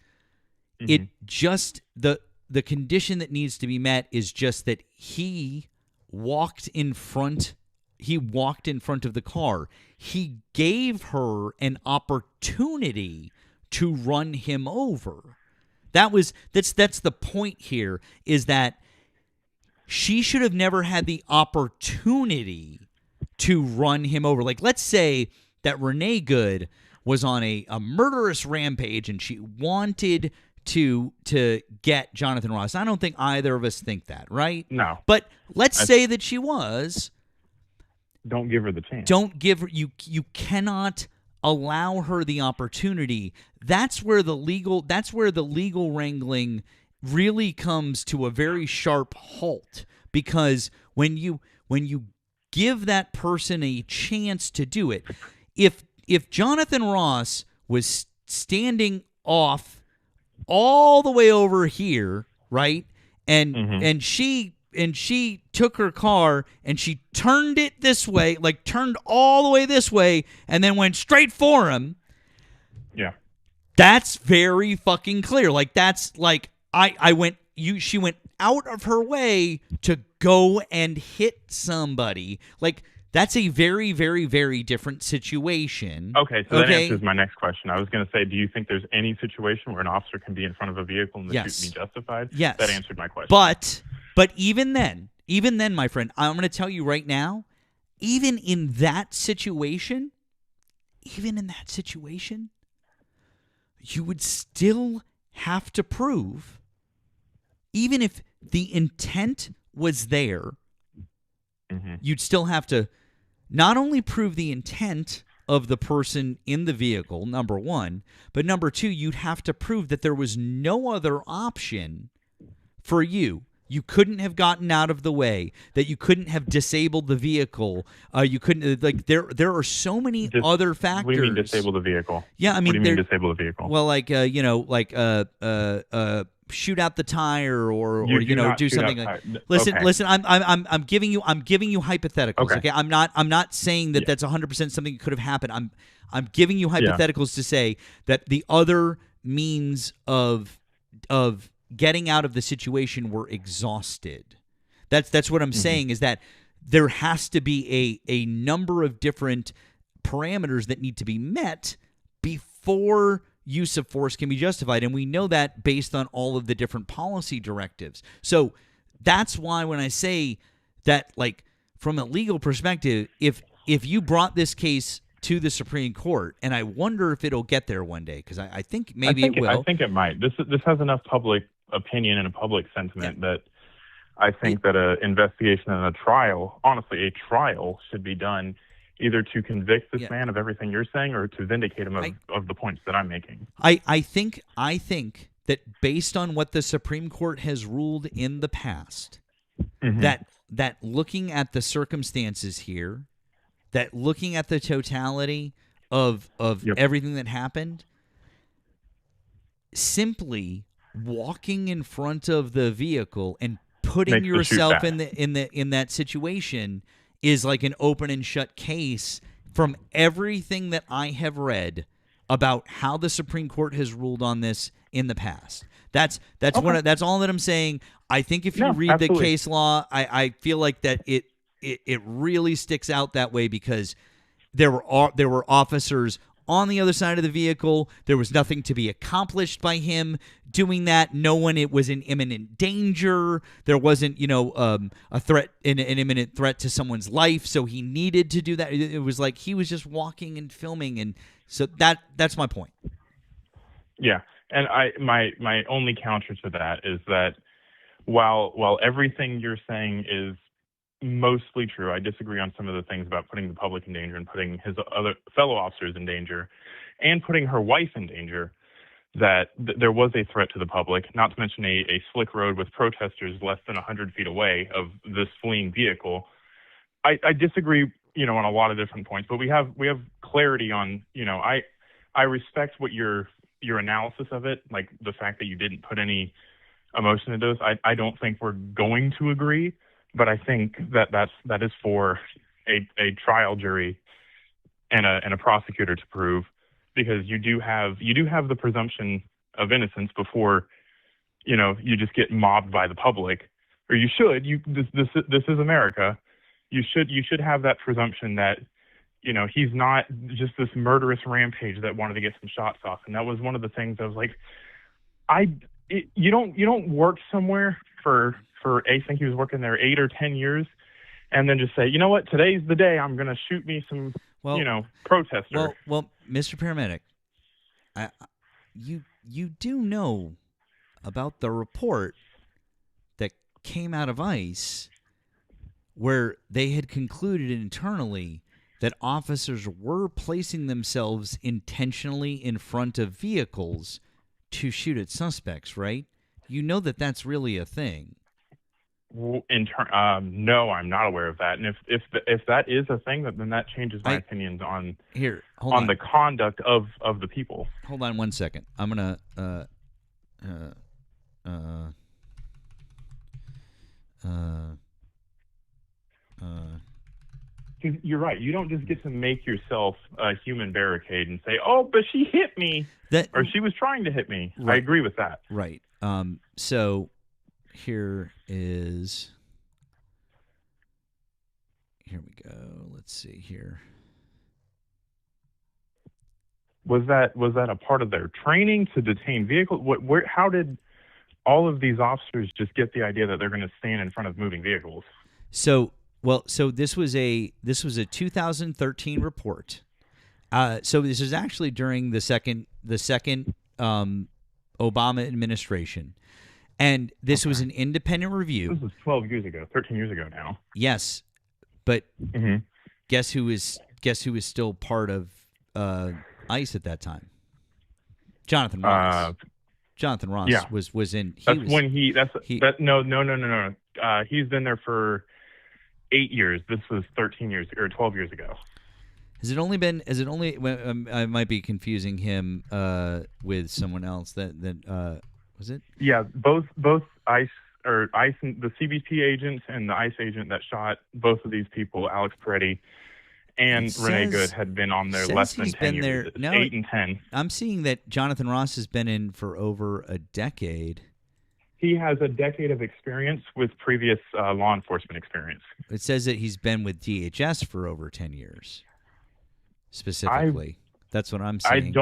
it just the condition that needs to be met is just that he walked in front of the car. He gave her an opportunity to run him over. That's the point here, is that she should have never had the opportunity to run him over. Like, let's say that Renee Good was on a murderous rampage and she wanted to get Jonathan Ross. I don't think either of us think that, right? No. But let's say that she was. Don't give her the chance. Don't give her. You cannot allow her the opportunity. That's where the legal wrangling really comes to a very sharp halt, because when you give that person a chance to do it, if Jonathan Ross was standing off all the way over here, right, and she took her car and she turned it this way, like turned all the way this way, and then went straight for him. Yeah. That's very fucking clear. Like, that's like she went out of her way to go and hit somebody. Like, that's a very, very, very different situation. Okay, so that answers my next question. I was going to say, do you think there's any situation where an officer can be in front of a vehicle and the shoot be justified? Yes. That answered my question. But even then, my friend, I'm going to tell you right now, even in that situation, you would still have to prove, even if the intent was there, you'd still have to not only prove the intent of the person in the vehicle, number one, but number two, you'd have to prove that there was no other option for you. You couldn't have gotten out of the way, that you couldn't have disabled the vehicle. You couldn't, like, there are so many other factors. What do you mean disable the vehicle? Yeah, I mean, what do you mean disable the vehicle? Well, like, shoot out the tire or You do not do shoot something out like. tire. Listen, Okay. listen. I'm giving you hypotheticals. Okay. Okay, I'm not saying that that's 100% something that could have happened. I'm giving you hypotheticals to say that the other means of getting out of the situation were exhausted. That's what I'm saying, is that there has to be a number of different parameters that need to be met before use of force can be justified. And we know that based on all of the different policy directives. So that's why when I say that, like, from a legal perspective, if you brought this case to the Supreme Court, and I wonder if it'll get there one day, because I think maybe it will. I think it might. This has enough public opinion and a public sentiment that I think that an investigation and a trial, honestly, a trial should be done either to convict this man of everything you're saying or to vindicate him of the points that I'm making. I think that based on what the Supreme Court has ruled in the past, that looking at the circumstances here, that looking at the totality of everything that happened, simply walking in front of the vehicle and putting Makes yourself in that situation is like an open and shut case from everything that I have read about how the Supreme Court has ruled on this in the past. That's all that I'm saying. I think if you read the case law, I feel like that it really sticks out that way, because there were officers on the other side of the vehicle. There was nothing to be accomplished by him doing that. No one was in imminent danger. There wasn't, a threat, an imminent threat to someone's life, so he needed to do that. It was like he was just walking and filming, and so that's my point. Yeah, and my only counter to that is that while everything you're saying is mostly true, I disagree on some of the things about putting the public in danger and putting his other fellow officers in danger and putting her wife in danger, that there was a threat to the public, not to mention a slick road with protesters less than 100 feet away of this fleeing vehicle. I disagree, on a lot of different points, but we have clarity on, I respect what your analysis of it, like the fact that you didn't put any emotion into this. I don't think we're going to agree, but I think that is for a trial jury and a prosecutor to prove, because you do have the presumption of innocence before you just get mobbed by the public, or you should. This is America. You should have that presumption that he's not just this murderous rampage that wanted to get some shots off. And that was one of the things I was like, you don't work somewhere for I think he was working there 8 or 10 years, and then just say, you know what, today's the day I'm going to shoot me some, protester. Well, Mr. Paramedic, you do know about the report that came out of ICE where they had concluded internally that officers were placing themselves intentionally in front of vehicles to shoot at suspects, right? You know that that's really a thing. No, I'm not aware of that. And if that is a thing, then that changes my opinions on the conduct of the people. Hold on one second. I'm gonna You're right. You don't just get to make yourself a human barricade and say, "Oh, but she hit me," or "She was trying to hit me." Right. I agree with that. Right. So here we go. Let's see here. Was that a part of their training to detain vehicles? How did all of these officers just get the idea that they're going to stand in front of moving vehicles? So this was a 2013 report. So this is actually during the second Obama administration. And this was an independent review. This was 12 years ago, 13 years ago now. Yes, but guess who is still part of ICE at that time? Jonathan Ross. Jonathan Ross was in. No. He's been there for 8 years. This was 13 years or 12 years ago. I might be confusing him with someone else. Was it? Yeah, both ICE and the CBP agent and the ICE agent that shot both of these people, Alex Peretti and Renee Good, had been on there less than 10 years. No, 8 and 10. I'm seeing that Jonathan Ross has been in for over a decade. He has a decade of experience with previous law enforcement experience. It says that he's been with DHS for over 10 years, specifically. That's what I'm seeing.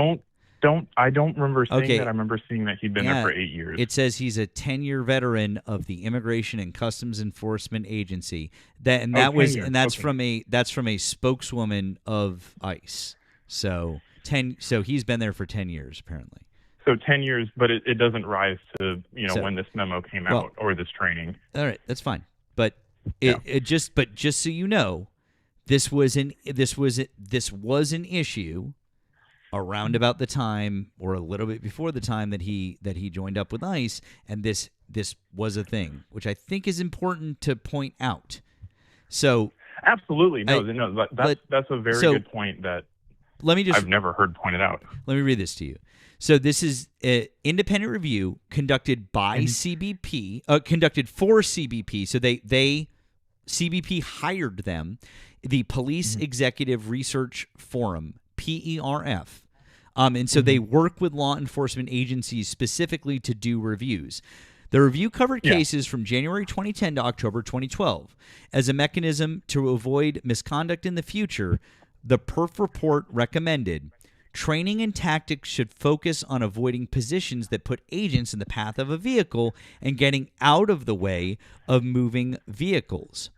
I don't remember seeing that. I remember seeing that he'd been there for 8 years. It says he's a 10-year veteran of the Immigration and Customs Enforcement Agency. That's from a spokeswoman of ICE. So he's been there for 10 years apparently. So 10 years, but it doesn't rise to when this memo came out or this training. All right, that's fine. But just so you know, this was an issue around about the time, or a little bit before the time that he joined up with ICE, and this was a thing, which I think is important to point out. So absolutely, that's a very good point that I've never heard pointed out. Let me read this to you. So this is an independent review conducted by CBP, conducted for CBP. So CBP hired them, the Police Executive Research Forum, PERF. And so they work with law enforcement agencies specifically to do reviews. The review covered cases from January 2010 to October 2012. As a mechanism to avoid misconduct in the future, the PERF report recommended training and tactics should focus on avoiding positions that put agents in the path of a vehicle and getting out of the way of moving vehicles.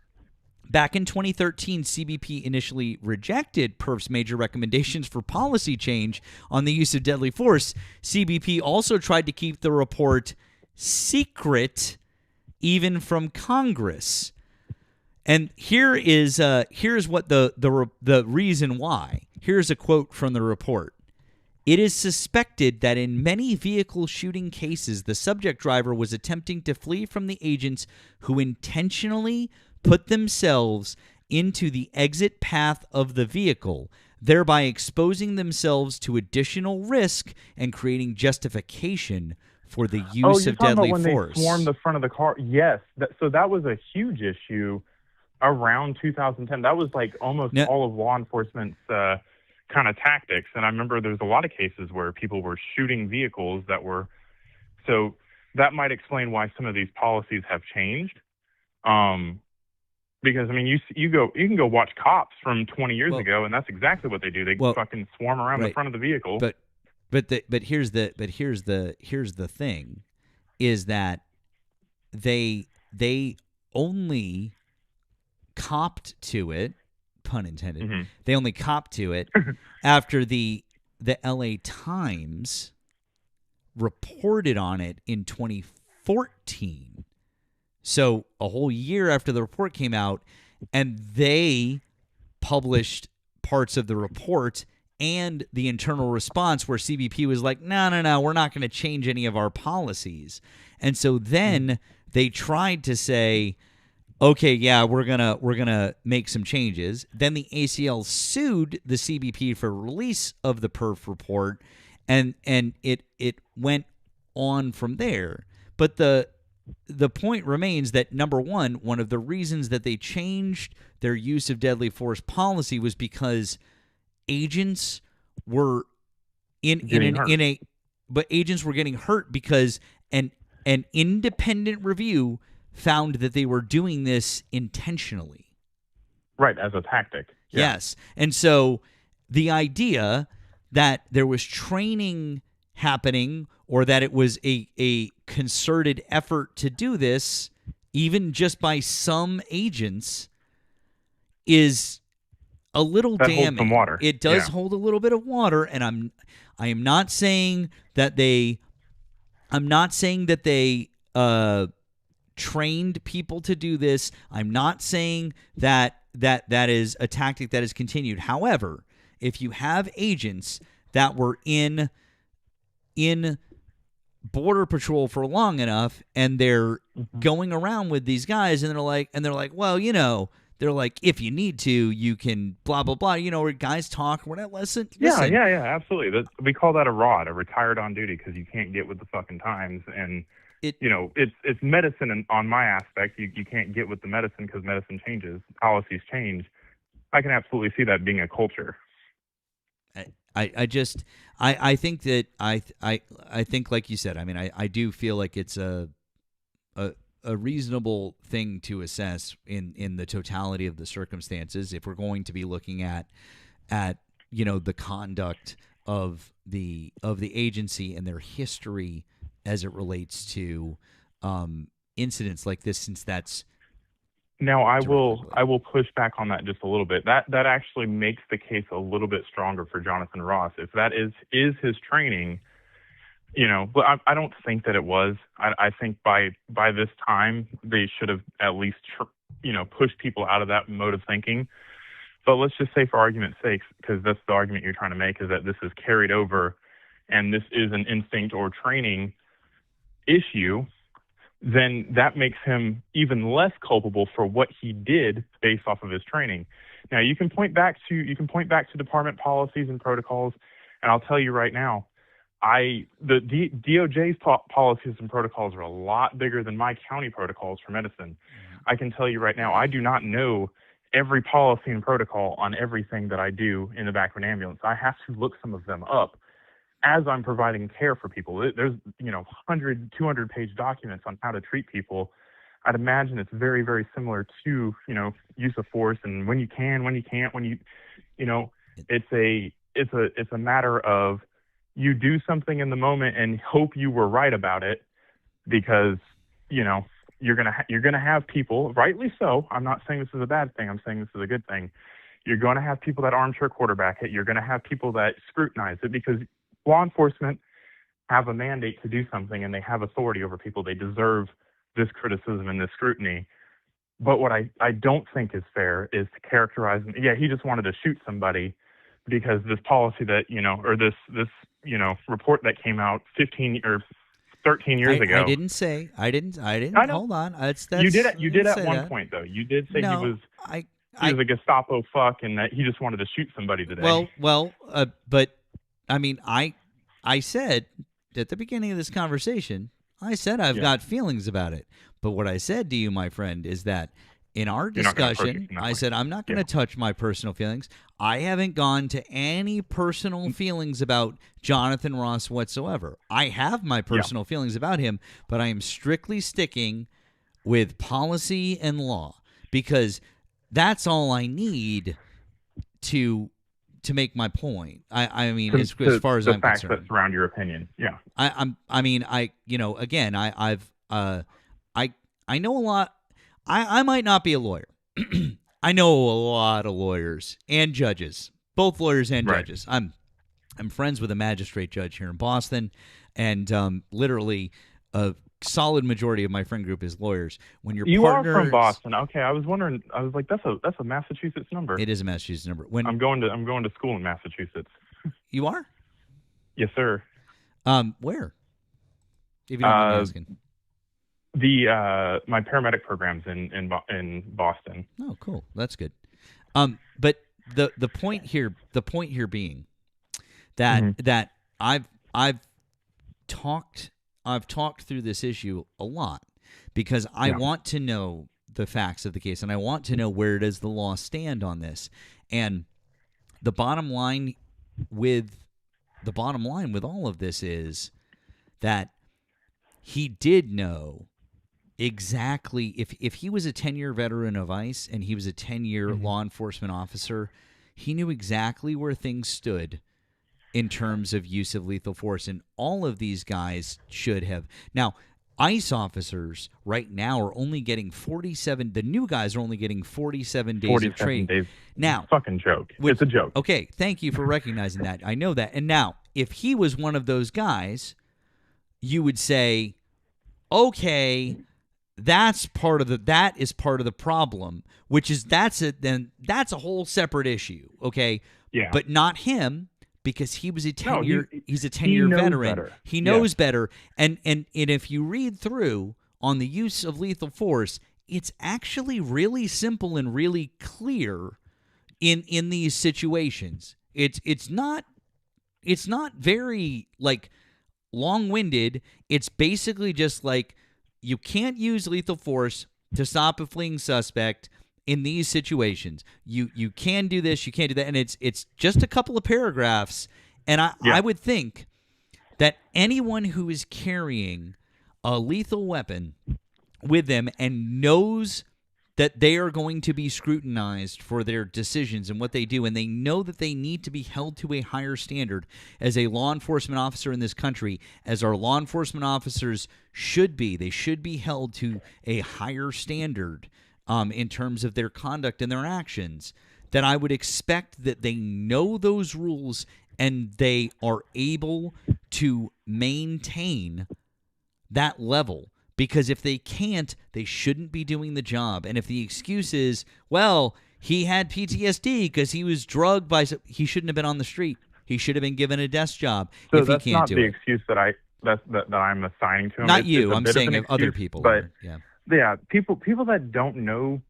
Back in 2013, CBP initially rejected PERF's major recommendations for policy change on the use of deadly force. CBP also tried to keep the report secret, even from Congress. And here's what the reason why. Here's a quote from the report. It is suspected that in many vehicle shooting cases, the subject driver was attempting to flee from the agents who intentionally put themselves into the exit path of the vehicle, thereby exposing themselves to additional risk and creating justification for the use of deadly force. When they swarmed the front of the car? Yes. So that was a huge issue around 2010. That was like almost all of law enforcement's kind of tactics. And I remember there's a lot of cases where people were shooting vehicles that were... So that might explain why some of these policies have changed. Because, I mean, you can go watch Cops from 20 years ago, and that's exactly what they do. They fucking swarm around the front of the vehicle. But here's the thing, is that they only copped to it, pun intended. They only copped to it after the LA Times reported on it in 2014. So a whole year after the report came out, and they published parts of the report and the internal response where CBP was like, no, we're not going to change any of our policies. And so then they tried to say, okay, yeah, we're gonna make some changes. Then the ACL sued the CBP for release of the PERF report, and it went on from there. But the point remains that, number one of the reasons that they changed their use of deadly force policy was because agents were agents were getting hurt because an independent review found that they were doing this intentionally. Right, as a tactic. Yeah. Yes. And so the idea that there was training happening, or that it was a concerted effort to do this, even just by some agents, is a little damning. Holds some water. It does hold a little bit of water, and I am not saying that they trained people to do this. I'm not saying that is a tactic that is continued. However, if you have agents that were in Border Patrol for long enough, and they're going around with these guys, and they're like, well, they're like, if you need to, you can blah blah blah. You know, where guys talk. We're not listen. Yeah, absolutely. We call that a ROD, a retired on duty, because you can't get with the fucking times. And it's medicine. And on my aspect, you can't get with the medicine because medicine changes, policies change. I can absolutely see that being a culture. I think that I think, like you said, I mean, I do feel like it's a reasonable thing to assess in the totality of the circumstances if we're going to be looking at the conduct of the agency and their history as it relates to incidents like this, since that's. Now, I will push back on that just a little bit. That actually makes the case a little bit stronger for Jonathan Ross. If that is his training, but I don't think that it was. I think by this time they should have at least pushed people out of that mode of thinking. But let's just say, for argument's sake, because that's the argument you're trying to make, is that this is carried over, and this is an instinct or training issue. Then that makes him even less culpable for what he did based off of his training. Now, you can point back to department policies and protocols, and I'll tell you right now, the DOJ's policies and protocols are a lot bigger than my county protocols for medicine. I can tell you right now, I do not know every policy and protocol on everything that I do in the back of an ambulance. I have to look some of them up as I'm providing care for people. There's 100, 200-page documents on how to treat people. I'd imagine it's very, very similar to use of force and when you can, when you can't, it's a matter of you do something in the moment and hope you were right about it, because you're gonna have people, rightly so. I'm not saying this is a bad thing. I'm saying this is a good thing. You're going to have people that armchair quarterback it. You're going to have people that scrutinize it, because law enforcement have a mandate to do something, and they have authority over people. They deserve this criticism and this scrutiny. But what I don't think is fair is to characterize him. Yeah, he just wanted to shoot somebody because this policy that, or this report that came out 15 or 13 years ago. I didn't. I know. Hold on. You did at one point, though. You did say he was a Gestapo fuck and that he just wanted to shoot somebody today. But I mean, I said at the beginning of this conversation, I said I've got feelings about it. But what I said to you, my friend, is that in our discussion, I said I'm not going to touch my personal feelings. I haven't gone to any personal feelings about Jonathan Ross whatsoever. I have my personal feelings about him, but I am strictly sticking with policy and law, because that's all I need to make my point. I mean, as far as I'm facts concerned, that surround your opinion. Yeah. I know a lot. I might not be a lawyer. I know a lot of lawyers and judges, both lawyers and judges. I'm friends with a magistrate judge here in Boston, and literally a solid majority of my friend group is lawyers. When you are from Boston, okay? I was wondering. I was like, that's a Massachusetts number. It is a Massachusetts number. When I'm going to school in Massachusetts. You are? Yes, sir. Where? If you don't mind me asking. My paramedic program's in Boston. Oh, cool. That's good. But the point here being that that I've talked through this issue a lot, because I want to know the facts of the case, and I want to know where does the law stand on this. And the bottom line with all of this is that he did know exactly, if he was a 10-year veteran of ICE and he was a 10-year law enforcement officer, he knew exactly where things stood in terms of use of lethal force, and all of these guys should have. Now, ICE officers right now are only getting 47. The new guys are only getting 47 days of training. Days. Now, fucking joke. It's a joke. Okay, thank you for recognizing that. I know that. And now, if he was one of those guys, you would say, okay, that is part of the problem, which is that's a whole separate issue, okay? Yeah. But not him, because he was a 10-year he's a 10-year veteran. Better. He knows better. And if you read through on the use of lethal force, it's actually really simple and really clear in these situations. It's not very like long-winded. It's basically just like you can't use lethal force to stop a fleeing suspect in these situations. You can do this, you can't do that, and it's just a couple of paragraphs. And I would think that anyone who is carrying a lethal weapon with them and knows that they are going to be scrutinized for their decisions and what they do, and they know that they need to be held to a higher standard as a law enforcement officer in this country, as our law enforcement officers should be. They should be held to a higher standard in terms of their conduct and their actions, that I would expect that they know those rules and they are able to maintain that level. Because if they can't, they shouldn't be doing the job. And if the excuse is, well, he had PTSD because he was drugged by, he shouldn't have been on the street. He should have been given a desk job. So if he that's can't not do the it. excuse that I'm assigning to him. Not It's you. a I'm bit of saying an of other excuse, people. But yeah, people that don't know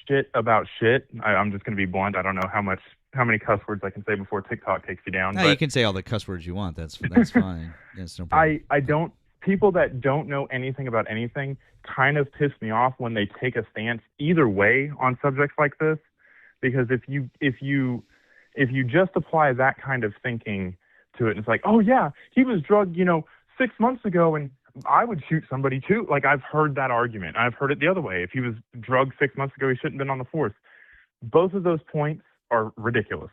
shit about shit. I'm just going to be blunt. I don't know how many cuss words I can say before TikTok takes you down. No, you can say all the cuss words you want. That's fine. That's no problem. People that don't know anything about anything kind of piss me off when they take a stance either way on subjects like this, because if you just apply that kind of thinking to it, and it's like, oh yeah, he was drugged, 6 months ago, and I would shoot somebody too. Like, I've heard that argument. I've heard it the other way. If he was drugged 6 months ago, he shouldn't have been on the force. Both of those points are ridiculous.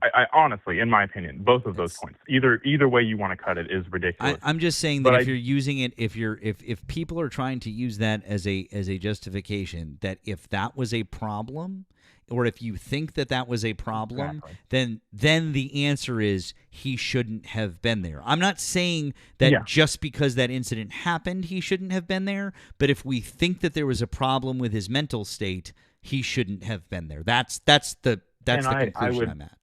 I honestly, in my opinion, both of those points, either way you want to cut it, is ridiculous. I'm just saying that if you're using it, if people are trying to use that as a justification, that if that was a problem, or if you think that was a problem, then the answer is he shouldn't have been there. I'm not saying that just because that incident happened, he shouldn't have been there. But if we think that there was a problem with his mental state, he shouldn't have been there. That's the conclusion I'm at.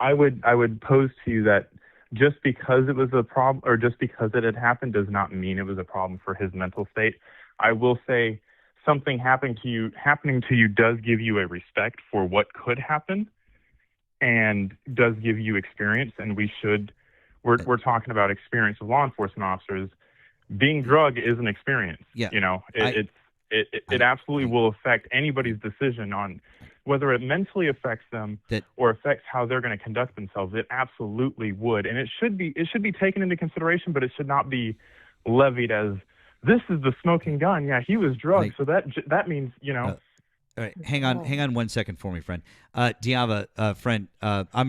I would pose to you that just because it was a problem, or just because it had happened, does not mean it was a problem for his mental state. I will say something happening to you does give you a respect for what could happen, and does give you experience. And we're talking about experience of law enforcement officers. Being drugged is an experience. Yeah. It absolutely will affect anybody's decision on whether it mentally affects them or affects how they're going to conduct themselves. It absolutely would, and it should be taken into consideration, but it should not be levied as, this is the smoking gun. Yeah, he was drugged, so that means all right, hang on 1 second for me, friend. Diava, friend, I'm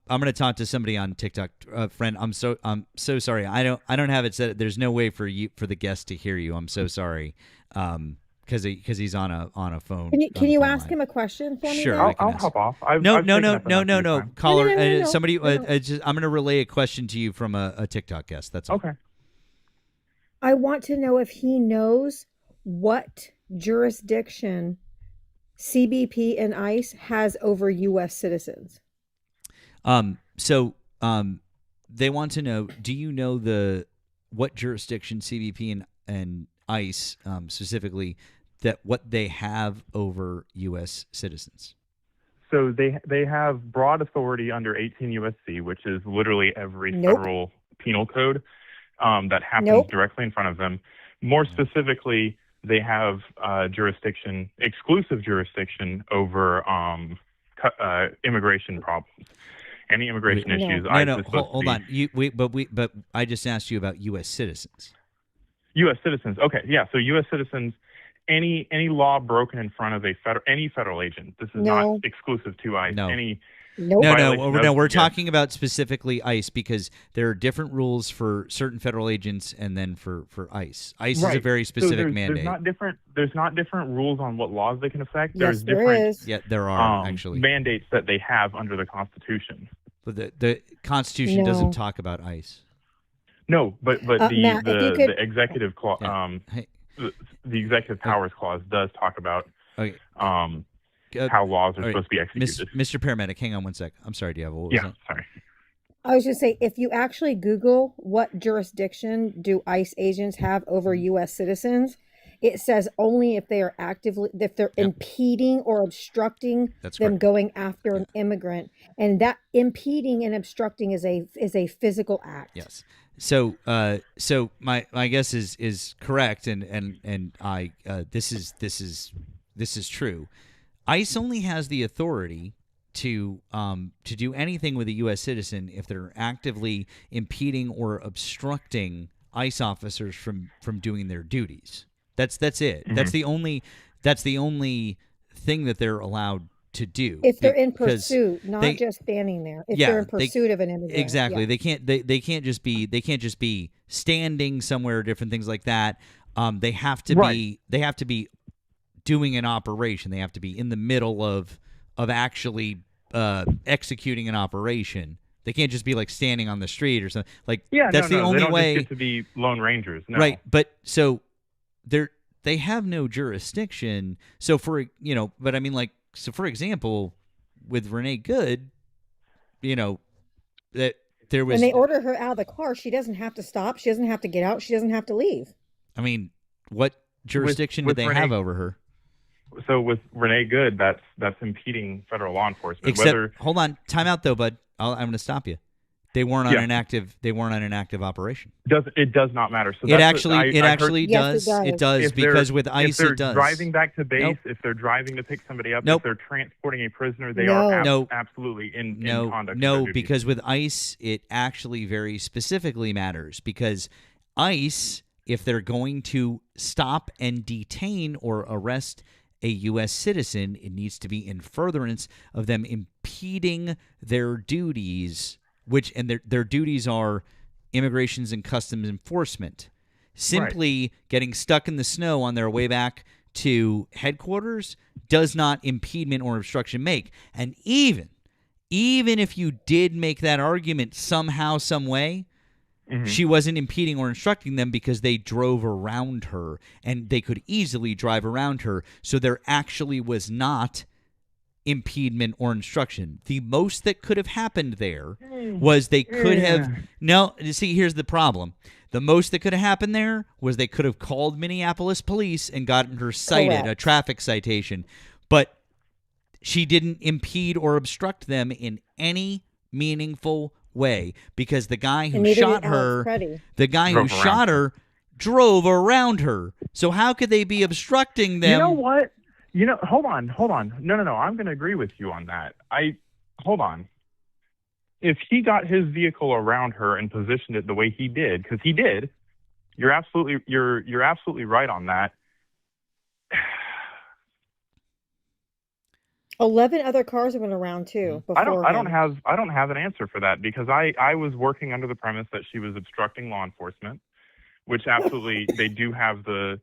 gonna talk to somebody on TikTok. Friend, I'm so sorry. I don't have it set. There's no way for the guest to hear you. I'm so sorry. Because he's on a phone. Can you ask him a question for me? Sure, I'll hop off. No, caller. No. Somebody. I'm going to relay a question to you from a TikTok guest. That's all. Okay. I want to know if he knows what jurisdiction CBP and ICE has over U.S. citizens. So they want to know, do you know what jurisdiction CBP and ICE specifically, that what they have over U.S. citizens? So they have broad authority under 18 U.S.C., which is literally every federal penal code that happens directly in front of them. More specifically, they have exclusive jurisdiction over immigration problems. Any immigration issues. Hold on. But I just asked you about U.S. citizens. U.S. citizens. Okay, yeah. So U.S. citizens, any law broken in front of any federal agent. This is not exclusive to ICE. No. We're talking about specifically ICE, because there are different rules for certain federal agents and then for ICE. ICE is a very specific mandate. There's not different rules on what laws they can affect. Yes, There's there different is. Yeah, there are actually mandates that they have under the Constitution. But the Constitution doesn't talk about ICE. No, but Matt, the executive clause, the executive powers clause does talk about how laws are supposed to be executed. Mr. Paramedic, hang on 1 sec. I'm sorry, Diava. What was that? Sorry. I was just saying, if you actually Google what jurisdiction do ICE agents have over U.S. citizens, it says only if they are if they're impeding or obstructing That's them correct. going after an immigrant, and that impeding and obstructing is a physical act. Yes. So, my guess is correct, and I this is true. ICE only has the authority to do anything with a U.S. citizen if they're actively impeding or obstructing ICE officers from doing their duties. That's it. Mm-hmm. That's the only thing that they're allowed to do. If they're in because pursuit, not they- just standing there. If Yeah, they're in pursuit of an immigrant. Exactly. Yeah. They can't just be standing somewhere, different things like that. They have to be doing an operation. They have to be in the middle of actually executing an operation. They can't just be like standing on the street or something. Like that's the only they don't way. just get to be lone rangers. No. Right. But so they have no jurisdiction. So but I mean, like, so for example, with Renee Good, that there was When they order her out of the car, she doesn't have to stop. She doesn't have to get out. She doesn't have to leave. I mean, what jurisdiction with did they Renee- have over her? So with Renee Good, that's impeding federal law enforcement. Except, hold on, time out though, bud. I'm going to stop you. They weren't on an active. They weren't on an active operation. It does not matter. So It that's actually what I does. Yes, it does. It does if they're- because with ICE if they're it does. driving back to base, Nope. if they're driving to pick somebody up, Nope. if they're transporting a prisoner, they No. are No. absolutely in No, conduct. of no, their duties. because with ICE, it actually very specifically matters because ICE, if they're going to stop and detain or arrest a U.S. citizen, it needs to be in furtherance of them impeding their duties, and their duties are immigrations and customs enforcement. Simply getting stuck in the snow on their way back to headquarters does not impediment or obstruction make. And even if you did make that argument somehow, some way, she wasn't impeding or instructing them because they drove around her, and they could easily drive around her. So there actually was not impediment or instruction. The most that could have happened there was they could have see, here's the problem. The most that could have happened there was they could have called Minneapolis police and gotten her cited, Correct. a traffic citation. But she didn't impede or obstruct them in any meaningful way because the guy And who neither shot did Alex her, Preddy. the guy who Drove around shot her drove around her. So how could they be obstructing them? You know what? Hold on. No. I'm going to agree with you on that. Hold on. If he got his vehicle around her and positioned it the way he did, because he did, you're absolutely right on that. 11 other cars have been around too. I don't before him. have an answer for that because I was working under the premise that she was obstructing law enforcement, which absolutely they do have the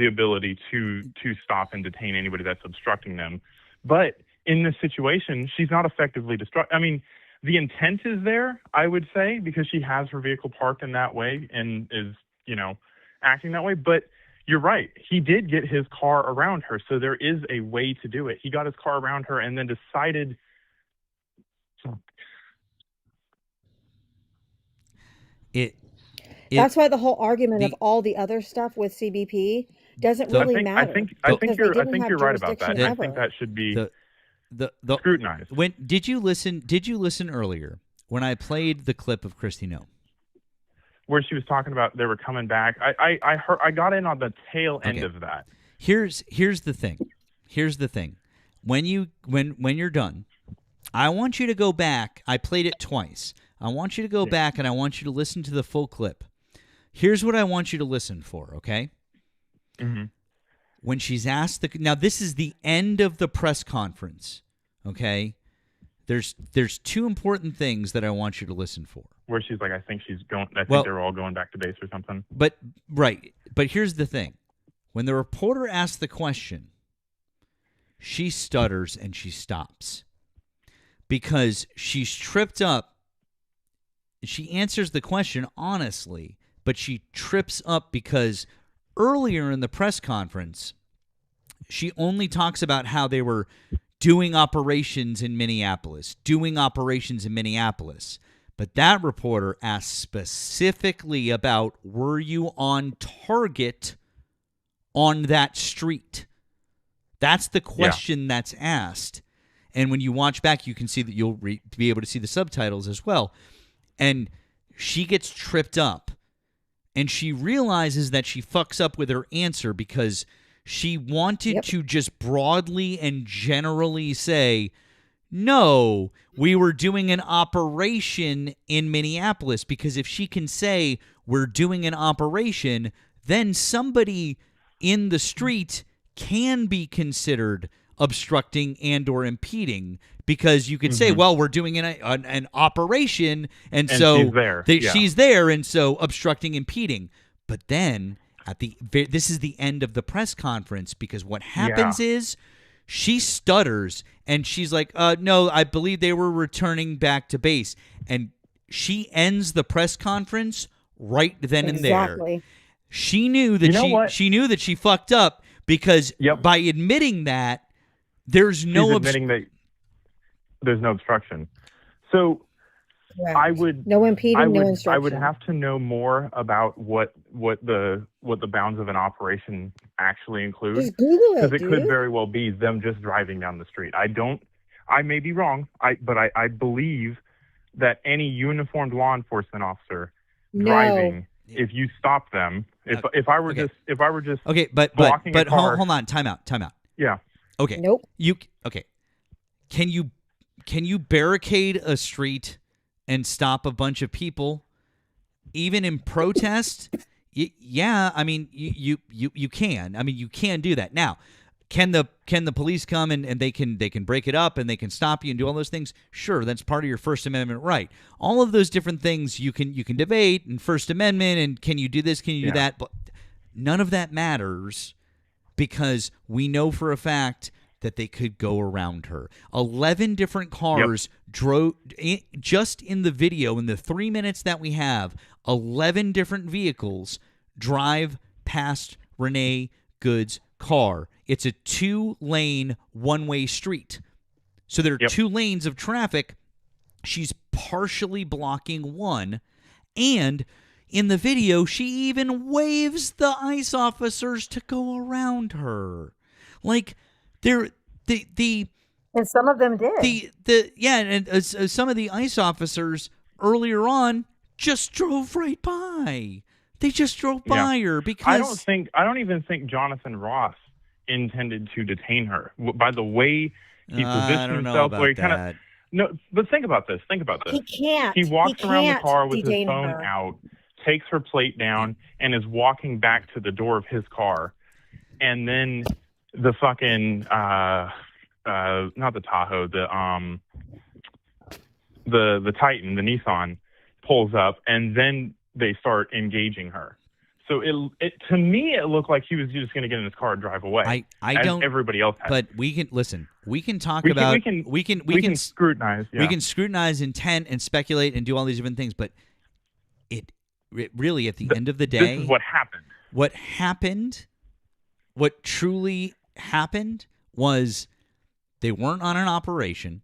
ability to stop and detain anybody that's obstructing them. But in this situation, she's not effectively I mean, the intent is there, I would say, because she has her vehicle parked in that way and is, acting that way. But you're right. He did get his car around her. So there is a way to do it. He got his car around her and then decided. That's why the whole argument of all the other stuff with CBP doesn't really matter. I think because they you're didn't have right about that. jurisdiction I think ever. that should be the scrutinized. When did you listen earlier when I played the clip of Kristi Noem? Where she was talking about they were coming back. I got in on the tail end of that. Here's the thing. When you're done, I want you to go back. I played it twice. I want you to go back and I want you to listen to the full clip. Here's what I want you to listen for, okay? Mm-hmm. When she's asked now this is the end of the press conference, okay? There's two important things that I want you to listen for. Where she's like, I think they're all going back to base or something. But here's the thing. When the reporter asks the question, she stutters and she stops. Because she's tripped up. She answers the question honestly, but she trips up because earlier in the press conference, she only talks about how they were doing operations in Minneapolis. But that reporter asked specifically about, were you on target on that street? That's the question that's asked. And when you watch back, you can see that you'll be able to see the subtitles as well. And she gets tripped up. And she realizes that she fucks up with her answer because she wanted to just broadly and generally say, no, we were doing an operation in Minneapolis. Because if she can say we're doing an operation, then somebody in the street can be considered obstructing and or impeding, because you could say, well, we're doing an operation, and so she's there. She's there, and so obstructing, impeding. But then this is the end of the press conference, because what happens is she stutters and she's like, no, I believe they were returning back to base, and she ends the press conference right then and there. She knew that she knew that she fucked up, because by admitting that, there's no admitting that there's no obstruction. So I would no impeding, no instruction. I would have to know more about what the bounds of an operation actually include. Just Google it, because it could very well be them just driving down the street. I may be wrong, but I believe that any uniformed law enforcement officer driving, if you stop them, if I were just but blocking a car, hold on, time out. Yeah. Okay. Nope. Can you barricade a street and stop a bunch of people, even in protest? Yeah, I mean you can. I mean, you can do that. Now, can the police come and they can break it up and they can stop you and do all those things? Sure, that's part of your First Amendment right. All of those different things you can debate in First Amendment, and can you do this? Can you do that? But none of that matters, because we know for a fact that they could go around her. 11 different cars drove, just in the video, in the 3 minutes that we have, 11 different vehicles drive past Renee Good's car. It's a 2-lane, one-way street. So there are 2 lanes of traffic. She's partially blocking one. And in the video, she even waves the ICE officers to go around her. Like, and some of them did. And some of the ICE officers earlier on just drove right by. They just drove by her because I don't even think Jonathan Ross intended to detain her. By the way he positioned himself, where he kind of but think about this. He can't. He walks around the car with his detain phone her. out, takes her plate down, and is walking back to the door of his car, and then the fucking not the Tahoe, the Titan, the Nissan, pulls up, and then they start engaging her. So it to me, it looked like he was just going to get in his car and drive away. I don't. Everybody else has. But we can listen. We can talk We about. can scrutinize. We can scrutinize intent and speculate and do all these different things. But it really, at the end of the day, this is what happened. What happened? What truly happened was they weren't on an operation.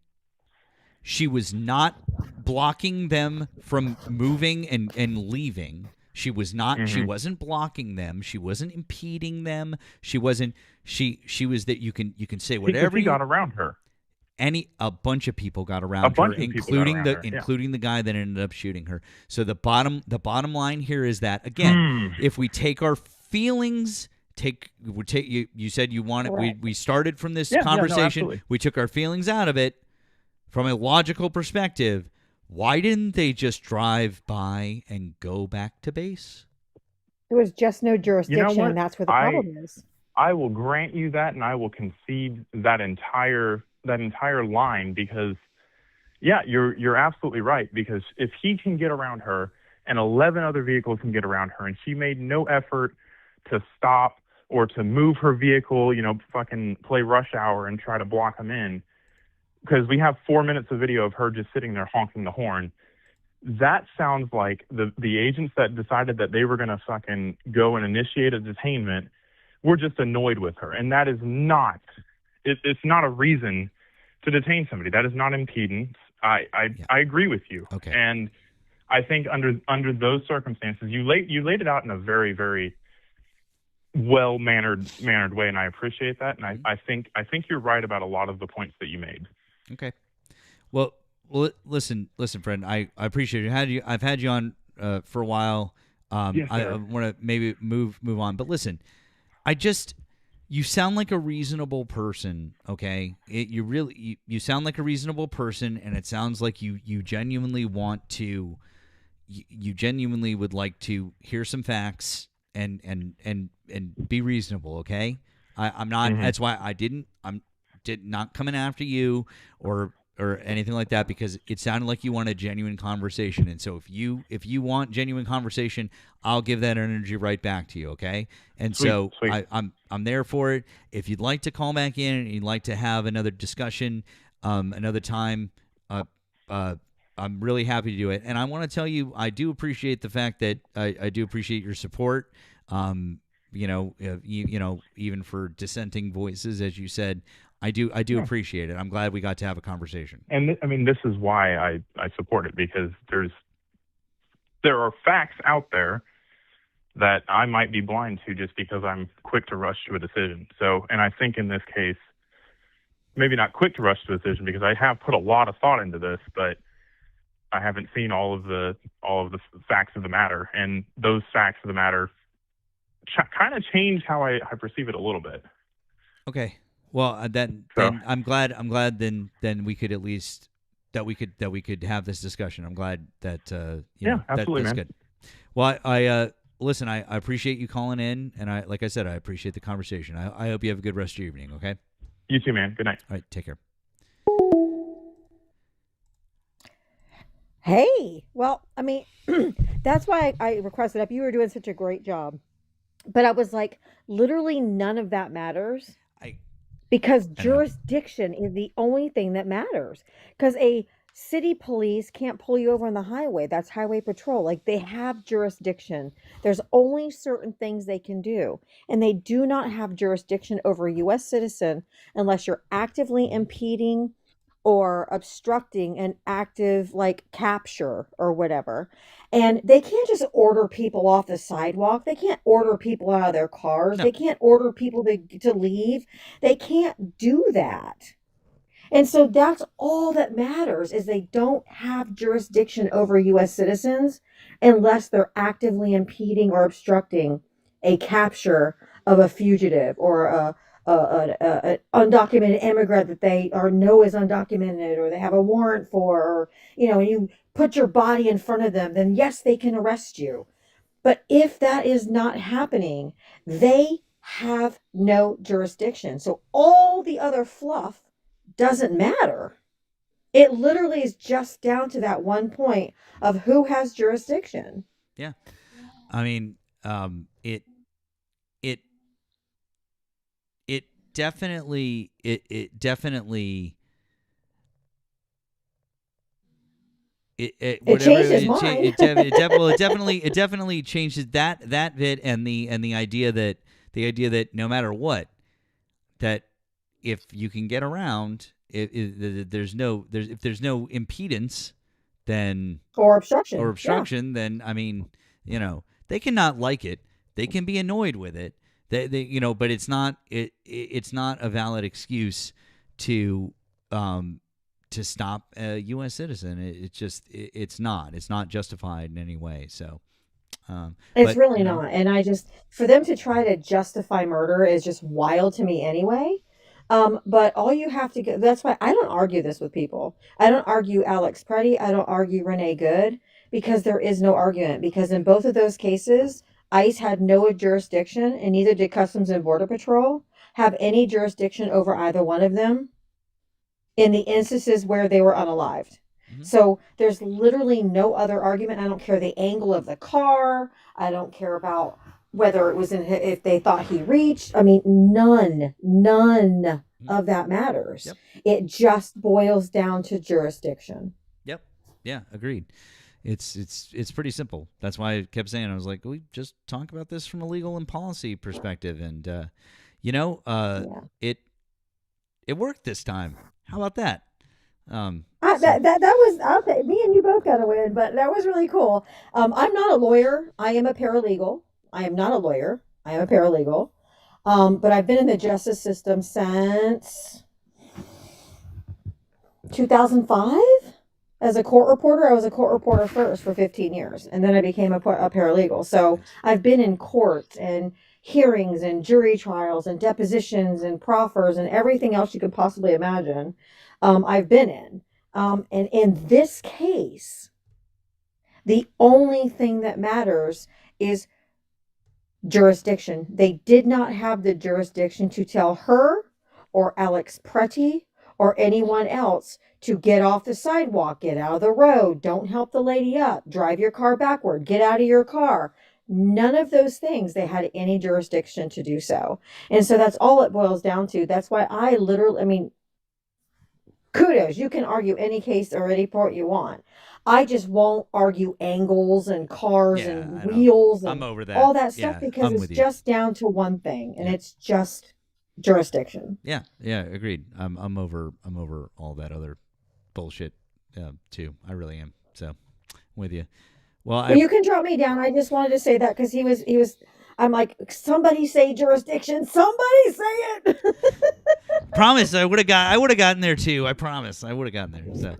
She was not blocking them from moving and leaving. She was not. She wasn't blocking them. She wasn't impeding them. She wasn't. She was that you can say whatever. He got around her. A bunch of people got around her, including the guy that ended up shooting her. So the bottom line here is that, again, if we take our feelings, you said you wanted. We started from this conversation. We took our feelings out of it from a logical perspective. Why didn't they just drive by and go back to base? There was just no jurisdiction, You know what? and that's where the problem is. I will grant you that, and I will concede that entire line, because, you're absolutely right. Because if he can get around her, and 11 other vehicles can get around her, and she made no effort to stop or to move her vehicle, fucking play rush hour and try to block him in, because we have 4 minutes of video of her just sitting there honking the horn. That sounds like the agents that decided that they were going to fucking go and initiate a detainment were just annoyed with her. And that is not, it's not a reason to detain somebody. That is not impedance. I agree with you. Okay. And I think under those circumstances, you laid it out in a very, very, well-mannered way, and I appreciate that. And I think you're right about a lot of the points that you made. Okay. Well, listen, friend. I appreciate it. I've had you on for a while. Yes, I sir. want to maybe move on, but listen, you sound like a reasonable person. Okay, you sound like a reasonable person, and it sounds like you genuinely want to. You genuinely would like to hear some facts and be reasonable. Okay, I'm not. Mhm. That's why I'm not coming after you or anything like that, because it sounded like you want a genuine conversation. And so if you want genuine conversation, I'll give that energy right back to you. Okay. And Sweet. I'm there for it. If you'd like to call back in and you'd like to have another discussion, another time, I'm really happy to do it. And I want to tell you, I do appreciate the fact that I do appreciate your support. Even for dissenting voices, as you said, I do appreciate it. I'm glad we got to have a conversation. And this is why I support it, because there are facts out there that I might be blind to just because I'm quick to rush to a decision. So, and I think in this case, maybe not quick to rush to a decision, because I have put a lot of thought into this, but I haven't seen all of the facts of the matter, and those facts of the matter kind of change how I perceive it a little bit. Okay. Well, then I'm glad. Then we could at least that we could have this discussion. I'm glad that absolutely, that's man. good. Well, I listen. I appreciate you calling in, and like I said, I appreciate the conversation. I hope you have a good rest of your evening. Okay. You too, man. Good night. All right. Take care. Hey, well, I mean, that's why I requested up. You were doing such a great job. But I was like, literally none of that matters. Because jurisdiction is the only thing that matters. Because a city police can't pull you over on the highway. That's highway patrol. Like, they have jurisdiction. There's only certain things they can do. And they do not have jurisdiction over a U.S. citizen unless you're actively impeding or obstructing an active, like, capture or whatever. And they can't just order people off the sidewalk. They can't order people out of their cars. No. They can't order people to leave. They can't do that. And so that's all that matters, is they don't have jurisdiction over U.S. citizens unless they're actively impeding or obstructing a capture of a fugitive or an undocumented immigrant that they know is undocumented, or they have a warrant for, or, you put your body in front of them, then yes, they can arrest you. But if that is not happening, they have no jurisdiction. So all the other fluff doesn't matter. It literally is just down to that one point of who has jurisdiction. Yeah. I mean, it definitely it definitely it changed his mind. It definitely changes that bit, and the idea that no matter what, that if you can get around, if there's no impedance, then or obstruction, then I mean, they cannot like it, they can be annoyed with it, but it's not a valid excuse to stop a U.S. citizen. It's not justified in any way. So it's really not. And for them to try to justify murder is just wild to me anyway. But all you have to get, that's why I don't argue this with people. I don't argue Alex Preddy. I don't argue Renee Good, because there is no argument. Because in both of those cases, ICE had no jurisdiction, and neither did Customs and Border Patrol have any jurisdiction over either one of them in the instances where they were unalived. Mm-hmm. So there's literally no other argument. I don't care the angle of the car. I don't care about whether it was if they thought he reached. I mean, none of that matters. Yep. It just boils down to jurisdiction. Yep. Yeah, agreed. It's pretty simple. That's why I kept saying, I was like, we just talk about this from a legal and policy perspective, and it worked this time. How about that? That was me and you both got a win, but that was really cool. I'm not a lawyer. I am a paralegal. I am not a lawyer. I am a paralegal. But I've been in the justice system since 2005 as a court reporter. I was a court reporter first for 15 years, and then I became a paralegal. So I've been in court and hearings and jury trials and depositions and proffers and everything else you could possibly imagine. I've been in. And in this case, the only thing that matters is jurisdiction. They did not have the jurisdiction to tell her or Alex Pretty or anyone else to get off the sidewalk, get out of the road, don't help the lady up, drive your car backward, get out of your car. None of those things they had any jurisdiction to do so. And so that's all it boils down to. That's why I mean, kudos. You can argue any case or any part you want. I just won't argue angles and cars and wheels and I'm over that. all that stuff Yeah, because I'm it's with you. just down to one thing, and it's just jurisdiction. Yeah, agreed. I'm over all that other bullshit too. I really am. So, with you. Well, You can drop me down. I just wanted to say that because he was. I'm like, somebody say jurisdiction. Somebody say it. promise I would have gotten there too. I promise I would have gotten there.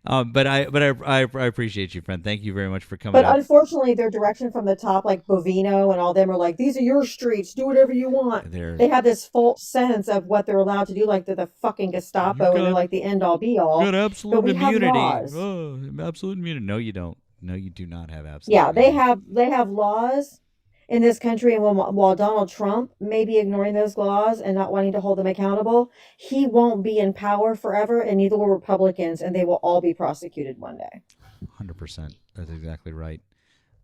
So, but I appreciate you, friend. Thank you very much for coming. But up. unfortunately, their direction from the top, like Bovino and all them, are like, these are your streets. Do whatever you want. They have this false sense of what they're allowed to do, like they're the fucking Gestapo and they're like the end all be all. Got absolute but we immunity. have laws. Oh, absolute immunity. No, you don't. No, you do not have absolute. Yeah, immunity. they have laws in this country, and while Donald Trump may be ignoring those laws and not wanting to hold them accountable, he won't be in power forever, and neither will Republicans, and they will all be prosecuted one day. 100%. That's exactly right.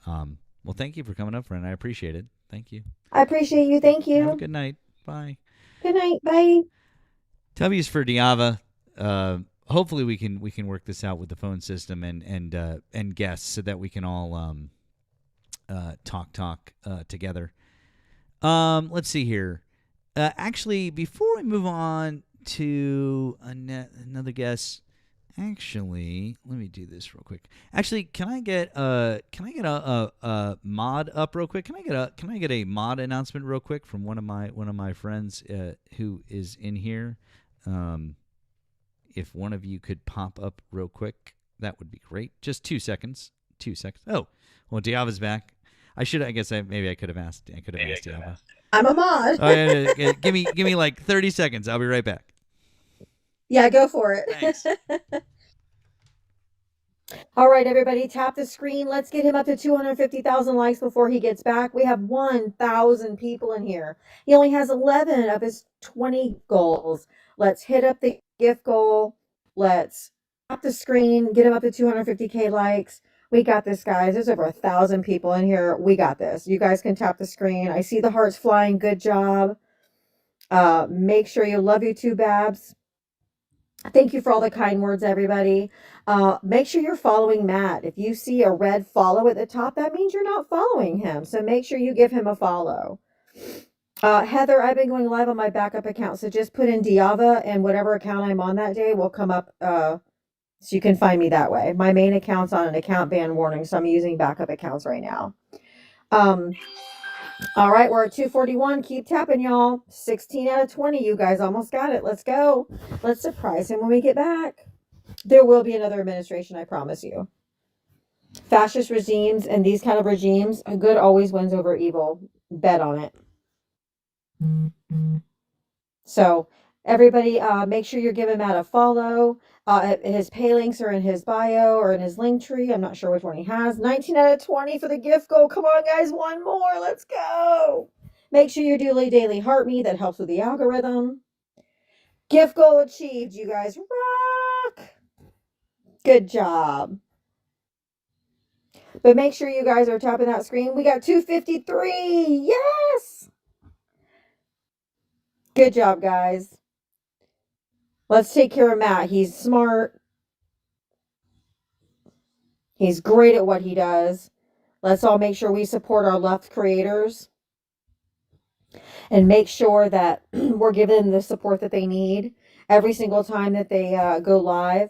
Well, thank you for coming up, friend. I appreciate it. Thank you. I appreciate you. Thank you. Have a good night. Bye. Good night. Bye. W's for Diava. Hopefully we can work this out with the phone system and guests so that we can all talk together. Let's see here. Actually, before we move on to another guest, actually, let me do this real quick. Actually, can I get a mod up real quick? Can I get a mod announcement real quick from one of my friends who is in here? If one of you could pop up real quick, that would be great. Just 2 seconds. 2 seconds. Oh, well, Diava's back. I could have asked Diava. I'm a mod. Oh, yeah. Give me like 30 seconds. I'll be right back. Yeah, go for it. Thanks. All right, everybody, tap the screen. Let's get him up to 250,000 likes before he gets back. We have 1,000 people in here. He only has 11 of his 20 goals. Let's hit up the gift goal. Let's tap the screen, get him up to 250K likes. We got this, guys. There's over 1,000 people in here. We got this. You guys can tap the screen. I see the hearts flying. Good job. Make sure you love you too, Babs. Thank you for all the kind words, everybody. Make sure you're following Matt. If you see a red follow at the top, that means you're not following him. So make sure you give him a follow. Heather, I've been going live on my backup account. So just put in Diava, and whatever account I'm on that day will come up. So you can find me that way. My main account's on an account ban warning, so I'm using backup accounts right now. All right, we're at 241. Keep tapping, y'all. 16 out of 20. You guys almost got it. Let's go. Let's surprise him when we get back. There will be another administration, I promise you. Fascist regimes and these kind of regimes, good always wins over evil. Bet on it. So everybody, make sure you're giving Matt a follow. His pay links are in his bio or in his link tree. I'm not sure which one he has. 19 out of 20 for the gift goal. Come on, guys. One more. Let's go. Make sure you do daily heart me. That helps with the algorithm. Gift goal achieved. You guys rock. Good job. But make sure you guys are tapping that screen. We got 253. Yes. Good job, guys. Let's take care of Matt. He's smart. He's great at what he does. Let's all make sure we support our left creators and make sure that we're giving them the support that they need every single time that they go live.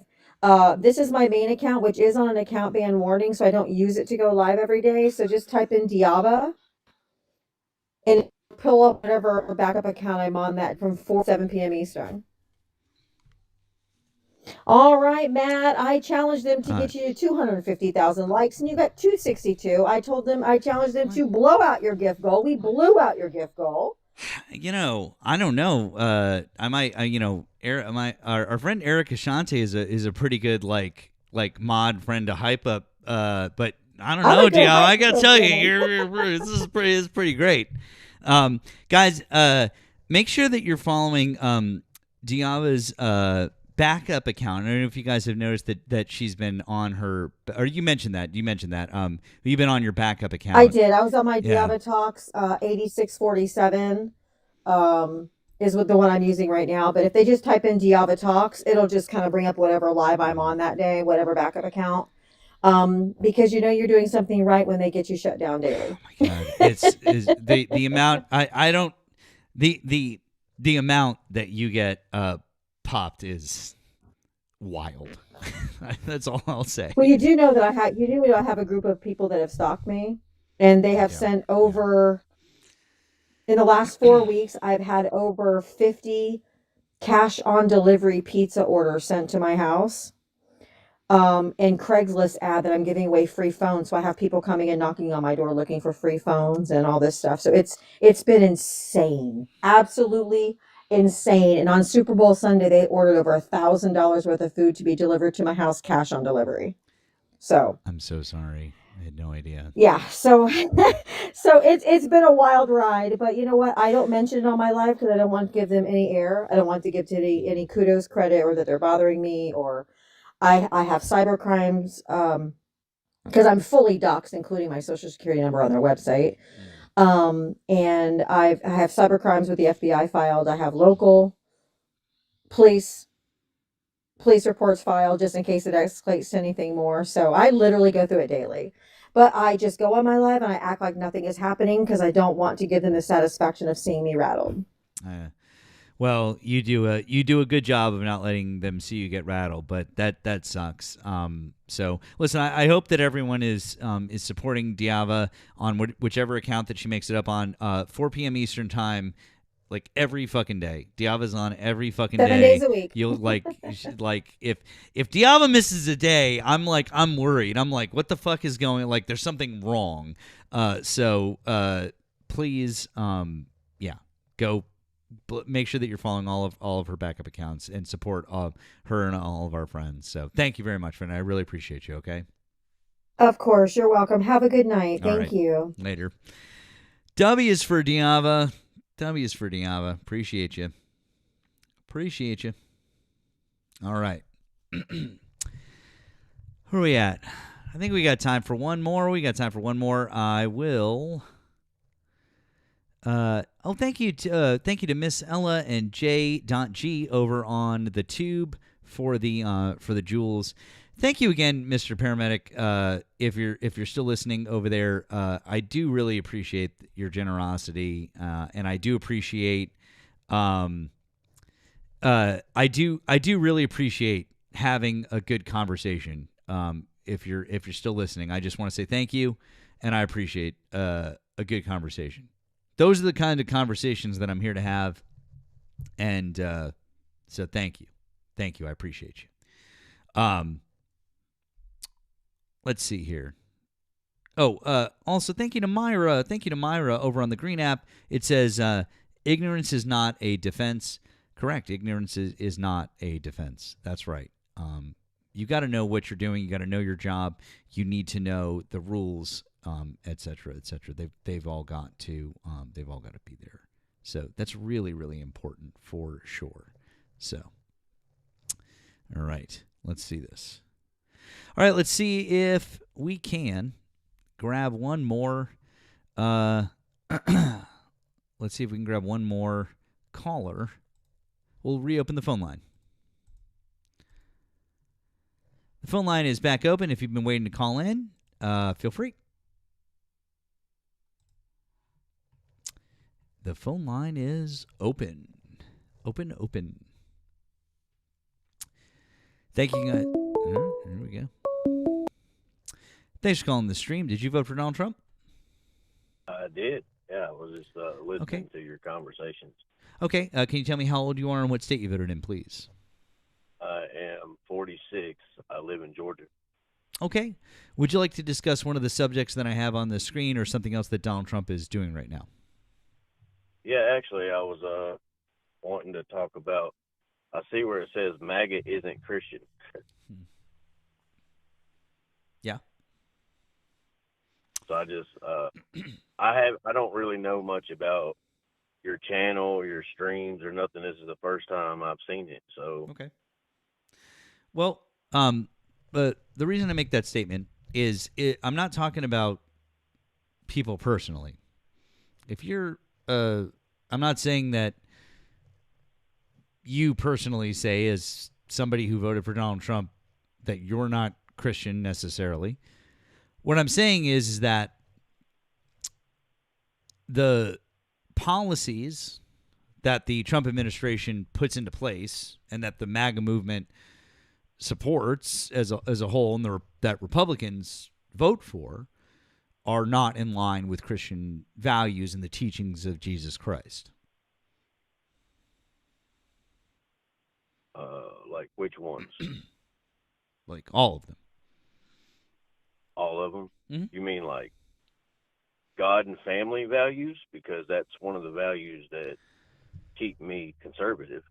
This is my main account, which is on an account ban warning, so I don't use it to go live every day. So just type in Diava. and pull up whatever backup account I'm on that from 4 to 7 p.m. Eastern. All right, Matt. I challenged them to get you to 250,000 likes, and you got 262. I challenged them to blow out your gift goal. We blew out your gift goal. You know, I don't know. I might. Our friend Eric Ashante is a pretty good like mod friend to hype up. But I don't know, Dio. I gotta tell you, this is pretty great. Guys, make sure that you're following Diava's backup account. I don't know if you guys have noticed that she's been on her, or you mentioned that. You've been on your backup account. I did. I was on my Diava Talks 8647 is what the one I'm using right now. But if they just type in Diava Talks, it'll just kind of bring up whatever live I'm on that day, whatever backup account. Because you know you're doing something right when they get you shut down daily. Oh my God. It's the amount the amount that you get popped is wild. That's all I'll say. Well, you do know that I have a group of people that have stalked me, and they have sent over. In the last 4 weeks, I've had over 50 cash on delivery pizza orders sent to my house. And Craigslist ad that I'm giving away free phones. So I have people coming and knocking on my door looking for free phones and all this stuff. So it's been insane, absolutely insane. And on Super Bowl Sunday, they ordered over $1,000 worth of food to be delivered to my house, cash on delivery. So I'm so sorry. I had no idea. Yeah. So it's been a wild ride, but you know what? I don't mention it on my live because I don't want to give them any air. I don't want to give to any kudos, credit, or that they're bothering me, or I have cyber crimes because I'm fully doxxed, including my social security number on their website. And I have cyber crimes with the FBI filed. I have local police reports filed just in case it escalates to anything more. So I literally go through it daily. But I just go on my live and I act like nothing is happening because I don't want to give them the satisfaction of seeing me rattled. Well, you do a good job of not letting them see you get rattled, but that sucks. So listen, I hope that everyone is supporting Diava on whichever account that she makes it up on. 4 p.m. Eastern time, like every fucking day. Diava's on every fucking day. 7 days a week. You'll like if Diava misses a day, I'm worried. I'm like, what the fuck is going? Like, there's something wrong. So please, go. Make sure that you're following all of her backup accounts and support her and all of our friends. So thank you very much, friend. I really appreciate you. Okay. Of course, you're welcome. Have a good night. Thank you. Later. W is for Diava. W is for Diava. Appreciate you. All right. Where are we at? I think we got time for one more. I will. Thank you to Miss Ella and J.G over on the tube for the jewels. Thank you again, Mr. Paramedic. If you're still listening over there, I do really appreciate your generosity, and I do appreciate I do really appreciate having a good conversation. If you're still listening, I just want to say thank you, and I appreciate a good conversation. Those are the kind of conversations that I'm here to have, and so thank you. I appreciate you. Let's see here. Also thank you to Myra. Thank you to Myra over on the Green app. It says ignorance is not a defense. Correct. Ignorance is not a defense. That's right. You got to know what you're doing. You got to know your job. You need to know the rules. Et cetera, et cetera. They've all got to be there. So that's really, really important for sure. So, all right, let's see this. All right, let's see if we can grab one more. Let's see if we can grab one more caller. We'll reopen the phone line. The phone line is back open. If you've been waiting to call in, feel free. The phone line is open. Open. Thank you, guys. Here we go. Thanks for calling the stream. Did you vote for Donald Trump? I did. Yeah, I was just listening to your conversations. Okay. Can you tell me how old you are and what state you voted in, please? I am 46. I live in Georgia. Okay. Would you like to discuss one of the subjects that I have on the screen or something else that Donald Trump is doing right now? Yeah, actually, I was wanting to talk about, I see where it says MAGA isn't Christian. Yeah. So I just, I don't really know much about your channel, your streams, or nothing. This is the first time I've seen it. So okay. Well, but the reason I make that statement is I'm not talking about people personally. If you're, I'm not saying that you personally say as somebody who voted for Donald Trump that you're not Christian necessarily. What I'm saying is that the policies that the Trump administration puts into place and that the MAGA movement supports as a whole and that Republicans vote for are not in line with Christian values and the teachings of Jesus Christ. like which ones? Like all of them. All of them? Mm-hmm. You mean like God and family values? Because that's one of the values that keep me conservative.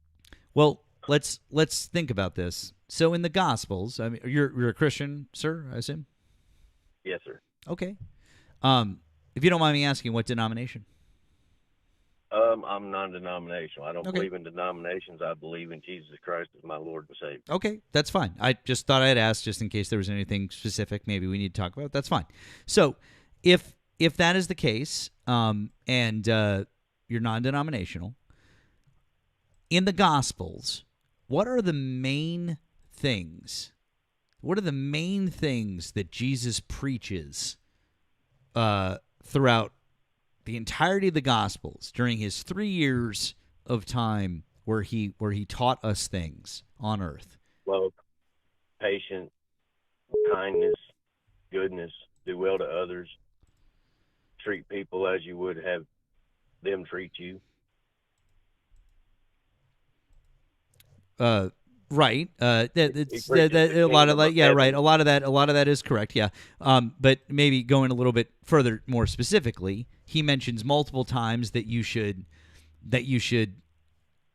Well, let's think about this. So in the Gospels, I mean, you're a Christian, sir, I assume? Yes, sir. Okay. If you don't mind me asking, what denomination? I'm non-denominational. I don't believe in denominations. I believe in Jesus Christ as my Lord and Savior. Okay, that's fine. I just thought I'd ask just in case there was anything specific maybe we need to talk about. That's fine. So if that is the case, and you're non-denominational, in the Gospels, what are the main things? What are the main things that Jesus preaches throughout the entirety of the Gospels during his 3 years of time where he taught us things on earth? Love, patience, kindness, goodness, do well to others, treat people as you would have them treat you. Right. A lot of that. Yeah. Right. A lot of that is correct. Yeah. But maybe going a little bit further, more specifically, he mentions multiple times that you should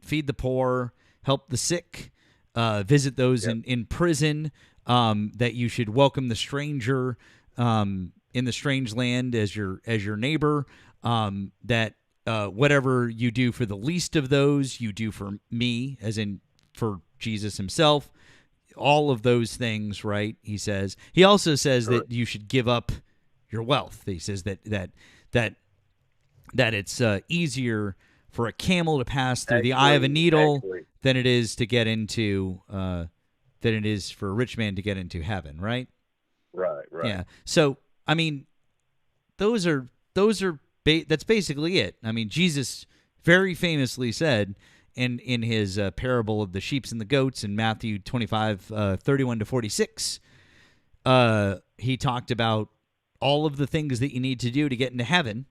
feed the poor, help the sick, visit those in prison, that you should welcome the stranger in the strange land as your neighbor, that whatever you do for the least of those, you do for me, as in for Jesus himself. All of those things, right? He says. He also says that you should give up your wealth. He says that it's easier for a camel to pass through the eye of a needle than it is to get into than it is for a rich man to get into heaven, right? Right. Yeah. So, I mean, that's basically it. I mean, Jesus very famously said in his parable of the sheep and the goats in Matthew 25, 31 to 46, he talked about all of the things that you need to do to get into heaven.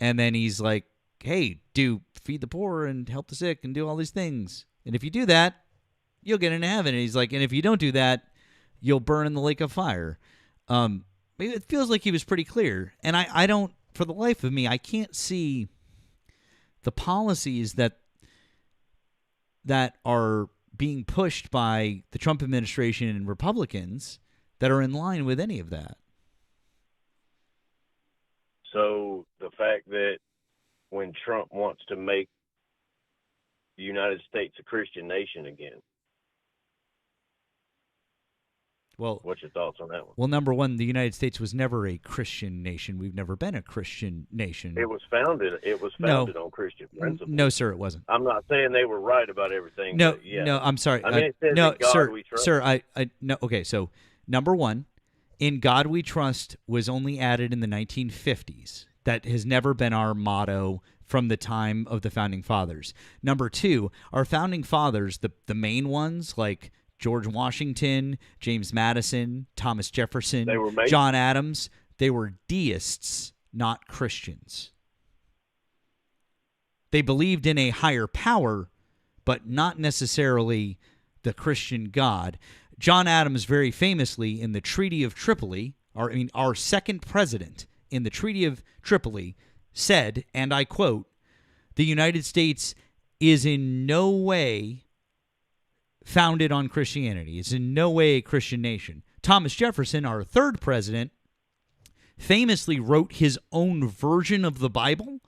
And then he's like, hey, feed the poor and help the sick and do all these things. And if you do that, you'll get into heaven. And he's like, and if you don't do that, you'll burn in the lake of fire. It feels like he was pretty clear. And I don't, for the life of me, I can't see the policies that are being pushed by the Trump administration and Republicans that are in line with any of that. So the fact that when Trump wants to make the United States a Christian nation again, well, what's your thoughts on that one? Well, number one, the United States was never a Christian nation. We've never been a Christian nation. It was founded on Christian principles. No, sir, it wasn't. I'm not saying they were right about everything. No, but yeah. no, I'm sorry. I mean, it says no, in God sir, we trust. sir, no. Okay, so number one, in God we trust was only added in the 1950s. That has never been our motto from the time of the founding fathers. Number two, our founding fathers, the main ones like George Washington, James Madison, Thomas Jefferson, John Adams, they were deists, not Christians. They believed in a higher power, but not necessarily the Christian God. John Adams very famously in the Treaty of Tripoli, our second president in the Treaty of Tripoli said, and I quote, "The United States is in no way founded on Christianity. It's in no way a Christian nation." Thomas Jefferson, our third president, famously wrote his own version of the Bible,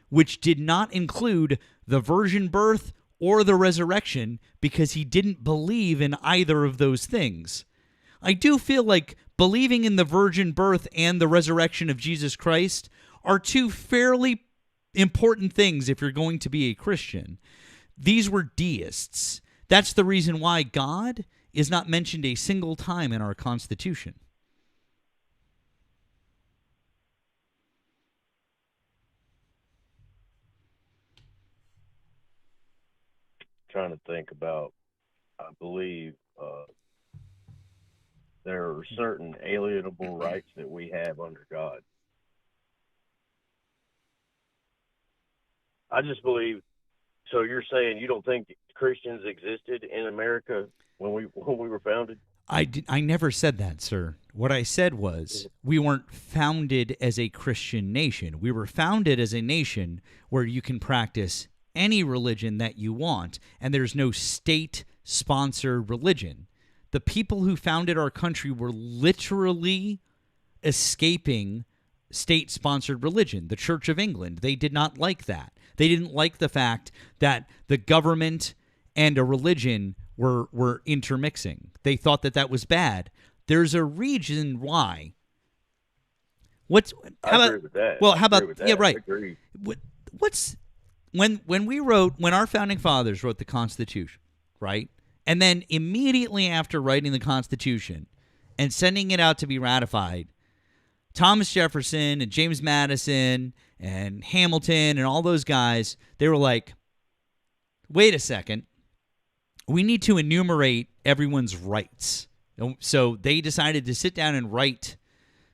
which did not include the virgin birth or the resurrection because he didn't believe in either of those things. I do feel like believing in the virgin birth and the resurrection of Jesus Christ are two fairly important things if you're going to be a Christian. These were deists. That's the reason why God is not mentioned a single time in our Constitution. Trying to think about, I believe there are certain alienable rights that we have under God. I just believe. So you're saying you don't think Christians existed in America when we were founded? I never said that, sir. What I said was we weren't founded as a Christian nation. We were founded as a nation where you can practice any religion that you want, and there's no state-sponsored religion. The people who founded our country were literally escaping state-sponsored religion, the Church of England. They did not like that. They didn't like the fact that the government and a religion were intermixing. They thought that that was bad. There's a reason why. I agree with that. Well, how I agree about with that. yeah, right. I agree. What's when our founding fathers wrote the Constitution, right? And then immediately after writing the Constitution and sending it out to be ratified, Thomas Jefferson and James Madison and Hamilton and all those guys, they were like, wait a second, we need to enumerate everyone's rights. So they decided to sit down and write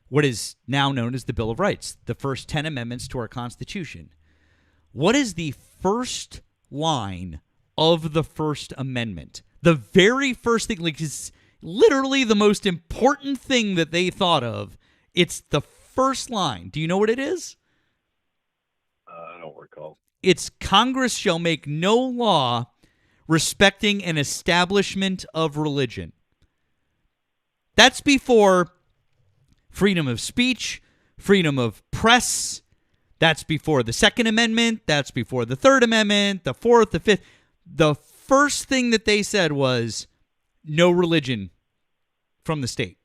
what is now known as the Bill of Rights, the first 10 amendments to our Constitution. What is the first line of the First Amendment? The very first thing, like, it's literally the most important thing that they thought of. It's the first line. Do you know what it is? I don't recall. It's Congress shall make no law respecting an establishment of religion. That's before freedom of speech, freedom of press. That's before the Second Amendment. That's before the Third Amendment, the Fourth, the Fifth. The first thing that they said was no religion from the state.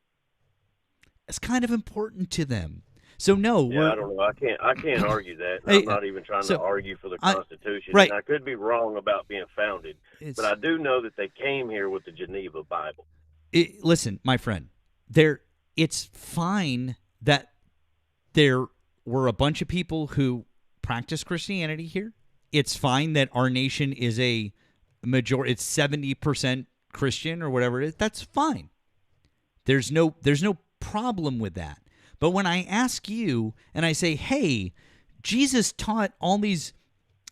It's kind of important to them. So no, yeah, I don't know. I can't argue that. I'm not even trying to argue for the Constitution. Right. And I could be wrong about being founded, but I do know that they came here with the Geneva Bible. Listen, my friend, it's fine that there were a bunch of people who practice Christianity here. It's fine that our nation is a majority. It's 70% Christian or whatever it is. That's fine. There's no problem with that. But when I ask you and I say, hey, Jesus taught all these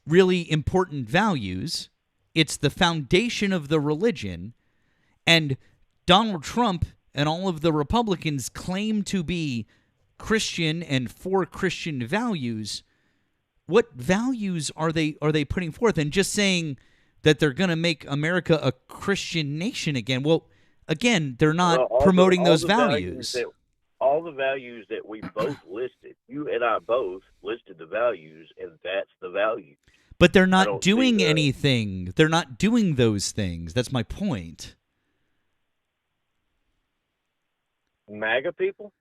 really important values, it's the foundation of the religion, and Donald Trump and all of the Republicans claim to be Christian and for Christian values, what values are they putting forth? And just saying that they're going to make America a Christian nation again. Well, again, they're not promoting those values. All the values that we both listed, you and I both listed the values, and that's the value. But they're not doing anything. They're not doing those things. That's my point. MAGA people?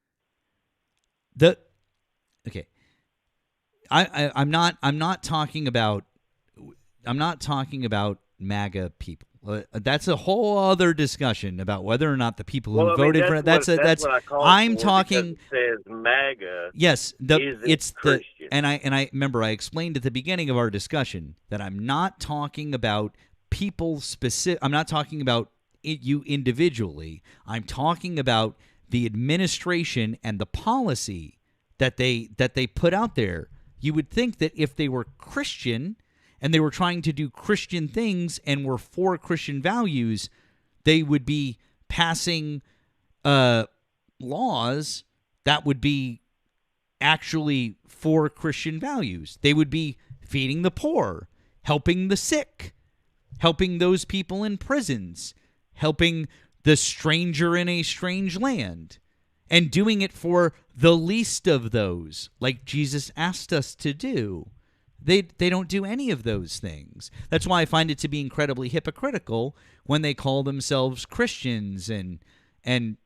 Okay. I'm not talking about MAGA people. That's a whole other discussion about whether or not the people who voted for it. I'm talking. It says MAGA. Yes, it's Christian. And I remember I explained at the beginning of our discussion that I'm not talking about people specific. I'm not talking about you individually. I'm talking about the administration and the policy that they put out there. You would think that if they were Christian, and they were trying to do Christian things and were for Christian values, they would be passing laws that would be actually for Christian values. They would be feeding the poor, helping the sick, helping those people in prisons, helping the stranger in a strange land, and doing it for the least of those, like Jesus asked us to do. They don't do any of those things. That's why I find it to be incredibly hypocritical when they call themselves Christians and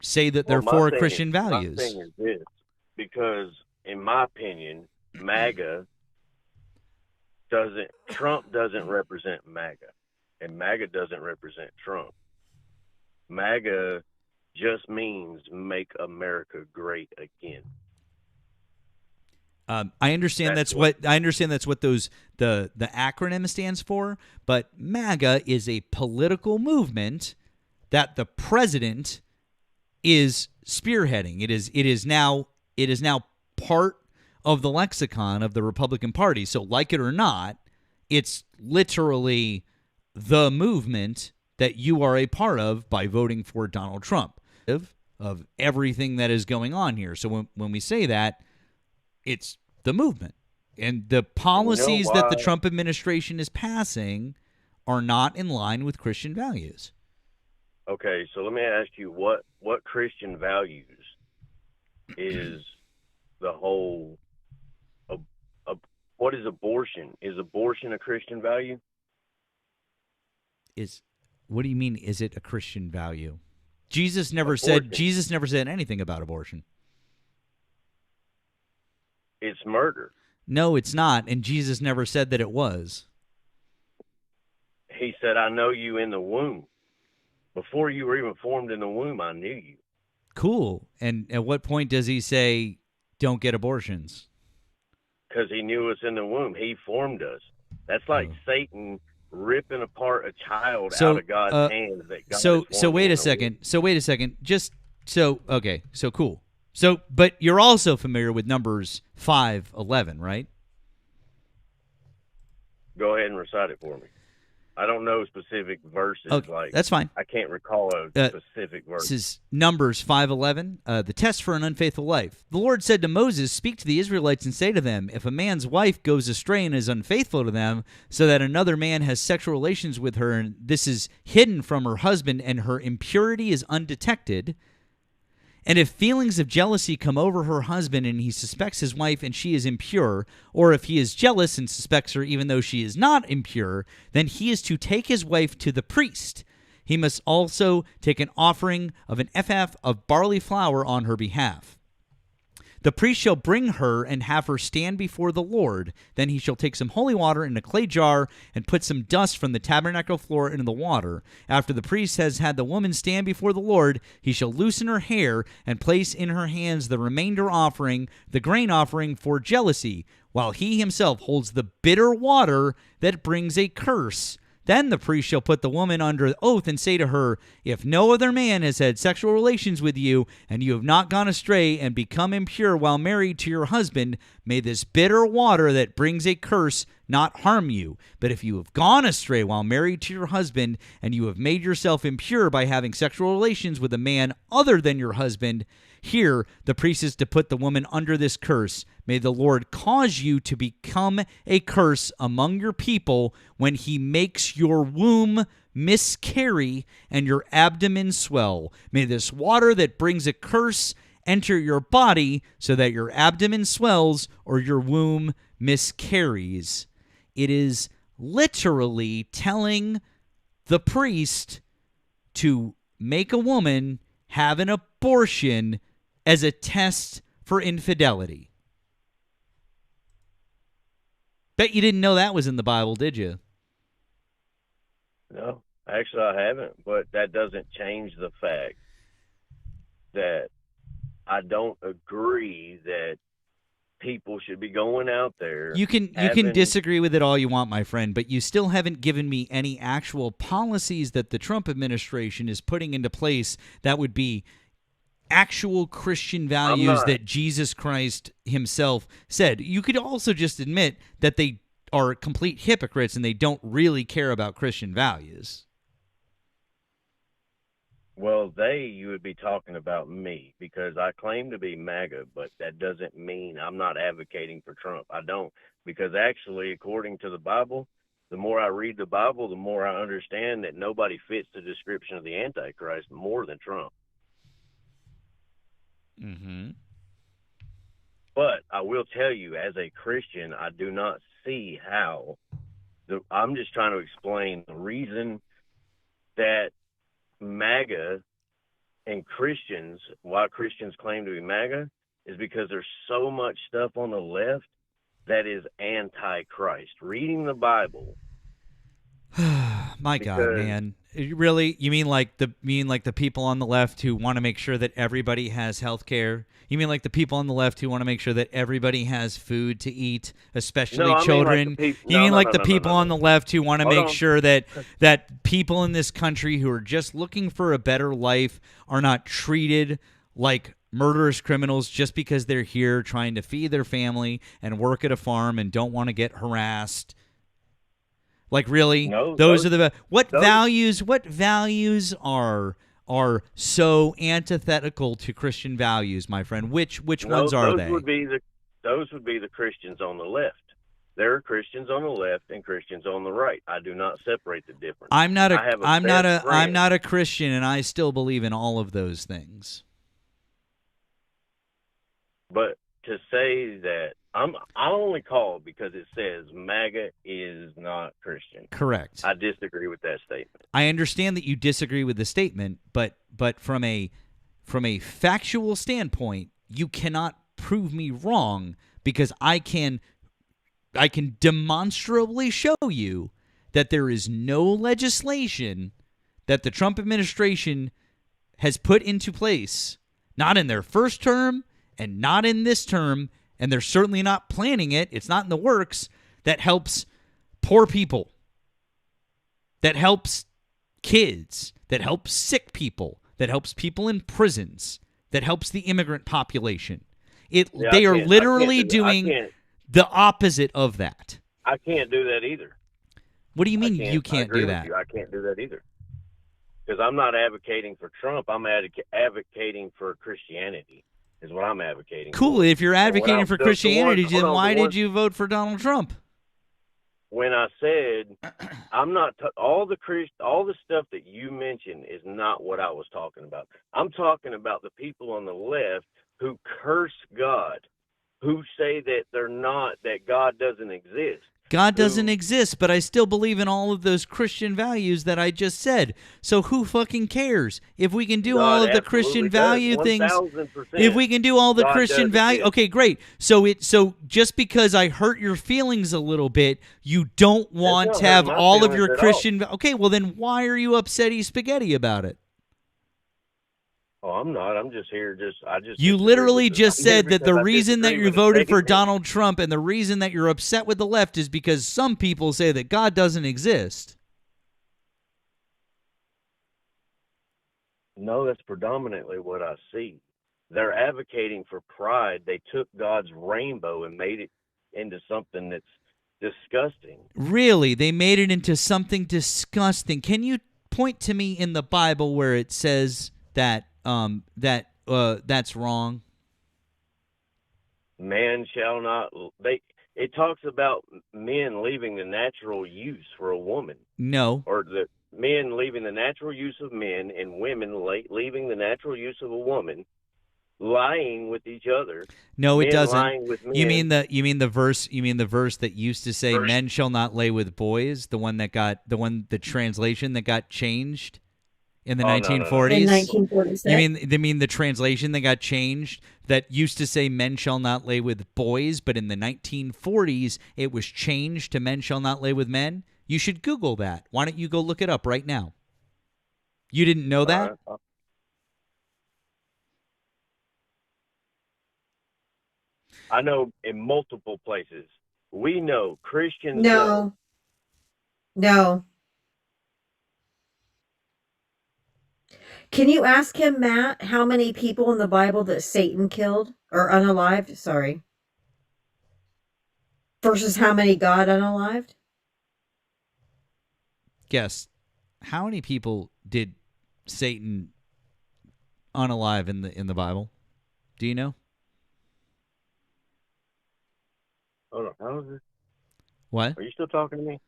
say that they're for Christian values. My thing is this, because in my opinion, Trump doesn't represent MAGA, and MAGA doesn't represent Trump. MAGA just means make America great again. I understand that's what those the acronym stands for, but MAGA is a political movement that the president is spearheading. It is now part of the lexicon of the Republican Party. So, like it or not, it's literally the movement that you are a part of by voting for Donald Trump, of everything that is going on here. So when we say that, it's the movement. And the policies that the Trump administration is passing are not in line with Christian values. Okay, so let me ask you, what Christian values is the whole what is abortion? Is abortion a Christian value? What do you mean, is it a Christian value? Jesus never said anything about abortion. It's murder. No, it's not, and Jesus never said that it was. He said, I know you in the womb. Before you were even formed in the womb, I knew you. Cool. And at what point does he say, don't get abortions? Because he knew us in the womb. He formed us. That's like Satan ripping apart a child out of God's hands. So wait a second. Okay. So cool. So, but you're also familiar with Numbers 5:11, right? Go ahead and recite it for me. I don't know specific verses. Okay, that's fine. I can't recall a specific verse. This is Numbers 5:11, the test for an unfaithful life. The Lord said to Moses, speak to the Israelites and say to them, if a man's wife goes astray and is unfaithful to them, so that another man has sexual relations with her, and this is hidden from her husband, and her impurity is undetected, and if feelings of jealousy come over her husband and he suspects his wife and she is impure, or if he is jealous and suspects her even though she is not impure, then he is to take his wife to the priest. He must also take an offering of an ephah of barley flour on her behalf. The priest shall bring her and have her stand before the Lord. Then he shall take some holy water in a clay jar and put some dust from the tabernacle floor into the water. After the priest has had the woman stand before the Lord, he shall loosen her hair and place in her hands the remainder offering, the grain offering for jealousy, while he himself holds the bitter water that brings a curse. Then the priest shall put the woman under oath and say to her, if no other man has had sexual relations with you, and you have not gone astray and become impure while married to your husband, may this bitter water that brings a curse not harm you. But if you have gone astray while married to your husband, and you have made yourself impure by having sexual relations with a man other than your husband, here the priest is to put the woman under this curse. May the Lord cause you to become a curse among your people when he makes your womb miscarry and your abdomen swell. May this water that brings a curse enter your body so that your abdomen swells or your womb miscarries. It is literally telling the priest to make a woman have an abortion as a test for infidelity. Bet you didn't know that was in the Bible, did you? No, actually I haven't, but that doesn't change the fact that I don't agree that people should be going out there. You can disagree with it all you want, my friend, but you still haven't given me any actual policies that the Trump administration is putting into place that would be actual Christian values that Jesus Christ himself said. You could also just admit that they are complete hypocrites and they don't really care about Christian values. Well, you would be talking about me, because I claim to be MAGA, but that doesn't mean I'm not advocating for Trump. I don't, because actually, according to the Bible, the more I read the Bible, the more I understand that nobody fits the description of the Antichrist more than Trump. Mm-hmm. But I will tell you, as a Christian, I do not see how. I'm just trying to explain the reason that MAGA and Christians, why Christians claim to be MAGA, is because there's so much stuff on the left that is anti-Christ. Reading the Bible. My God, man. Really? You mean like the people on the left who want to make sure that everybody has health care? You mean like the people on the left who want to make sure that everybody has food to eat, especially children? You mean like the people on the left who want to make sure that people in this country who are just looking for a better life are not treated like murderous criminals just because they're here trying to feed their family and work at a farm and don't want to get harassed? Like, really? No, those are the what values are so antithetical to Christian values, my friend? Which ones are they? Those would be the Christians on the left. There are Christians on the left and Christians on the right. I do not separate the difference. I'm not a Christian, and I still believe in all of those things. But to say that I only call because it says MAGA is not Christian. Correct. I disagree with that statement. I understand that you disagree with the statement, but from a factual standpoint, you cannot prove me wrong, because I can demonstrably show you that there is no legislation that the Trump administration has put into place, not in their first term and not in this term, and they're certainly not planning it, it's not in the works, that helps poor people, that helps kids, that helps sick people, that helps people in prisons, that helps the immigrant population. They are literally doing the opposite of that. I can't do that either. What do you mean you can't do that? I can't do that either. Because I'm not advocating for Trump. I'm advocating for Christianity. Is what I'm advocating. Cool. For. If you're advocating for Christianity, then why did you vote for Donald Trump? When I said I'm not all the stuff that you mentioned is not what I was talking about. I'm talking about the people on the left who curse God, who say that God doesn't exist. God doesn't exist, but I still believe in all of those Christian values that I just said. So who fucking cares? If we can do all of the Christian value things, if we can do all the Christian value, okay, great. So just because I hurt your feelings a little bit, you don't want to have all of your Christian. Okay, well then why are you upsetty spaghetti about it? Oh, I'm not. I'm just here. You literally just said that the reason that you voted for Donald Trump and the reason that you're upset with the left is because some people say that God doesn't exist. No, that's predominantly what I see. They're advocating for pride. They took God's rainbow and made it into something that's disgusting. Really? They made it into something disgusting. Can you point to me in the Bible where it says that that's wrong? Man shall not. It talks about men leaving the natural use for a woman. No. Or the men leaving the natural use of men and women leaving the natural use of a woman, lying with each other. No, it doesn't. Lying with men. You mean the verse that used to say men shall not lay with boys, the translation that got changed in the 1940s? In 1946. You mean the translation that got changed that used to say men shall not lay with boys, but in the 1940s it was changed to men shall not lay with men? You should Google that. Why don't you go look it up right now? You didn't know that? I know in multiple places. We know Christians. No. Can you ask him, Matt, how many people in the Bible that Satan killed or unalived? Sorry. Versus how many God unalived? Guess, how many people did Satan unalive in the Bible? Do you know? Hold on. How is this? What? Are you still talking to me?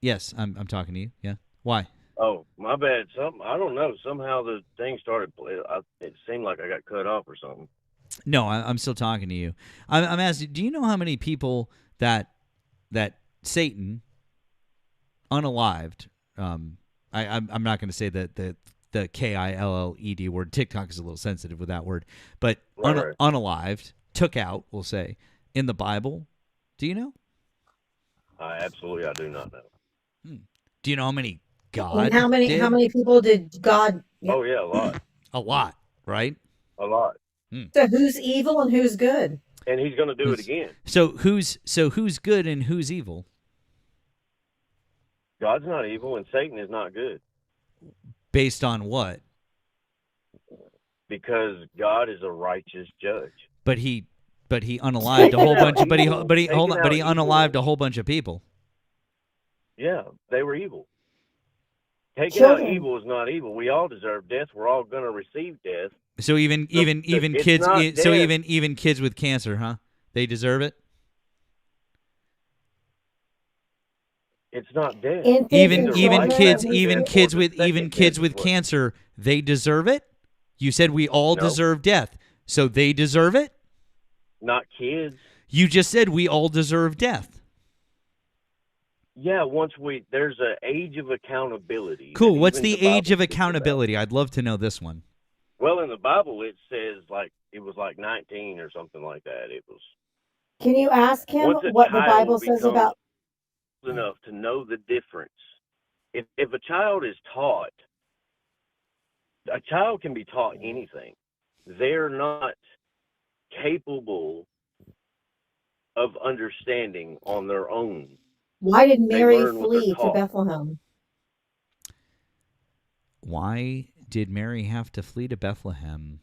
Yes, I'm talking to you. Yeah. Why? Oh, my bad. I don't know. Somehow the thing started. It seemed like I got cut off or something. No, I'm still talking to you. I'm asking. Do you know how many people that Satan unalived? I'm not going to say that the KILLED word. TikTok is a little sensitive with that word, but Right. unalived, took out, we'll say, in the Bible. Do you know? Absolutely, I do not know. Do you know how many God? And how many people did God? Oh yeah, a lot. A lot, right? A lot. So who's evil and who's good? And he's going to do it again. So who's good and who's evil? God's not evil and Satan is not good. Based on what? Because God is a righteous judge. But he unalived a whole bunch of he unalived a whole bunch of people. Yeah, they were evil. Taking Children. out evil is not evil. We all deserve death. We're all going to receive death. So even it's kids not so death. even kids with cancer, huh? They deserve it? It's not death. Even kids with Second cancer, they deserve it? You said we all No. deserve death. So they deserve it? Not kids. You just said we all deserve death. Yeah, there's an age of accountability. Cool. that What's even the Bible age of speaks about. accountability? I'd love to know this one. Well, in the Bible, it says it was like 19 or something like that. It was Can you ask him once a what the child Bible says becomes about? old enough to know the difference. If a child is taught, a child can be taught anything. They're not capable of understanding on their own. Why did They Mary learn what they're flee to taught. Bethlehem? Why did Mary have to flee to Bethlehem?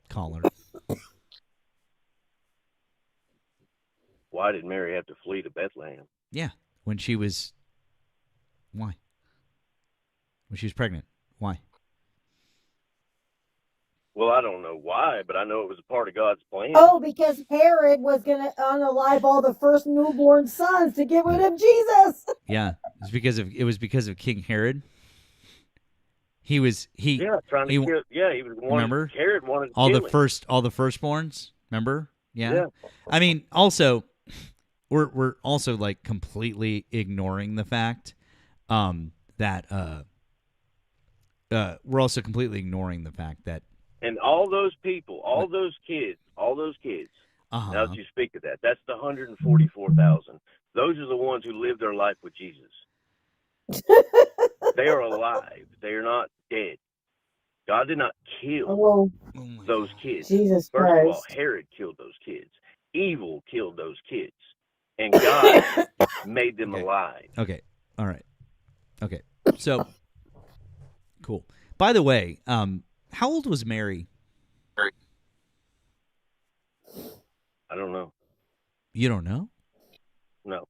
Caller. Why did Mary have to flee to Bethlehem? Yeah. When she was why? When she was pregnant. Why? Well, I don't know why, but I know it was a part of God's plan. Oh, because Herod was going to unalive all the first newborn sons to get rid of Jesus. Yeah. It was because of King Herod. He was trying to kill. Yeah, he was remember? Herod wanted to all kill the him. firstborns, remember? Yeah. Yeah. I mean, also we're also like completely ignoring the fact that we're also completely ignoring the fact that And all those people, all those kids. Uh-huh. Now that you speak of that, that's the 144,000. Those are the ones who lived their life with Jesus. They are alive. They are not dead. God did not kill those kids. Jesus First of all, Christ. Herod killed those kids. Evil killed those kids. And God made them alive. Okay. All right. Okay. So cool. By the way, how old was Mary? I don't know. You don't know? No.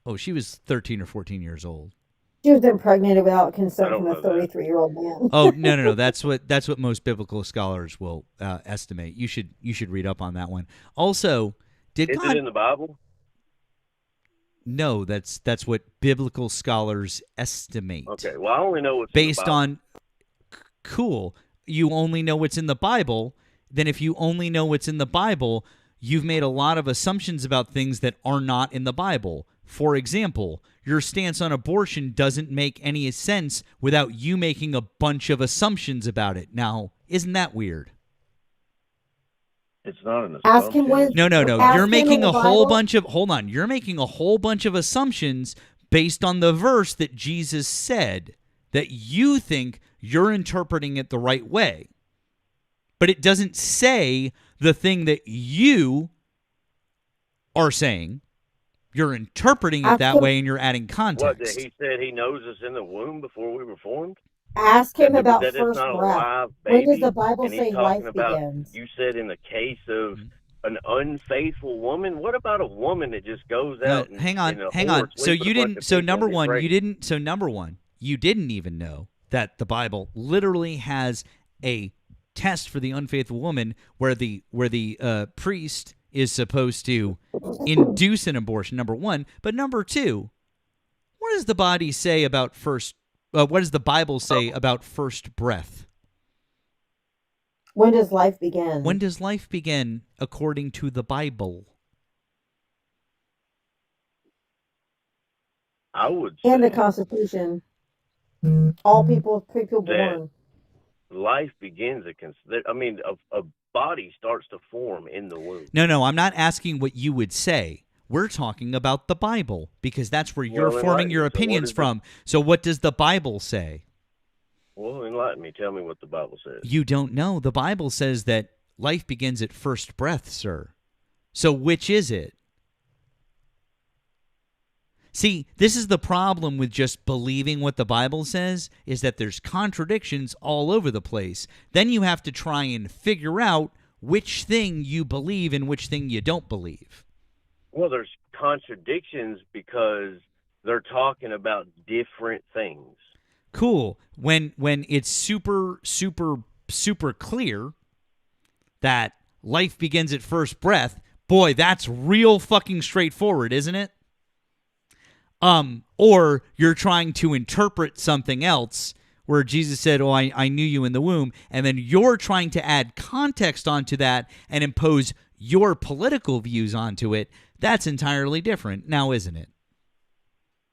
Oh, she was 13 or 14 years old. She was impregnated without consent I don't from a know that. 33-year-old man. Oh, no. That's what most biblical scholars will estimate. You should read up on that one. Also, did Is God it in the Bible? No, that's what biblical scholars estimate. Okay. Well, I only know what's Based in the Bible. on cool. You only know what's in the Bible. Then if you only know what's in the Bible, you've made a lot of assumptions about things that are not in the Bible. For example, your stance on abortion doesn't make any sense without you making a bunch of assumptions about it. Now, isn't that weird? It's not an Ask him when. No. ask You're him making in the a whole Bible. bunch of hold on. You're making a whole bunch of assumptions based on the verse that Jesus said that you think you're interpreting it the right way. But it doesn't say the thing that you are saying. You're interpreting it Ask that him- way and you're adding What, that context. he said he knows us in the womb before we were formed? Ask him about that it's first not a breath. live When does baby? the Bible And he's say talking life about, begins? you said in the case of an unfaithful woman? What about a woman that just goes out and hang on. So you didn't. So number one, you didn't. So number one, you didn't even know that the Bible literally has a test for the unfaithful woman, where the priest is supposed to induce an abortion. Number one, but number two, what does the body say about first? What does the Bible say about first breath? When does life begin? When does life begin according to the Bible? I would And say the Constitution. All people born. that life begins a body starts to form in the womb. No, I'm not asking what you would say. We're talking about the Bible, because that's where you're forming your opinions from. So what does the Bible say? Well, enlighten me. Tell me what the Bible says. You don't know. The Bible says that life begins at first breath, sir. So which is it? See, this is the problem with just believing what the Bible says, is that there's contradictions all over the place. Then you have to try and figure out which thing you believe and which thing you don't believe. Well, there's contradictions because they're talking about different things. Cool. When it's super clear that life begins at first breath, boy, that's real fucking straightforward, isn't it? Or you're trying to interpret something else where Jesus said, "Oh, I knew you in the womb," and then you're trying to add context onto that and impose your political views onto it. That's entirely different now, isn't it?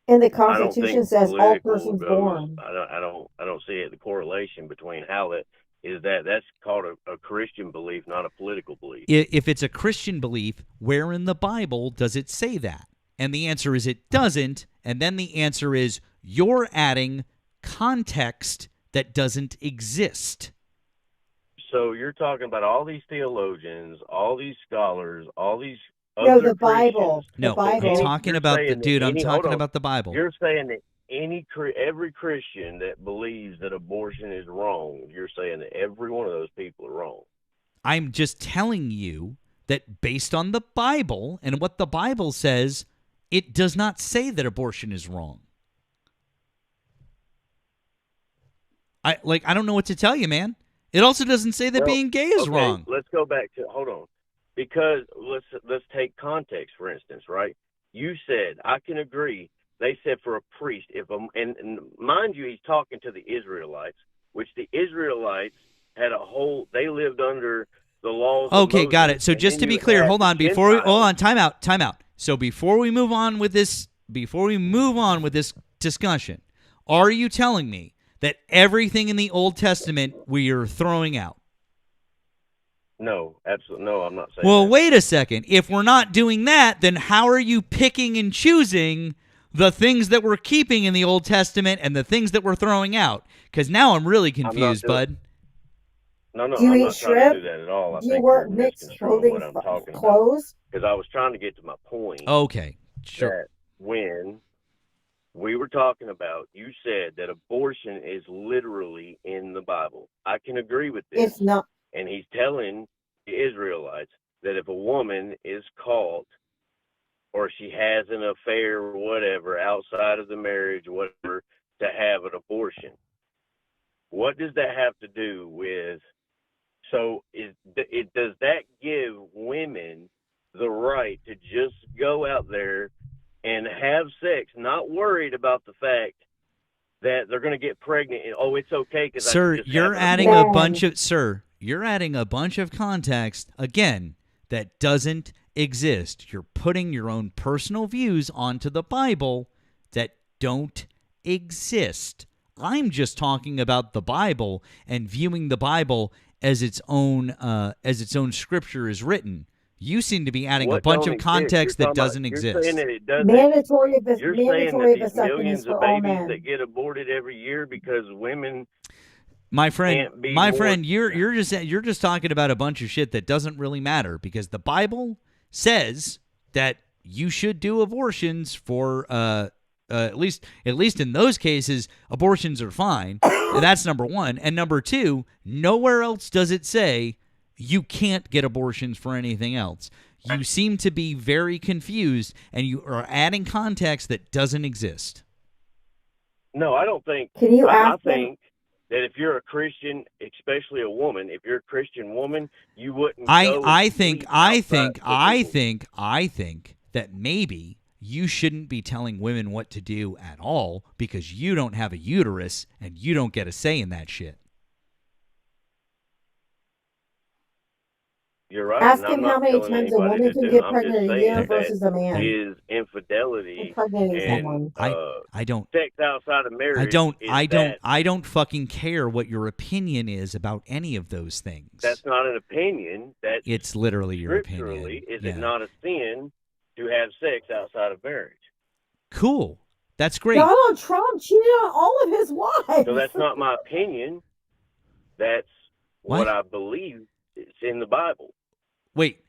And the Constitution says all persons goes, born. I don't see the correlation between how that is. That's called a Christian belief, not a political belief. If it's a Christian belief, where in the Bible does it say that? And the answer is it doesn't. And then the answer is you're adding context that doesn't exist. So you're talking about all these theologians, all these scholars, all these No, other the Bible. Christians. No, The Bible. I'm talking about the dude. I'm talking hold on. about the Bible. You're saying that every Christian that believes that abortion is wrong, you're saying that every one of those people are wrong. I'm just telling you that based on the Bible and what the Bible says, it does not say that abortion is wrong. I don't know what to tell you, man. It also doesn't say that being gay is wrong. Let's go back to hold on, because let's take context for instance, right? You said I can agree. They said for a priest, and mind you, he's talking to the Israelites, which the Israelites had they lived under the laws. Okay, of got Moses, it. So and just to then be you clear, had hold on. the Time out. So before we move on with this discussion, are you telling me that everything in the Old Testament we are throwing out? No, absolutely no. I'm not saying. Well, that. wait a second. If we're not doing that, then how are you picking and choosing the things that we're keeping in the Old Testament and the things that we're throwing out? Because now I'm really confused, bud. No, Do you I'm eat not trying shrimp? to do that at all. I Do you think wear you're mixed misconstruing what clothing, I'm talking clothes? Because I was trying to get to my point. Okay, sure. That when we were talking about, you said that abortion is literally in the Bible. I can agree with this. It's not. And he's telling the Israelites that if a woman is caught or she has an affair or whatever outside of the marriage, whatever, to have an abortion. What does that have to do with? So does that give women the right to just go out there and have sex, not worried about the fact that they're going to get pregnant? And, it's okay because Sir, you're adding a bunch of context again that doesn't exist. You're putting your own personal views onto the Bible that don't exist. I'm just talking about the Bible and viewing the Bible as its own scripture is written. You seem to be adding a bunch of context that doesn't exist. You're saying that it doesn't. Mandatory You're saying that these vasectomies millions of for all babies men. that get aborted every year because women. My friend, can't be more- you're just talking about a bunch of shit that doesn't really matter, because the Bible says that you should do abortions for at least in those cases, abortions are fine. And that's number one. And number two, nowhere else does it say you can't get abortions for anything else. You seem to be very confused, and you are adding context that doesn't exist. No, I don't think. Can you I ask them? think that if you're a Christian, especially a woman, if you're a Christian woman, you wouldn't. I think that maybe you shouldn't be telling women what to do at all because you don't have a uterus and you don't get a say in that shit. You're right. Ask and I'm him not how many telling times a anybody woman to can do. get I'm just pregnant a saying year that versus a man. is infidelity Impregnating and someone. I don't sex outside of marriage. I don't fucking care what your opinion is about any of those things. That's not an opinion. That's It's literally your opinion. scripturally. Is Yeah. it not a sin to have sex outside of marriage? Cool. That's great. Donald Trump cheated on all of his wives. So that's not my opinion. That's what I believe. It's in the Bible. Wait.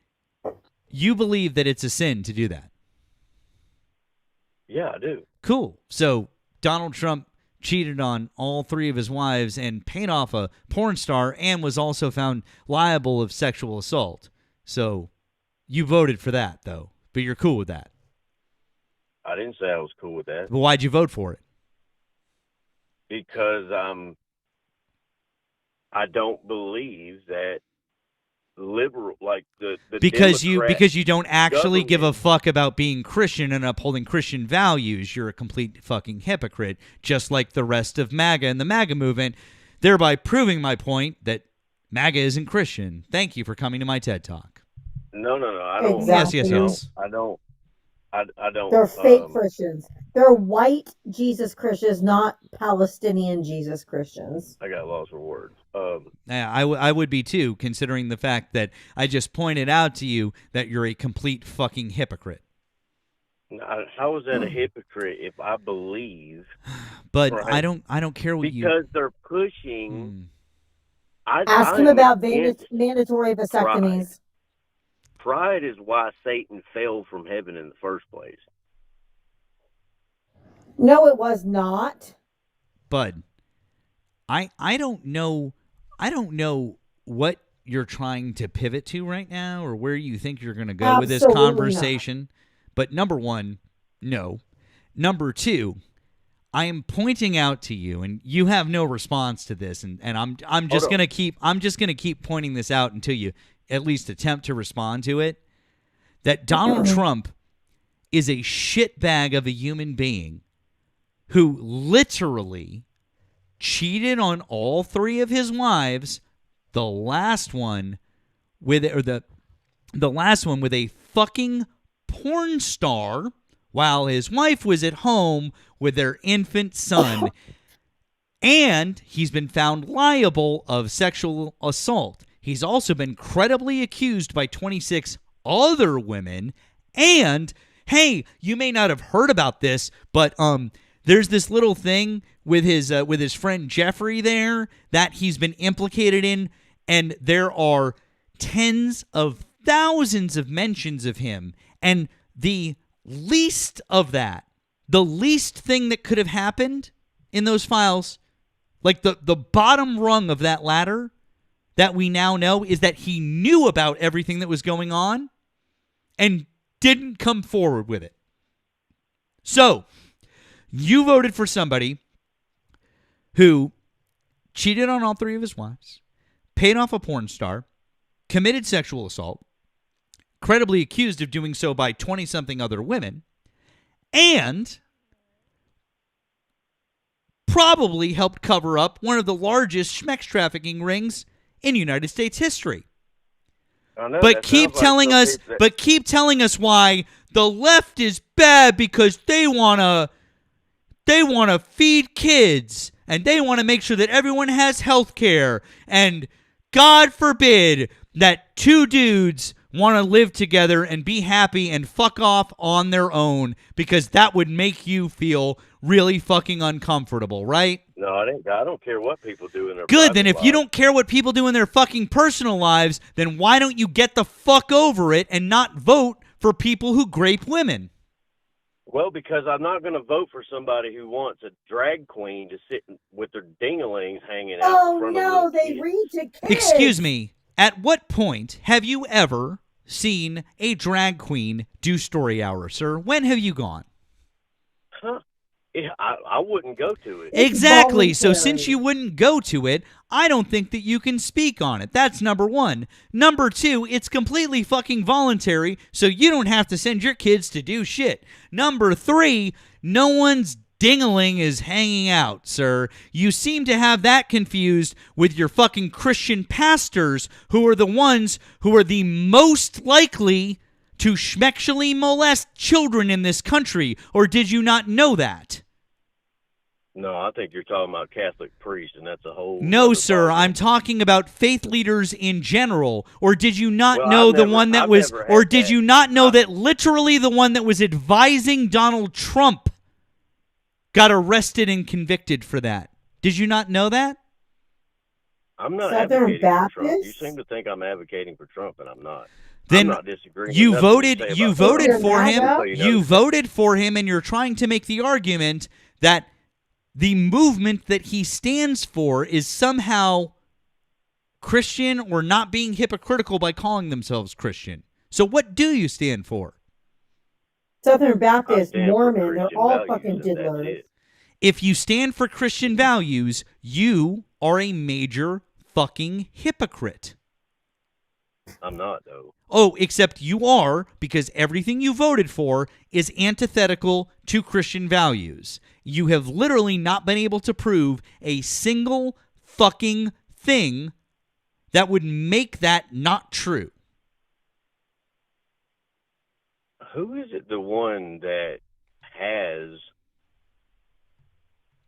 You believe that it's a sin to do that? Yeah, I do. Cool. So Donald Trump cheated on all 3 of his wives and paid off a porn star and was also found liable of sexual assault. So you voted for that, though, but you're cool with that. I didn't say I was cool with that But why'd you vote for it? because I don't believe that liberal, like the Because Democrat you don't actually give a government- fuck about being Christian and upholding Christian values. You're a complete fucking hypocrite, just like the rest of MAGA and the MAGA movement, thereby proving my point that MAGA isn't Christian. Thank you for coming to my TED Talk. No, I don't. Exactly. Yes. I don't. I don't. They're fake Christians. They're white Jesus Christians, not Palestinian Jesus Christians. I got lost for words. Yeah, I would be too, considering the fact that I just pointed out to you that you're a complete fucking hypocrite. How is that a hypocrite if I believe? But Right. I don't care what you. Because they're pushing. Ask him about mandatory vasectomies. Pride is why Satan fell from heaven in the first place. No, it was not. Bud, I don't know what you're trying to pivot to right now or where you think you're going to go with this Absolutely conversation. But number one, no. Number two, I am pointing out to you, and you have no response to this, and I'm just gonna keep pointing this out until you at least attempt to respond to it. That Donald Trump is a shitbag of a human being who literally cheated on all 3 of his wives, the last one with a fucking porn star while his wife was at home with their infant son. And he's been found liable of sexual assault. He's also been credibly accused by 26 other women. And, hey, you may not have heard about this, but there's this little thing with his friend Jeffrey there that he's been implicated in, and there are tens of thousands of mentions of him. And the least thing that could have happened in those files, like the bottom rung of that ladder that we now know, is that he knew about everything that was going on and didn't come forward with it. So, you voted for somebody who cheated on all 3 of his wives, paid off a porn star, committed sexual assault, credibly accused of doing so by 20-something other women, and probably helped cover up one of the largest schmex trafficking rings in United States history. But keep telling us why the left is bad because they want to feed kids and they want to make sure that everyone has health care, and God forbid that 2 dudes want to live together and be happy and fuck off on their own, because that would make you feel really fucking uncomfortable, right? No, I don't care what people do in their Good, then private if you lives. don't care what people do in their fucking personal lives, then why don't you get the fuck over it and not vote for people who grape women? Well, because I'm not going to vote for somebody who wants a drag queen to sit with their dingalings hanging out in Oh front no, of they little read to kids. Excuse me. At what point have you ever seen a drag queen do story hour, sir? When have you gone? Huh. Yeah, I wouldn't go to it. Exactly. So since you wouldn't go to it, I don't think that you can speak on it. That's number one. Number two, it's completely fucking voluntary, so you don't have to send your kids to do shit. Number three, no one's dingling is hanging out, sir. You seem to have that confused with your fucking Christian pastors, who are the ones who are the most likely to schmexually molest children in this country. Or did you not know that? No, I think you're talking about Catholic priests, and that's a whole... No, sir, I'm talking about faith leaders in general. Or did you not Well, know I've the never- one that I've was... never had Or did that. you not know that literally the one that was advising Donald Trump got arrested and convicted for that? Did you not know that? I'm not Southern advocating for Trump. You Baptists? seem to think I'm advocating for Trump, and I'm not. Then I'm not disagreeing. you with nothing voted say you about voted Trump. for him. So you know You that. voted for him, and you're trying to make the argument that the movement that he stands for is somehow Christian or not being hypocritical by calling themselves Christian. So what do you stand for? Southern I Baptist, stand for Mormon, they're Christian all values, fucking and that's diddlers. it. If you stand for Christian values, you are a major fucking hypocrite. I'm not, though. Oh, except you are, because everything you voted for is antithetical to Christian values. You have literally not been able to prove a single fucking thing that would make that not true. Who is it, the one that has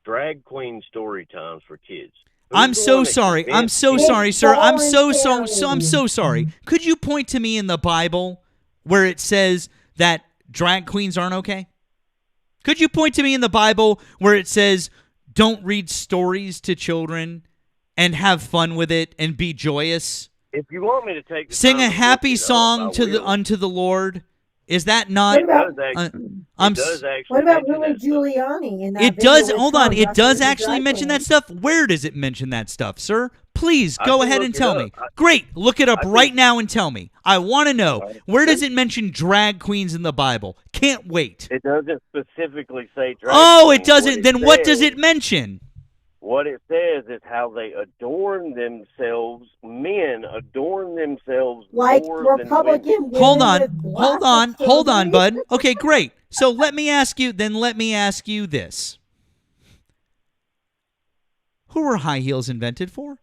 drag queen story times for kids? Who's I'm the so one that sorry. I'm convinced so kids- sorry, sir. I'm so sorry. Could you point to me in the Bible where it says that drag queens aren't okay? Could you point to me in the Bible where it says don't read stories to children and have fun with it and be joyous? If you want me to take the Sing time a to happy look it up, song I to the will. unto the Lord. Is that not? It does actually, I'm it does actually What about mention Rudy that stuff. Giuliani in that It video does. with Hold on. Trump It does wrestling the actually drag mention that queen? stuff. Where does it mention that stuff, sir? Please I go can ahead look and it tell up. me. Great. Look it up I right think- now and tell me. I want to know. Right. Where does it mention drag queens in the Bible? Can't wait. It doesn't specifically say drag Oh, queen. it doesn't. Then what does says- it mention? What it says is how they adorn themselves. Men adorn themselves Like more than Republican women. women Hold on. with Hold on. glasses Hold on, surgery? bud. Okay, great. So let me ask you this. Who were high heels invented for?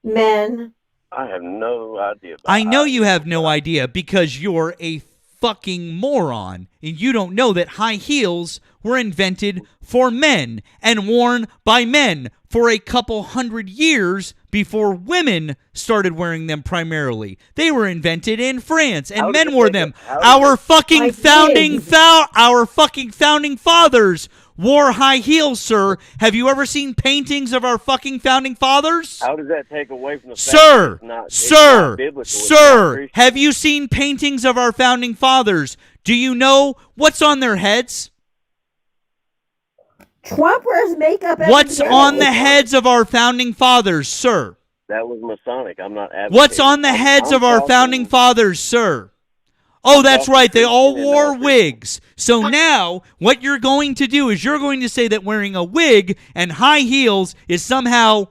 Men. I have no idea. About I know high you have heels, no but idea because you're a fucking moron and you don't know that high heels were invented for men and worn by men for a couple hundred years before women started wearing them primarily. They were invented in France and How men did wore they them. get- how did Our they- fucking Like founding wigs. our fucking founding fathers wore high heels, sir. Have you ever seen paintings of our fucking founding fathers? How does that take away from the fact Sir, that it's not sir, biblical, it's not sir, Christian? have you seen paintings of our founding fathers? Do you know what's on their heads? Trump wears makeup. every What's day. on the heads of our founding fathers, sir? That was Masonic. I'm not advocating. What's on the heads of our founding fathers, sir? Oh, that's right. They all wore wigs. So now what you're going to do is you're going to say that wearing a wig and high heels is somehow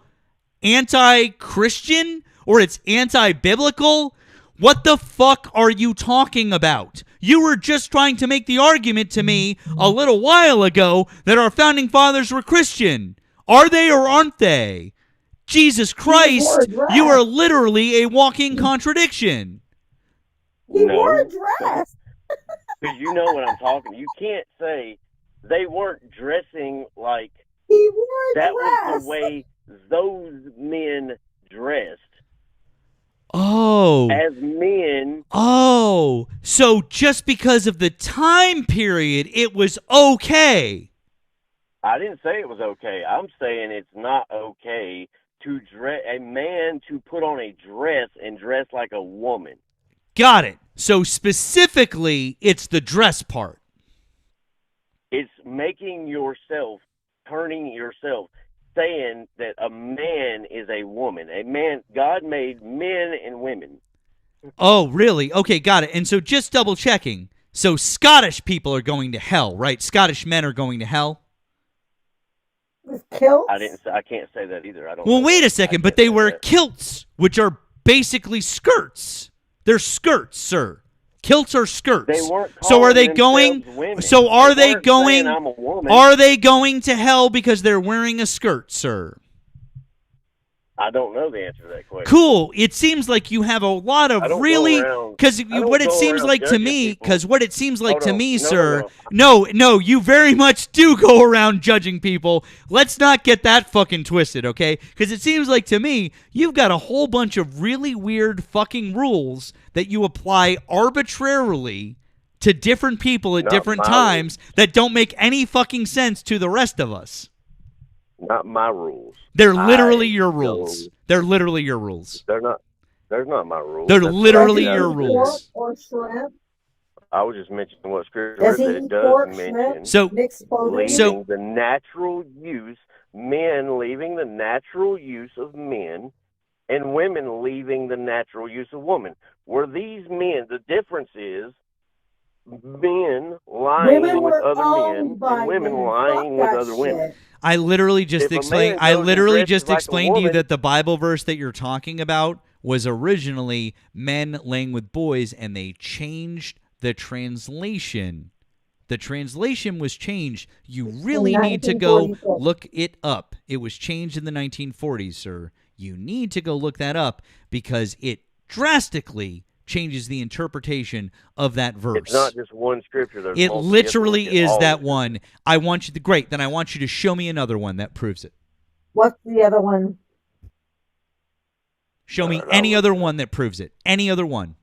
anti-Christian or it's anti-biblical. What the fuck are you talking about? You were just trying to make the argument to me a little while ago that our founding fathers were Christian. Are they or aren't they? Jesus Christ, you are literally a walking contradiction. He No. wore a dress. Because you know what I'm talking. You can't say they weren't dressing like He wore a that dress. was the way those men dressed. Oh. As men, Oh. So just because of the time period, it was okay. I didn't say it was okay. I'm saying it's not okay to dress a man to put on a dress and dress like a woman. Got it. So specifically, it's the dress part. It's making yourself, turning yourself. saying that a man is a woman. A man, God made men and women. Oh, really? Okay, got it. And so just double checking. So Scottish people are going to hell, right? Scottish men are going to hell? With kilts? I can't say that either. I don't. Well, know wait that. a second, but they wear kilts, which are basically skirts. They're skirts, sir. Kilts are skirts. They weren't so are they calling going? themselves women. So are they weren't going? saying I'm a woman. Are they going to hell because they're wearing a skirt, sir? I don't know the answer to that question. Cool. It seems like you have a lot of really, because what it seems like to me, sir. No, you very much do go around judging people. Let's not get that fucking twisted, okay? Because it seems like to me, you've got a whole bunch of really weird fucking rules that you apply arbitrarily to different people at Not different my times that don't make any fucking sense to the rest of us. Not my rules. They're literally your rules. They're literally your rules. They're not. They're not my rules. They're That's literally what I your did. rules. Or shrimp? I was just mentioning what scripture Does he that it eat does pork, mention. shrimp, So- mixed clothing? leaving the natural use, men leaving the natural use of men, and women leaving the natural use of women. Were these men? The difference is men lying Women with were other men owned by and women men. lying Fuck with that other women. shit. I literally just If a man explained. goes and dresses like a to you woman- that the Bible verse that you're talking about was originally men laying with boys, and they changed the translation. The translation was changed. You really need to go 1946. look it up. It was changed in the 1940s, sir. You need to go look that up because it drastically changes the interpretation of that verse. It's not just one scripture. There's It multiple literally different- is all that of them. one. I want you to great. Then I want you to show me another one that proves it. What's the other one? Show me any other one that proves it. Any other one.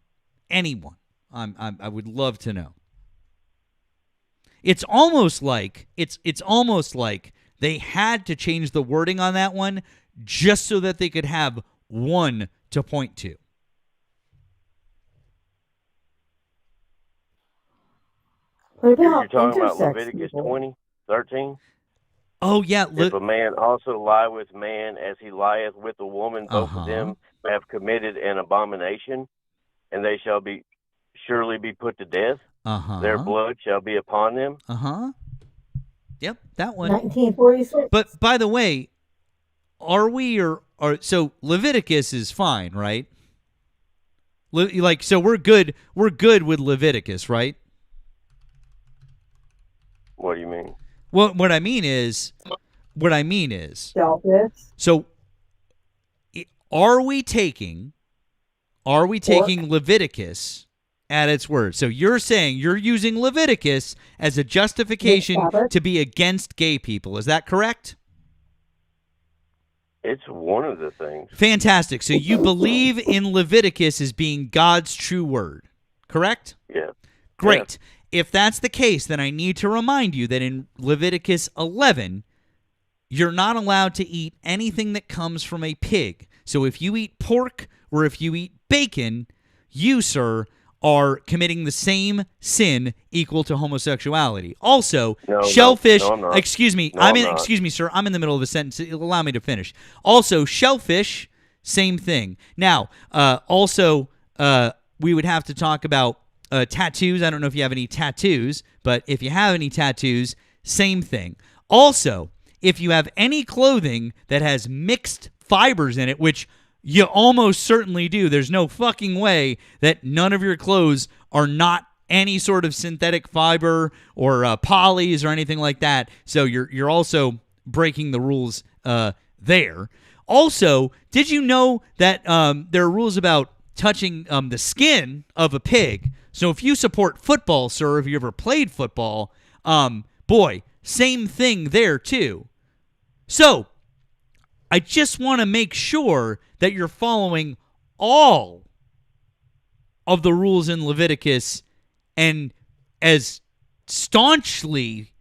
Anyone. I would love to know. It's almost like they had to change the wording on that one just so that they could have one to point to. What You're about talking about intersex Leviticus people? 20:13. Oh yeah, If a man also lie with man as he lieth with a woman, both of them have committed an abomination, and they shall be surely be put to death. Their blood shall be upon them. Yep, that one. 1946. But by the way, so Leviticus is fine, right? So we're good with Leviticus, right? What do you mean? Well, what I mean is, Selfish. so are we taking Leviticus at its word? So you're saying you're using Leviticus as a justification to be against gay people. Is that correct? It's one of the things. Fantastic. So you believe in Leviticus as being God's true word, correct? Yeah. Great. If that's the case, then I need to remind you that in Leviticus 11, you're not allowed to eat anything that comes from a pig. So if you eat pork or if you eat bacon, you, sir, are committing the same sin equal to homosexuality. Also, shellfish. No, I'm not. Excuse me. No, I'm not. Excuse me, sir. I'm in the middle of a sentence. Allow me to finish. Also, shellfish. Same thing. Now, we would have to talk about tattoos. I don't know if you have any tattoos, but if you have any tattoos, same thing. Also, if you have any clothing that has mixed fibers in it, which you almost certainly do, there's no fucking way that none of your clothes are not any sort of synthetic fiber or polys or anything like that. So you're also breaking the rules there. Also, did you know that there are rules about touching the skin of a pig? So if you support football, sir, if you ever played football, boy, same thing there too. So I just want to make sure that you're following all of the rules in Leviticus and as staunchly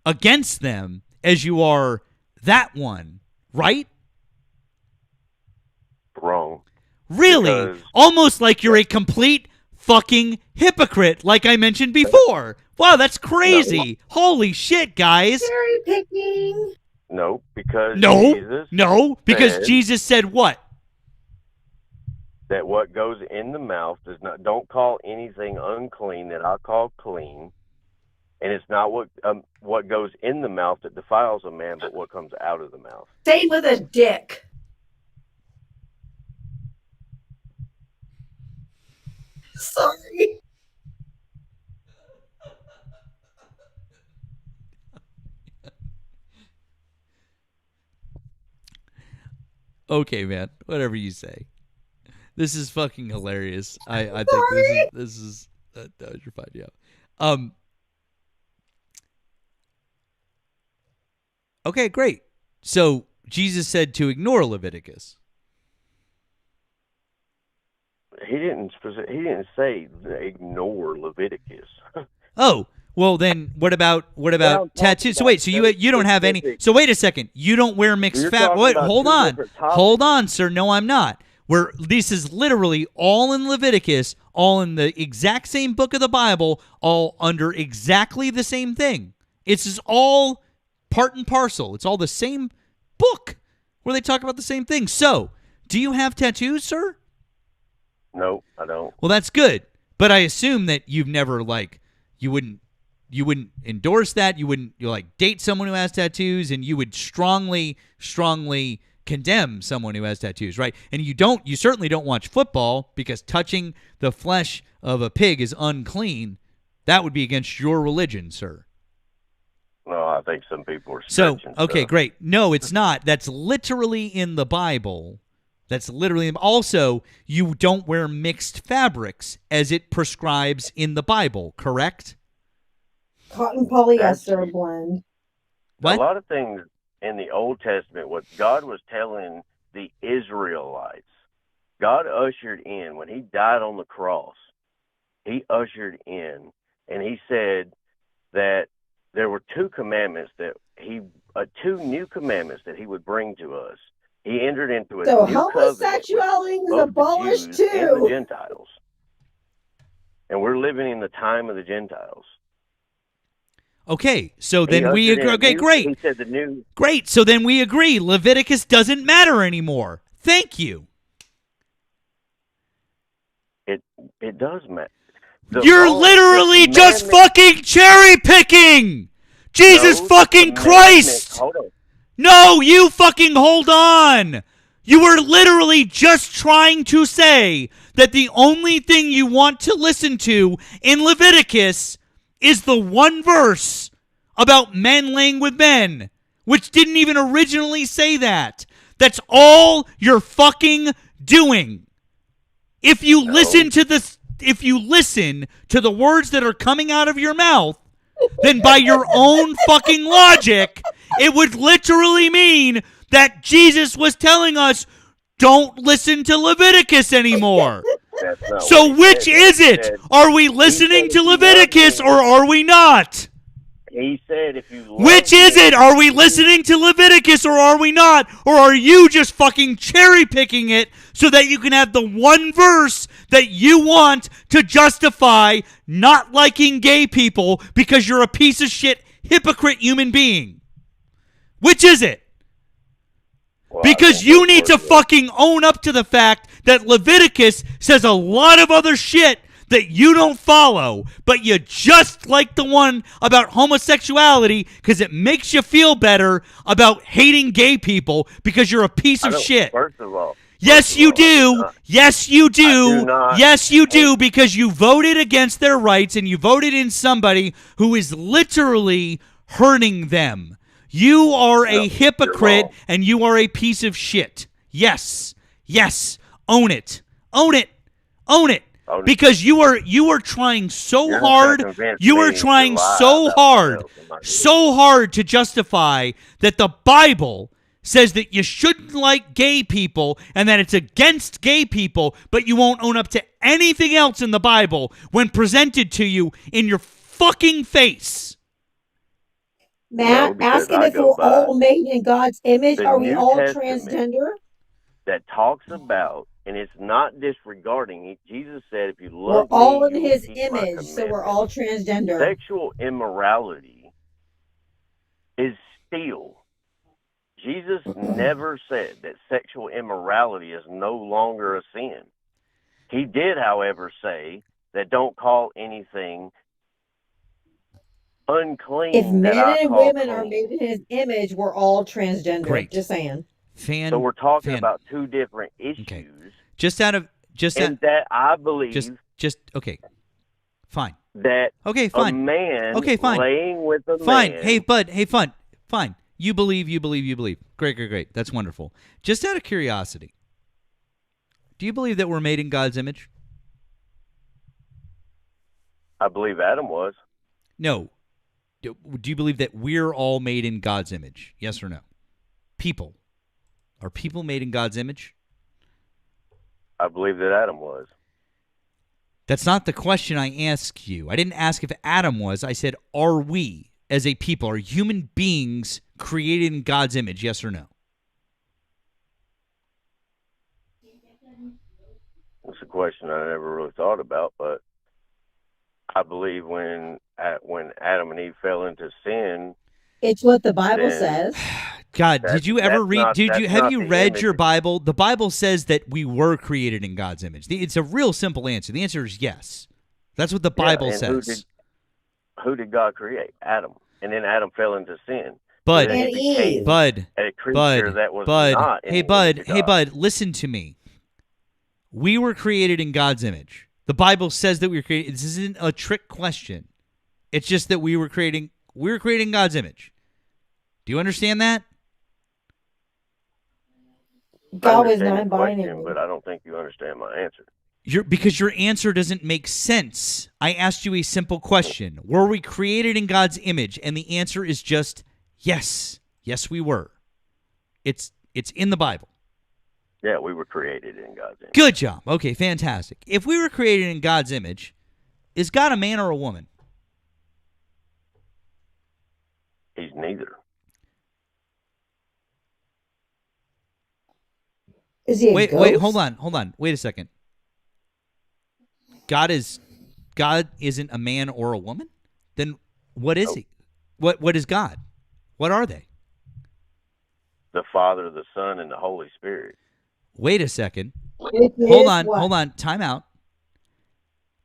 against them as you are that one, right? Wrong. Really? Because- Almost like you're a complete fucking hypocrite, like I mentioned before. Wow, that's crazy. Holy shit, guys. Cherry picking. No, because because Jesus said what? That what goes in the mouth does not. Don't call anything unclean that I call clean, and it's not what goes in the mouth that defiles a man, but what comes out of the mouth. Same with a dick. Sorry. Okay, man. Whatever you say. This is fucking hilarious. I think this is you're fine. Yeah. Okay, great. So Jesus said to ignore Leviticus. He didn't say ignore Leviticus. Oh, well then what about tattoos? So wait, so you don't have any. So wait a second. You don't wear mixed fat. What? Hold on, sir. No, I'm not. This is literally all in Leviticus, all in the exact same book of the Bible, all under exactly the same thing. It's all part and parcel. It's all the same book where they talk about the same thing. So, do you have tattoos, sir? No, I don't. Well, that's good. But I assume that you've never you wouldn't endorse that. You wouldn't date someone who has tattoos, and you would strongly condemn someone who has tattoos, right? And you certainly don't watch football because touching the flesh of a pig is unclean. That would be against your religion, sir. No, I think some people are stretching. So, okay, great. No, it's not. That's literally in the Bible. Also, you don't wear mixed fabrics as it prescribes in the Bible, correct? Cotton polyester blend. What? A lot of things in the Old Testament, what God was telling the Israelites, God ushered in, when he died on the cross, he ushered in, and he said that there were two new commandments that he would bring to us. He entered into a so new homosexuality was abolished too. And the Gentiles. And we're living in the time of the Gentiles. Okay, so then we agree. Okay, great. He said the new. Great, so then we agree. Leviticus doesn't matter anymore. Thank you. It does matter. You're literally just fucking cherry picking. Jesus fucking Christ. Hold on. No, you fucking hold on. You were literally just trying to say that the only thing you want to listen to in Leviticus is the one verse about men laying with men, which didn't even originally say that. That's all you're fucking doing. If you listen to the words that are coming out of your mouth, then by your own fucking logic, it would literally mean that Jesus was telling us, don't listen to Leviticus anymore. So which is it? Are we listening to Leviticus or are we not? He said if you love Which is it? Are we listening to Leviticus or are we not? Or are you just fucking cherry picking it so that you can have the one verse that you want to justify not liking gay people because you're a piece of shit hypocrite human being? Which is it? Well, because you need to fucking own up to the fact that Leviticus says a lot of other shit that you don't follow, but you just like the one about homosexuality because it makes you feel better about hating gay people because you're a piece of shit. First of all, yes, you do. Yes, you do. Yes, you do, because you voted against their rights and you voted in somebody who is literally hurting them. You are a hypocrite and you are a piece of shit. Yes. Yes. Own it. Own it. Own it. Because you are trying so hard. You are trying so hard to justify that the Bible says that you shouldn't like gay people and that it's against gay people, but you won't own up to anything else in the Bible when presented to you in your fucking face. Matt, asking if we're all made in God's image. Are we all transgender? That talks about, and it's not disregarding. Jesus said, if you love we're all in me, his image, so we're all transgender. Sexual immorality is still Jesus never said that sexual immorality is no longer a sin. He did, however, say that don't call anything unclean. If men that I and call women are clean. made in his image, we're all transgender. Great. Just saying. So we're talking about two different issues. Okay. And that I believe okay. Fine. that Okay, fine. a man Okay, fine. laying with a Fine. man. Hey, bud. Hey, fine. You believe. Great. That's wonderful. Just out of curiosity, do you believe that we're made in God's image? I believe Adam was. No. Do you believe that we're all made in God's image? Yes or no? People. Are people made in God's image? I believe that Adam was. That's not the question I asked you. I didn't ask if Adam was. I said, are we, as a people, are human beings created in God's image? Yes or no? It's a question I never really thought about, but I believe when Adam and Eve fell into sin, It's what the Bible then says. God, did you ever that's read? not- that's Have not you the read image. your Bible? The Bible says that we were created in God's image. It's a real simple answer. The answer is yes. That's what the Bible and says. Who did God create? Adam. And then Adam fell into sin. Bud, And then he became Bud, a creature that was Bud. not in Hey, the Bud. image of Hey, God. Bud. Listen to me. We were created in God's image. The Bible says that we were created. This isn't a trick question. It's just that we were creating God's image. Do you understand that? God I was understand the question, non-binary. but I don't think you understand my answer. Because your answer doesn't make sense. I asked you a simple question. Were we created in God's image? And the answer is just yes. Yes, we were. It's in the Bible. Yeah, we were created in God's image. Good job. Okay, fantastic. If we were created in God's image, is God a man or a woman? He's neither. Is he a Wait, ghost? hold on. Wait a second. God isn't a man or a woman? Then what is he? What is God? What are they? The Father, the Son, and the Holy Spirit. Wait a second. It Hold is on. what? Hold on. Time out.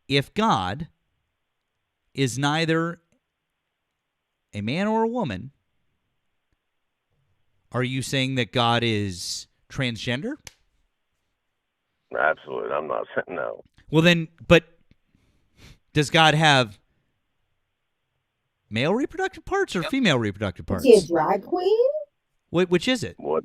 If God is neither a man or a woman, are you saying that God is transgender? Absolutely. I'm not saying no. Well then, but does God have male reproductive parts or female reproductive parts? Is he a drag queen? Which is it? Well,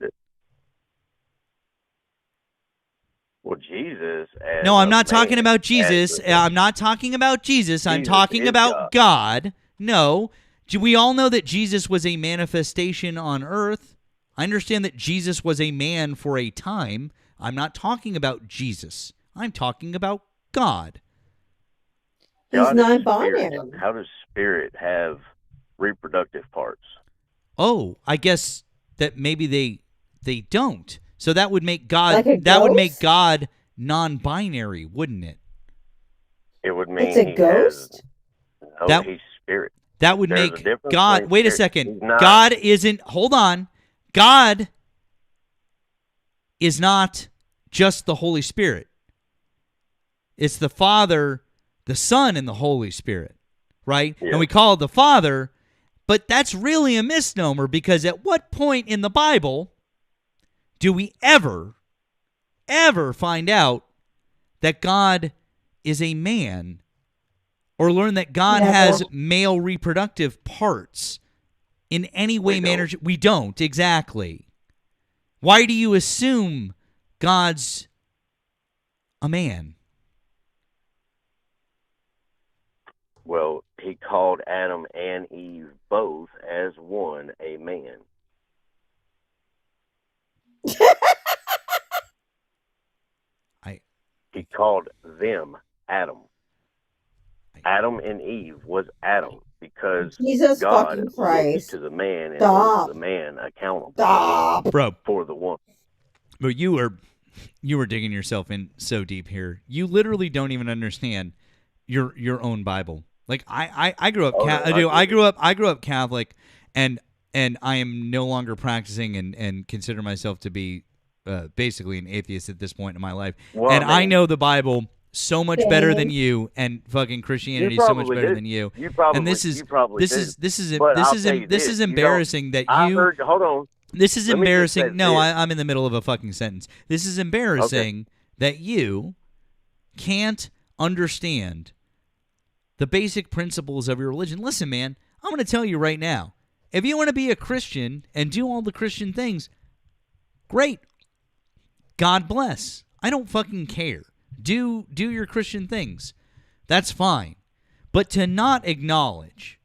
Jesus. As No, I'm a not talking man, about Jesus. as a- I'm not talking about Jesus. I'm Jesus talking is about God. No. We all know that Jesus was a manifestation on earth. I understand that Jesus was a man for a time. I'm not talking about Jesus. I'm talking about God. He's God is non-binary. spirit. How does spirit have reproductive parts? Oh, I guess that maybe they don't. So that would make God Like a would make ghost? God non-binary, wouldn't it? It would mean It's a he ghost? Has, no, That- he's spirit. That would There's a make difference God. between Wait a spirit. second. He's not- God isn't. Hold on. God is not just the Holy Spirit. It's the Father, the Son, and the Holy Spirit, right? Yeah. And we call it the Father, but that's really a misnomer because at what point in the Bible do we ever find out that God is a man or learn that God Never. has male reproductive parts in any way, We manner? don't. We don't, exactly. Why do you assume God's a man? Well, he called Adam and Eve both as one a man. He called them Adam. Adam and Eve was Adam because Jesus God fucking looked Christ. to the man and Stop. held the man accountable Stop. Bro, for the woman. but you were digging yourself in so deep here. You literally don't even understand your own Bible. Like I grew up Oh, no, I I grew up Catholic, and and I am no longer practicing and consider myself to be basically an atheist at this point in my life. Well, and I man, know the Bible so much better than you, and fucking Christianity so much better than you. You probably, and this is you probably this do. is this is But this I'll is tell you this this, is you don't- embarrassing that I you. heard, hold on. This is Let me just embarrassing. say No, this. I'm in the middle of a fucking sentence. This is embarrassing that you can't understand the basic principles of your religion. Listen, man, I'm going to tell you right now. If you want to be a Christian and do all the Christian things, great. God bless. I don't fucking care. Do your Christian things. That's fine. But to not acknowledge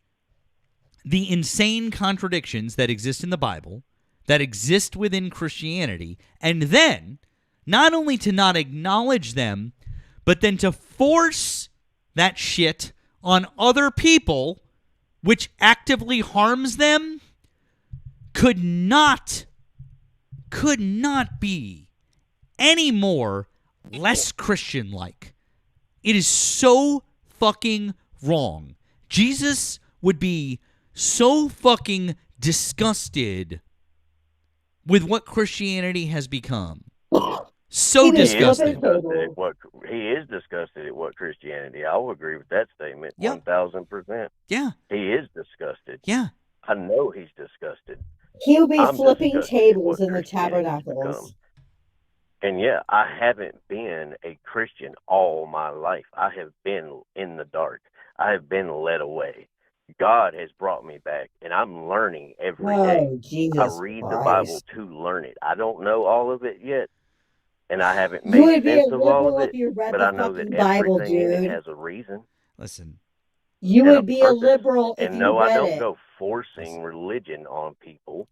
the insane contradictions that exist in the Bible, that exist within Christianity, and then not only to not acknowledge them, but then to force that shit on other people, which actively harms them, could not be any more less Christian-like. It is so fucking wrong. Jesus would be so fucking disgusted with what Christianity has become. So disgusted. He is disgusted at what Christianity. I will agree with that statement. Yeah. 1,000%. Yeah. He is disgusted. Yeah. I know he's disgusted. He'll be I'm flipping disgusted tables at in what the Christianity's tabernacles. become. And yeah, I haven't been a Christian all my life. I have been in the dark. I have been led away. God has brought me back, and I'm learning every day. Oh, Jesus I read the Christ. Bible to learn it. I don't know all of it yet, and I haven't You made would be a sense of all liberal of if it, you read but the I know that fucking Bible, everything in it dude. has a reason. Listen. You and would be a purpose. liberal if And you no, I read don't it. go forcing religion on people.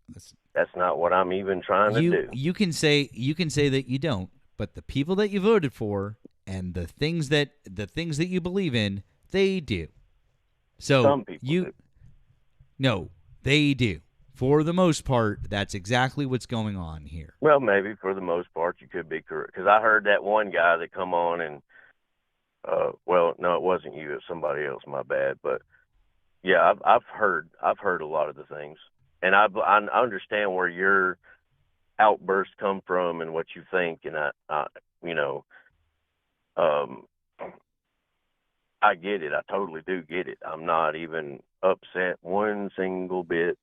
That's not what I'm even trying to do. You can say that you don't, but the people that you voted for and the things that you believe in, they do. So Some people do. No, they do. For the most part, that's exactly what's going on here. Well, maybe for the most part you could be correct. Because I heard that one guy that come on and, well, no, it wasn't you. It was somebody else. My bad. But yeah, I've heard a lot of the things, and I understand where your outbursts come from and what you think, and I get it. I totally do get it. I'm not even upset one single bit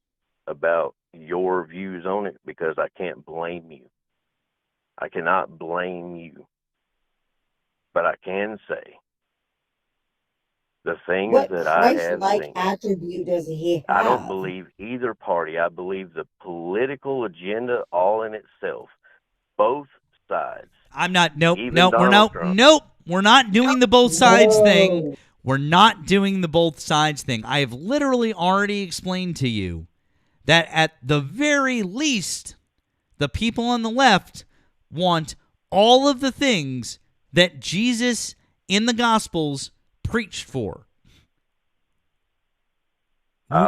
about your views on it because I can't blame you. I cannot blame you. But I can say the things What that I have Christ-like seen. attribute does he have? I don't believe either party. I believe the political agenda all in itself. Both sides. I'm not. Nope. Even Nope. Donald Trump. Nope. We're not doing the both sides No. thing. We're not doing the both sides thing. I have literally already explained to you that at the very least, the people on the left want all of the things that Jesus in the Gospels preached for. I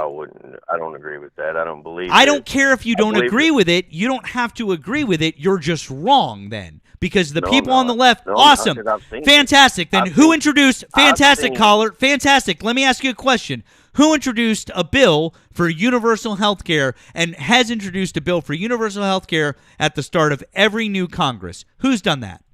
don't agree with that. I don't believe I it. don't care if you don't believe agree it. with it. You don't have to agree with it. You're just wrong then. Because the No, people I'm on the not. left, No, I'm not, awesome, 'cause I've seen it. fantastic. Then I've who seen- introduced, I've fantastic seen- caller, fantastic. Let me ask you a question. Who introduced a bill for universal health care and has introduced a bill for universal health care at the start of every new Congress? Who's done that?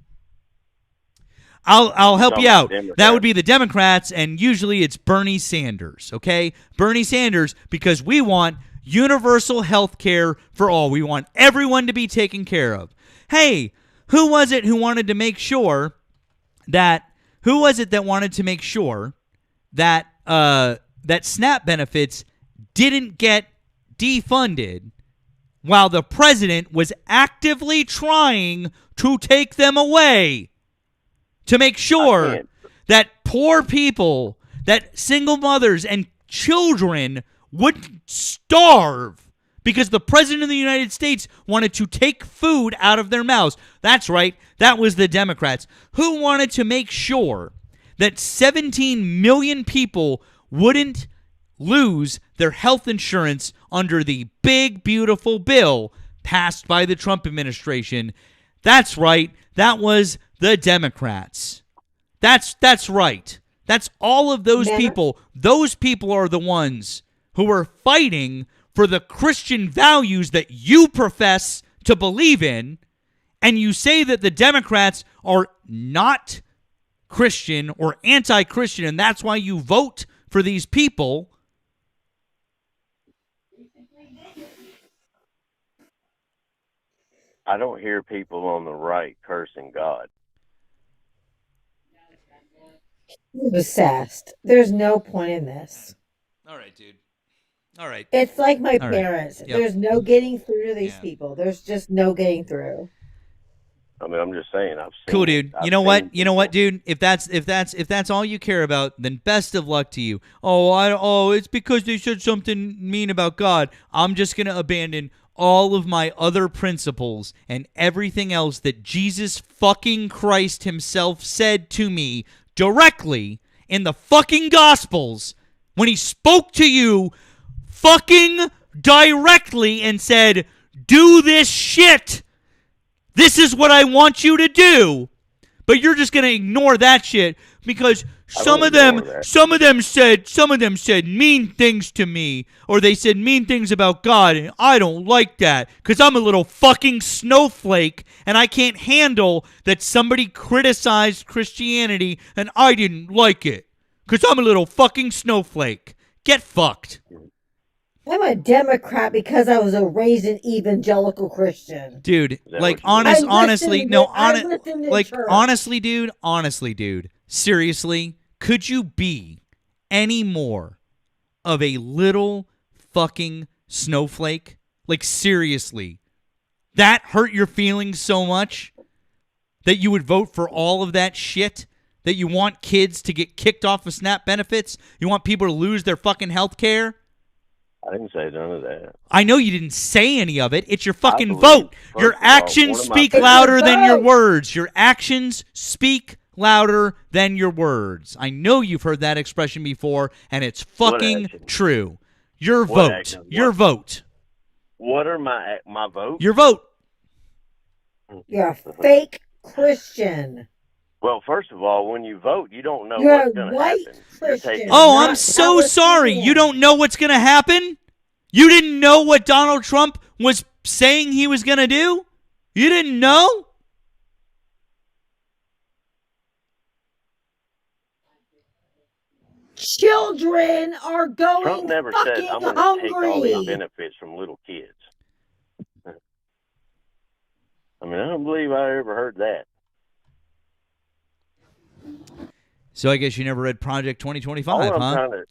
I'll help Some you out. Democrats. That would be the Democrats, and usually it's Bernie Sanders, okay? Bernie Sanders, because we want universal health care for all. We want everyone to be taken care of. Hey, who was it who wanted to make sure that that SNAP benefits didn't get defunded while the president was actively trying to take them away? To make sure that poor people, that single mothers and children wouldn't starve because the president of the United States wanted to take food out of their mouths. That's right. That was the Democrats who wanted to make sure that 17 million people wouldn't lose their health insurance under the big, beautiful bill passed by the Trump administration. That's right. That was the Democrats. That's right. That's all of those people. Those people are the ones who are fighting for the Christian values that you profess to believe in, and you say that the Democrats are not Christian or anti-Christian, and that's why you vote for these people, I don't hear people on the right cursing God. He's obsessed. There's no point in this. All right, dude. All right. It's like my All right. parents. Yep. There's no getting through to these Yeah. people. There's just no getting through. I mean, I'm just saying. I've seen Cool, it. dude. I've You know seen what? You know what, people- dude? If that's all you care about, then best of luck to you. It's because they said something mean about God. I'm just gonna abandon all of my other principles and everything else that Jesus fucking Christ himself said to me directly in the fucking Gospels when he spoke to you fucking directly and said, "Do this shit. This is what I want you to do." But you're just going to ignore that shit because some of them said mean things to me, or they said mean things about God, and I don't like that because I'm a little fucking snowflake and I can't handle that somebody criticized Christianity and I didn't like it because I'm a little fucking snowflake. Get fucked. I'm a Democrat because I was raised an evangelical Christian. Dude, that like what you mean? honestly, I listened in church. honestly, dude, seriously, could you be any more of a little fucking snowflake? Like, seriously, that hurt your feelings so much that you would vote for all of that shit? That you want kids to get kicked off of SNAP benefits? You want people to lose their fucking health care? I didn't say none of that. I know you didn't say any of it. It's your fucking believe, vote. first Your of all, actions one of my speak favorite- louder than your vote. words. Your actions speak louder than your words. I know you've heard that expression before, and it's fucking action? true. Your What vote. action? Your What? vote. What are my votes? Your vote. You're a fake Christian. Well, first of all, when you vote, you don't know You're what's a going to white happen. Christian. Oh, not I'm so sorry. Palestinian. You don't know what's going to happen? You didn't know what Donald Trump was saying he was going to do? You didn't know? Children are going Trump never said, fucking I'm going to take all these hungry. benefits from little kids. I mean, I don't believe I ever heard that. So I guess you never read Project 2025, All I'm huh? trying to-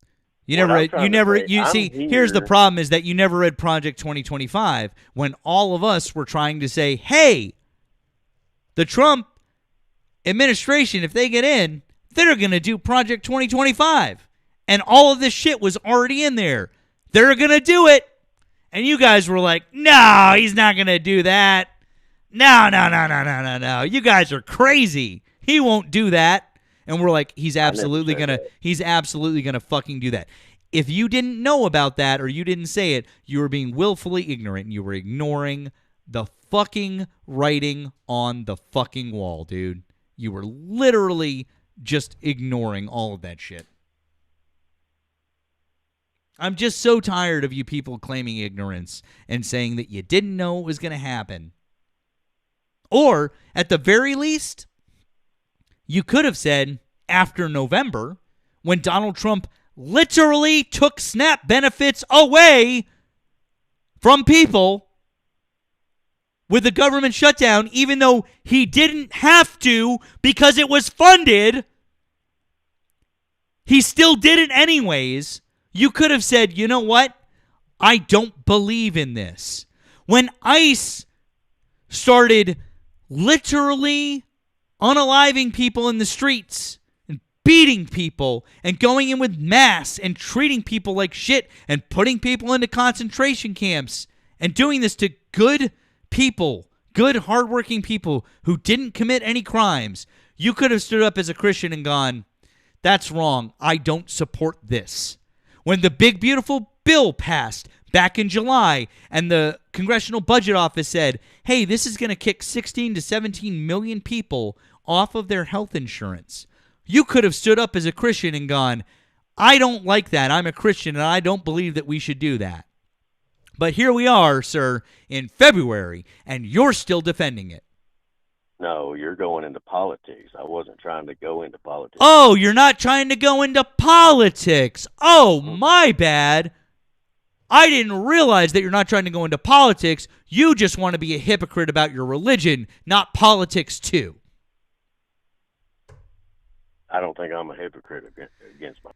You what never I'm read, trying you to never say, you I'm see here's the here- problem is that you never read Project 2025 when all of us were trying to say, "Hey, the Trump administration, if they get in, they're going to do Project 2025." And all of this shit was already in there. They're going to do it. And you guys were like, "No, he's not going to do that. No. You guys are crazy. He won't do that." And we're like, he's absolutely said gonna fucking do that. If you didn't know about that or you didn't say it, you were being willfully ignorant and you were ignoring the fucking writing on the fucking wall, dude. You were literally just ignoring all of that shit. I'm just so tired of you people claiming ignorance and saying that you didn't know it was going to happen. Or, at the very least, you could have said after November, when Donald Trump literally took SNAP benefits away from people with the government shutdown, even though he didn't have to because it was funded, he still did it anyways. You could have said, "You know what? I don't believe in this." When ICE started literally unaliving people in the streets and beating people and going in with masks and treating people like shit and putting people into concentration camps and doing this to good people, good hardworking people who didn't commit any crimes, you could have stood up as a Christian and gone, "That's wrong. I don't support this." When the big beautiful bill passed back in July and the Congressional Budget Office said, "Hey, this is going to kick 16 to 17 million people off of their health insurance," you could have stood up as a Christian and gone, "I don't like that. I'm a Christian and I don't believe that we should do that." But here we are, sir, in February, and you're still defending it. No, you're going into politics. I wasn't trying to go into politics. Oh, you're not trying to go into politics. Oh, my bad. I didn't realize that you're not trying to go into politics. You just want to be a hypocrite about your religion, not politics too. I don't think I'm a hypocrite against my...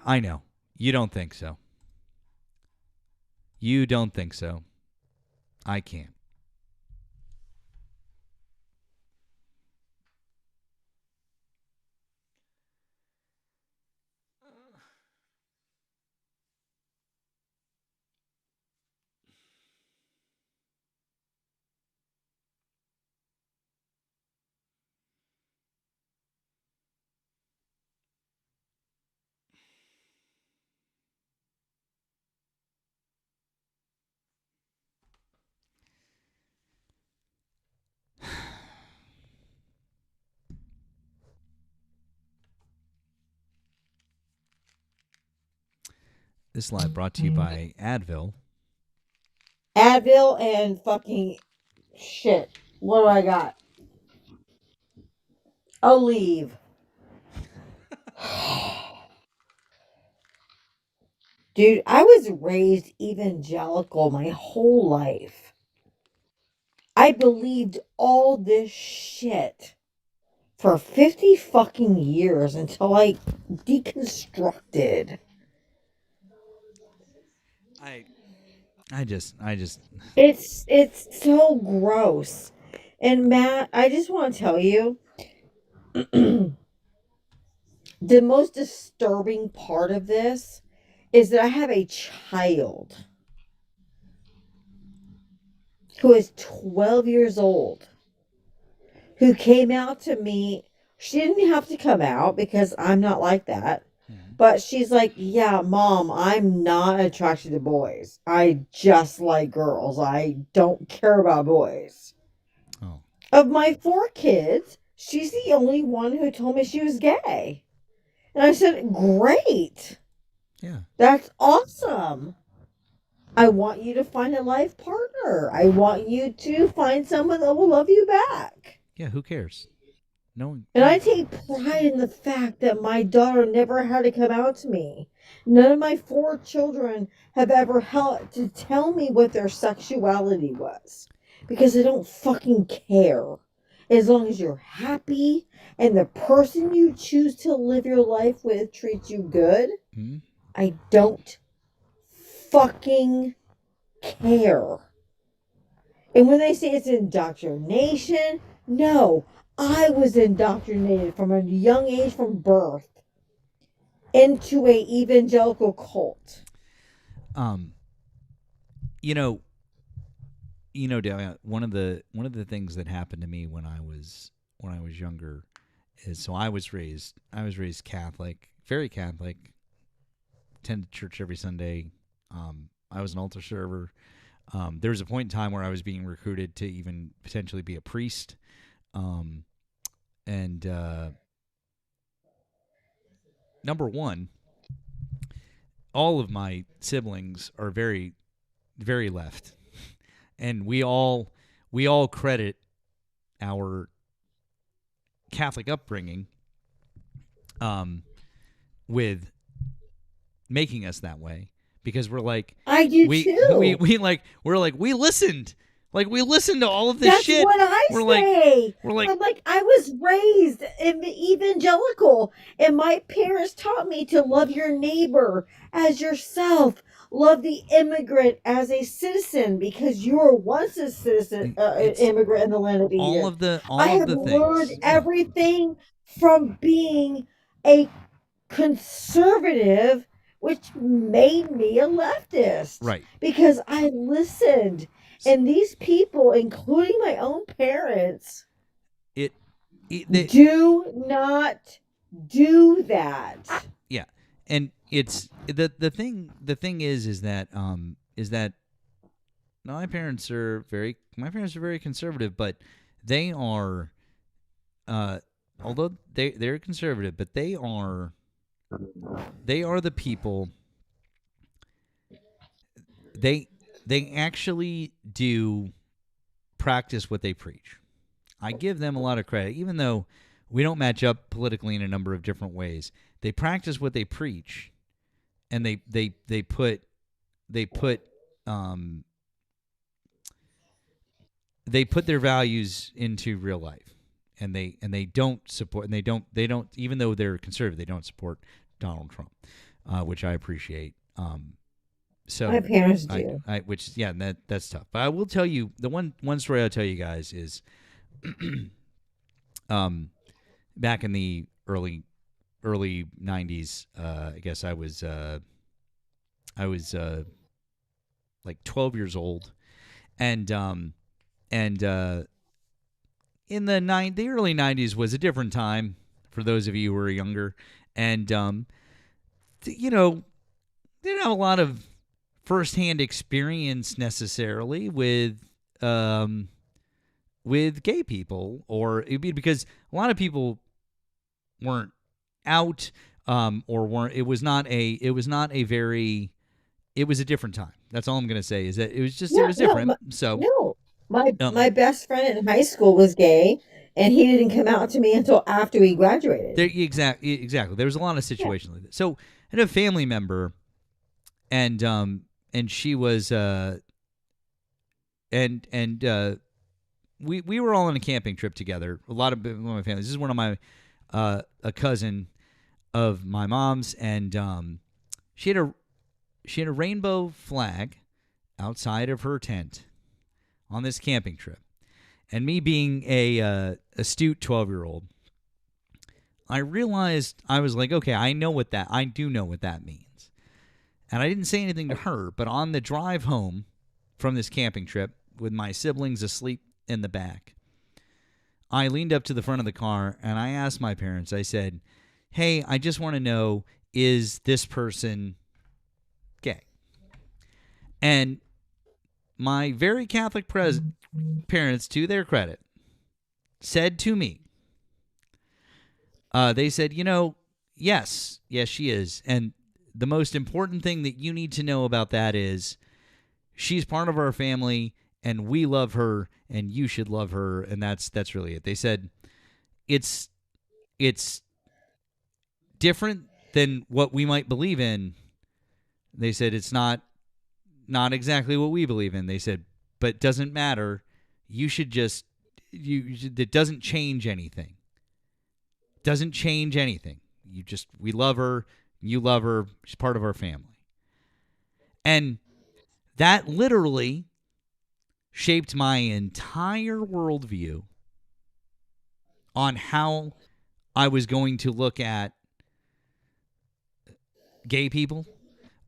I know. You don't think so. You don't think so. I can't. This live brought to you by Advil. Advil and fucking shit. What do I got? Aleve. Dude, I was raised evangelical my whole life. I believed all this shit for 50 fucking years until I deconstructed. I just It's so gross. And Matt, I just want to tell you the most disturbing part of this is that I have a child who is 12 years old who came out to me. She didn't have to come out because I'm not like that. But she's like, yeah, Mom, I'm not attracted to boys. I just like girls. I don't care about boys. Oh. Of my 4 kids, she's the only one who told me she was gay. And I said, great. Yeah. That's awesome. I want you to find a life partner. I want you to find someone that will love you back. Yeah, who cares? No one. And I take pride in the fact that my daughter never had to come out to me. None of my 4 children have ever had to tell me what their sexuality was. Because I don't fucking care. As long as you're happy and the person you choose to live your life with treats you good, I don't fucking care. And when they say it's indoctrination, no. I was indoctrinated from a young age, from birth, into a evangelical cult. Delia, one of the things that happened to me when I was younger is, so I was raised Catholic, very Catholic, attended church every Sunday. I was an altar server. There was a point in time where I was being recruited to even potentially be a priest. Number one, all of my siblings are very, very left, and we all credit our Catholic upbringing with making us that way, because we're like, I do too. We listened. Like, we listened to all of this shit. That's what I say. I'm like, I was raised evangelical, and my parents taught me to love your neighbor as yourself. Love the immigrant as a citizen, because you were once a citizen, immigrant in the land of Egypt. I have learned everything from being a conservative, which made me a leftist. Right. Because I listened. And these people, including my own parents, do not do that. Yeah, and it's the thing is that my parents are very conservative, but they are, although they're conservative, but they are the people they actually do practice what they preach. I give them a lot of credit, even though we don't match up politically in a number of different ways. They practice what they preach, and they put their values into real life, and they don't support, and they don't even though they're conservative, they don't support Donald Trump, which I appreciate. So my parents do. That's tough. But I will tell you the one story I'll tell you guys is, back in the early 90s, I guess I was like 12 years old, and in the early 90s was a different time for those of you who are younger, and didn't have a lot of firsthand experience necessarily with gay people, or because a lot of people weren't out, or weren't. It was a different time. That's all I'm going to say, is that it was different. My best friend in high school was gay, and he didn't come out to me until after we graduated. Exactly. There was a lot of situations like that. So I had a family member, and she was we were all on a camping trip together. A lot of my family. This is one of my a cousin of my mom's, and she had a rainbow flag outside of her tent on this camping trip. And me being a astute 12-year-old, I realized, I was like, okay, I do know what that means. And I didn't say anything to her, but on the drive home from this camping trip, with my siblings asleep in the back, I leaned up to the front of the car and I asked my parents, I said, hey, I just want to know, is this person gay? And my very Catholic parents, to their credit, said to me, they said, yes, she is. And the most important thing that you need to know about that is she's part of our family, and we love her, and you should love her, and that's really it. They said it's different than what we might believe in. They said it's not exactly what we believe in. They said, but it doesn't matter. You should just it doesn't change anything. Doesn't change anything. We love her. You love her. She's part of our family. And that literally shaped my entire worldview on how I was going to look at gay people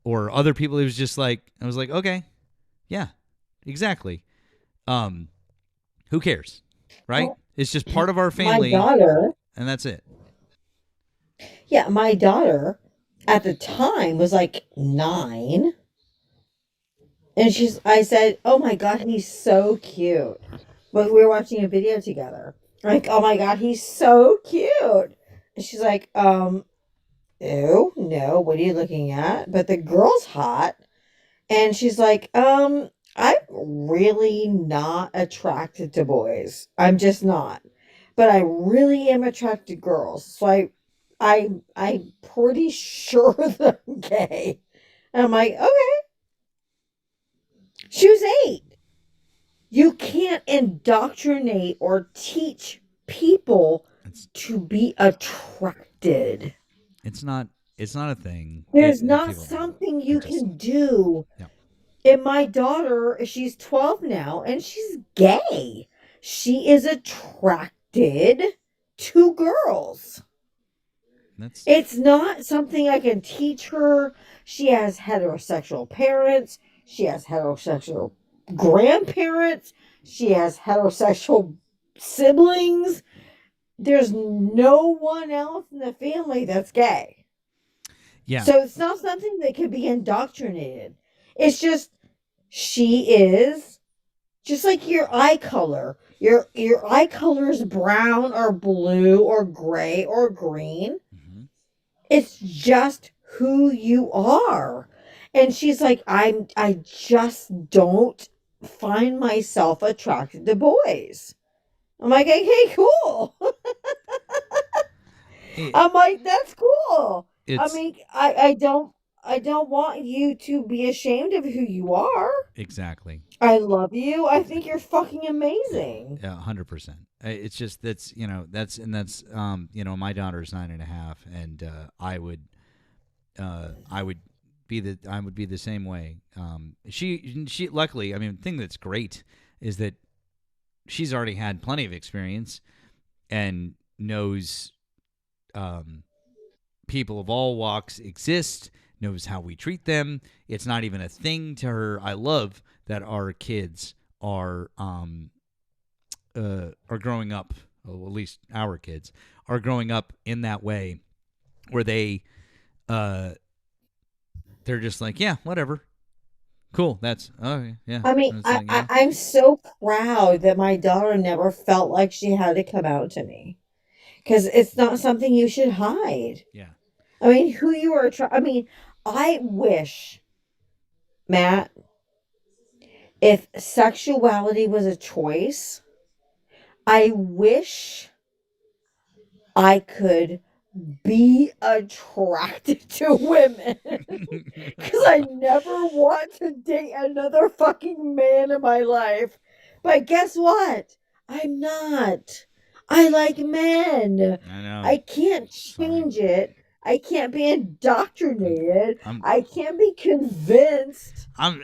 or other people. It was just like, I was like, okay, yeah, exactly. Who cares, right? Well, it's just part of our family, my daughter, and that's it. Yeah, my daughter at the time was like 9. And I said, oh my God, he's so cute. But we were watching a video together. Like, oh my God, he's so cute. And she's like, ew, no, what are you looking at? But the girl's hot. And she's like, I'm really not attracted to boys. I'm just not. But I really am attracted to girls. So I'm pretty sure that I'm gay. And I'm like, okay. She was 8. You can't indoctrinate or teach people to be attracted. It's not a thing. There's not something you can do. Yeah. And my daughter, she's 12 now, and she's gay. She is attracted to girls. It's not something I can teach her. She has heterosexual parents. She has heterosexual grandparents. She has heterosexual siblings. There's no one else in the family that's gay. Yeah. So it's not something that can be indoctrinated. It's just, she is just like your eye color. Your eye color is brown or blue or gray or green. Mm-hmm. It's just who you are. And she's like, I just don't find myself attracted to boys. I'm like, okay, cool. I'm like, that's cool. I It's mean, I don't want you to be ashamed of who you are. exactly. I love you. I think you're fucking amazing. Yeah, 100%. It's just that's my daughter's 9.5, and I would be the same way. She luckily, I mean, the thing that's great is that she's already had plenty of experience and knows people of all walks exist, knows how we treat them. It's not even a thing to her. I love that our kids are growing up, well, at least our kids are growing up in that way, where they're just like, yeah, whatever, cool. That's yeah. I mean, It's like, yeah. I'm so proud that my daughter never felt like she had to come out to me, because it's not something you should hide. Yeah. I mean, who you are. I mean, I wish, Matt, if sexuality was a choice, I wish I could be attracted to women, because I never want to date another fucking man in my life. But guess what? I'm not. I like men. I know. I can't change it. I can't be indoctrinated. I can't be convinced. I'm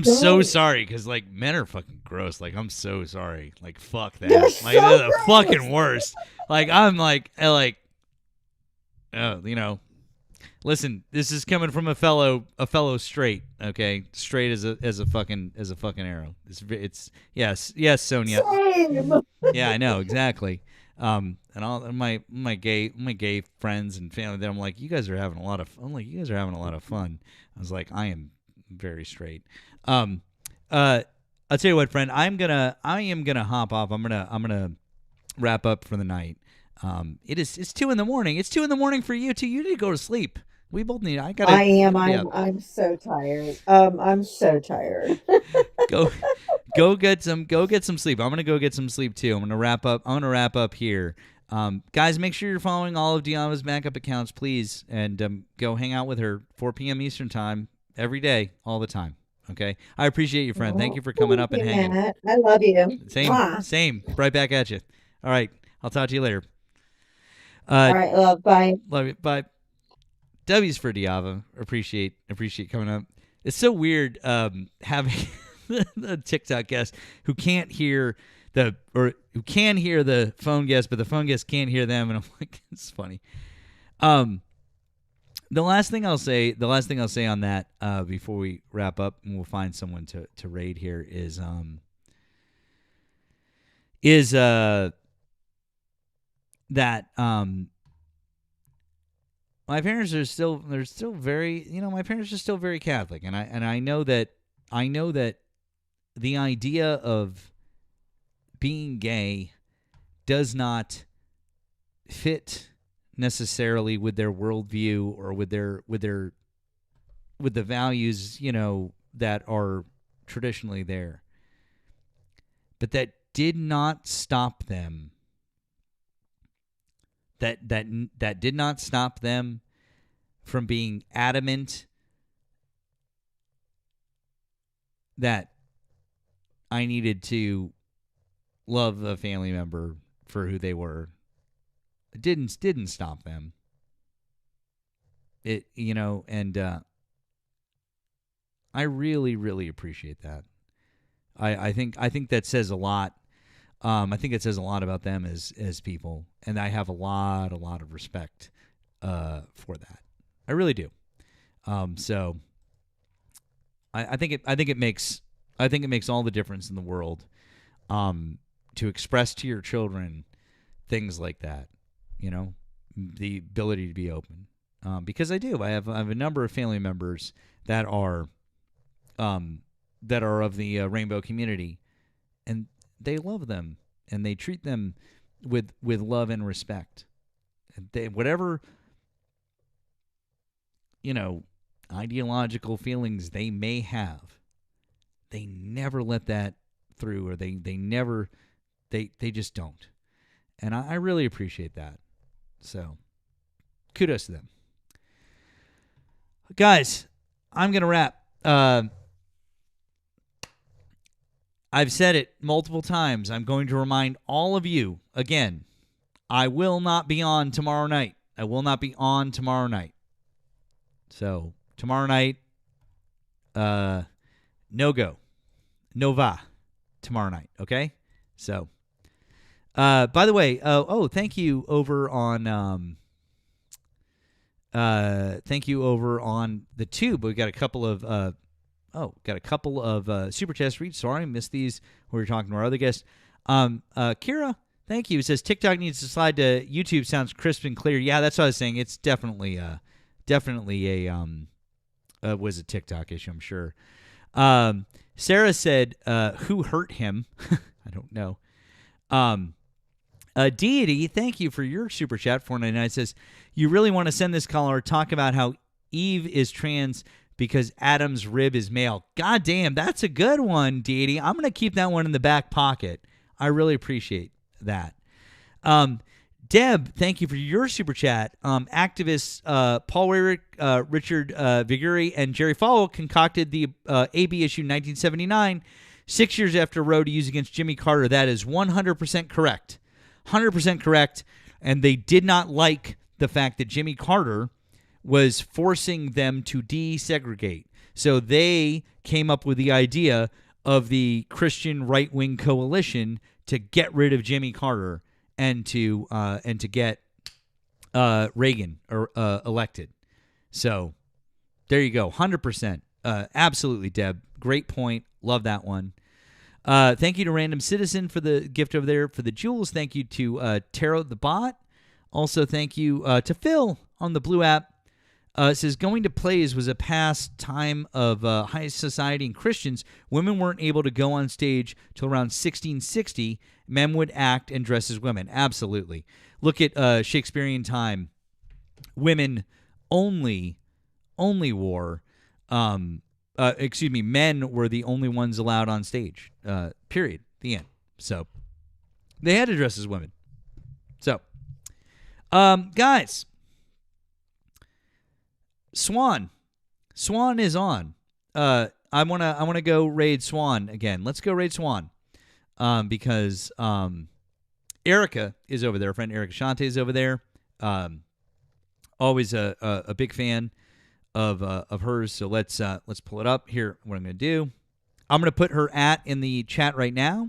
just so don't. sorry, because like men are fucking gross. Like, I'm so sorry. Like, fuck that. They're Like, so they're the gross. fucking worst. Like, I'm like listen, this is coming from a fellow straight. Okay, straight as a fucking arrow. It's yes, Sonia. Same. Yeah, I know exactly. And all my gay friends and family there, I'm like, you guys are having a lot of fun. I was like, I am very straight. I'll tell you what, friend, I am gonna hop off. I'm gonna wrap up for the night. It's 2 a.m. It's 2 a.m. for you too. You need to go to sleep. We both need. I am. gotta be up. I'm so tired. I'm so tired. Go get some sleep. I'm gonna go get some sleep too. I'm gonna wrap up here. Guys, make sure you're following all of Diava's backup accounts, please, and go hang out with her 4 p.m. Eastern time every day, all the time. Okay, I appreciate you, friend. Thank you for coming up and Thank you, hanging. Matt. I love you. Mwah. Same. Right back at you. All right, I'll talk to you later. All right, love. Bye. Love you. Bye. W's for Diava. Appreciate coming up. It's so weird having the TikTok guest who can't hear who can hear the phone guest, but the phone guest can't hear them, and I'm like, it's funny. The last thing I'll say on that before we wrap up, and we'll find someone to raid here, is that my parents are still very, my parents are still very Catholic, and I know that the idea of being gay does not fit necessarily with their worldview or with the values, that are traditionally there. But that did not stop them. That did not stop them from being adamant that I needed to love a family member for who they were. It didn't stop them. And I really, really appreciate that. I think that says a lot. I think it says a lot about them as people, and I have a lot of respect for that. I really do. So I think it makes all the difference in the world to express to your children things like that. The ability to be open, because I do. I have a number of family members that are of the rainbow community, and they love them and they treat them with love and respect. They, whatever ideological feelings they may have, they never let that through, or they just don't. And I really appreciate that. So kudos to them. Guys, I'm going to wrap. I've said it multiple times. I'm going to remind all of you again, I will not be on tomorrow night. So tomorrow night, no go. Nova tomorrow night, okay? So, by the way, thank you over on the tube. We got a couple of super chats read. Sorry, I missed these. We were talking to our other guest. Kira, thank you. It says TikTok needs to slide to YouTube. Sounds crisp and clear. Yeah, that's what I was saying. It's definitely a was a TikTok issue, I'm sure. Sarah said, who hurt him? I don't know. Deity, thank you for your super chat. 499 says, you really want to send this caller talk about how Eve is trans because Adam's rib is male. God damn, that's a good one, Deity. I'm going to keep that one in the back pocket. I really appreciate that. Deb, thank you for your super chat. Activists Paul Weyrich, Richard Viguri, and Jerry Falwell concocted the AB issue 1979, 6 years after Roe to use against Jimmy Carter. That is 100% correct. 100% correct. And they did not like the fact that Jimmy Carter was forcing them to desegregate. So they came up with the idea of the Christian right-wing coalition to get rid of Jimmy Carter and to get Reagan elected. So there you go, 100%. Absolutely, Deb. Great point. Love that one. Thank you to Random Citizen for the gift over there for the jewels. Thank you to Tarot the Bot. Also, thank you to Phil on the Blue app. It says, going to plays was a past time of high society and Christians. Women weren't able to go on stage till around 1660. Men would act and dress as women. Absolutely. Look at Shakespearean time. Women only wore, men were the only ones allowed on stage. Period. The end. So they had to dress as women. So, guys, Swan is on. I wanna go raid Swan again. Let's go raid Swan. Because Erica is over there. Our friend Erica Shante is over there. Always a big fan of hers. So let's pull it up here. What I'm gonna do, I'm gonna put her in the chat right now.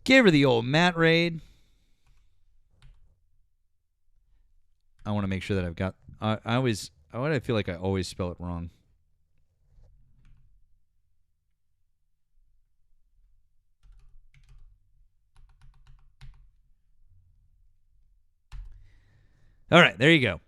Give her the old Matt raid. I want to make sure that I've got. I feel like I always spell it wrong. All right, there you go.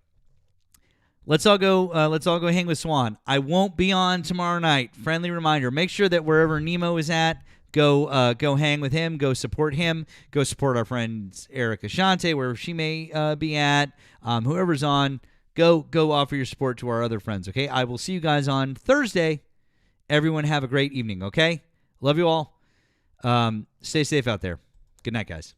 Let's all go hang with Swan. I won't be on tomorrow night. Friendly reminder: make sure that wherever Nemo is at, go hang with him. Go support him. Go support our friend Erica Shante wherever she may be at. Whoever's on, go offer your support to our other friends. Okay, I will see you guys on Thursday. Everyone have a great evening. Okay, love you all. Stay safe out there. Good night, guys.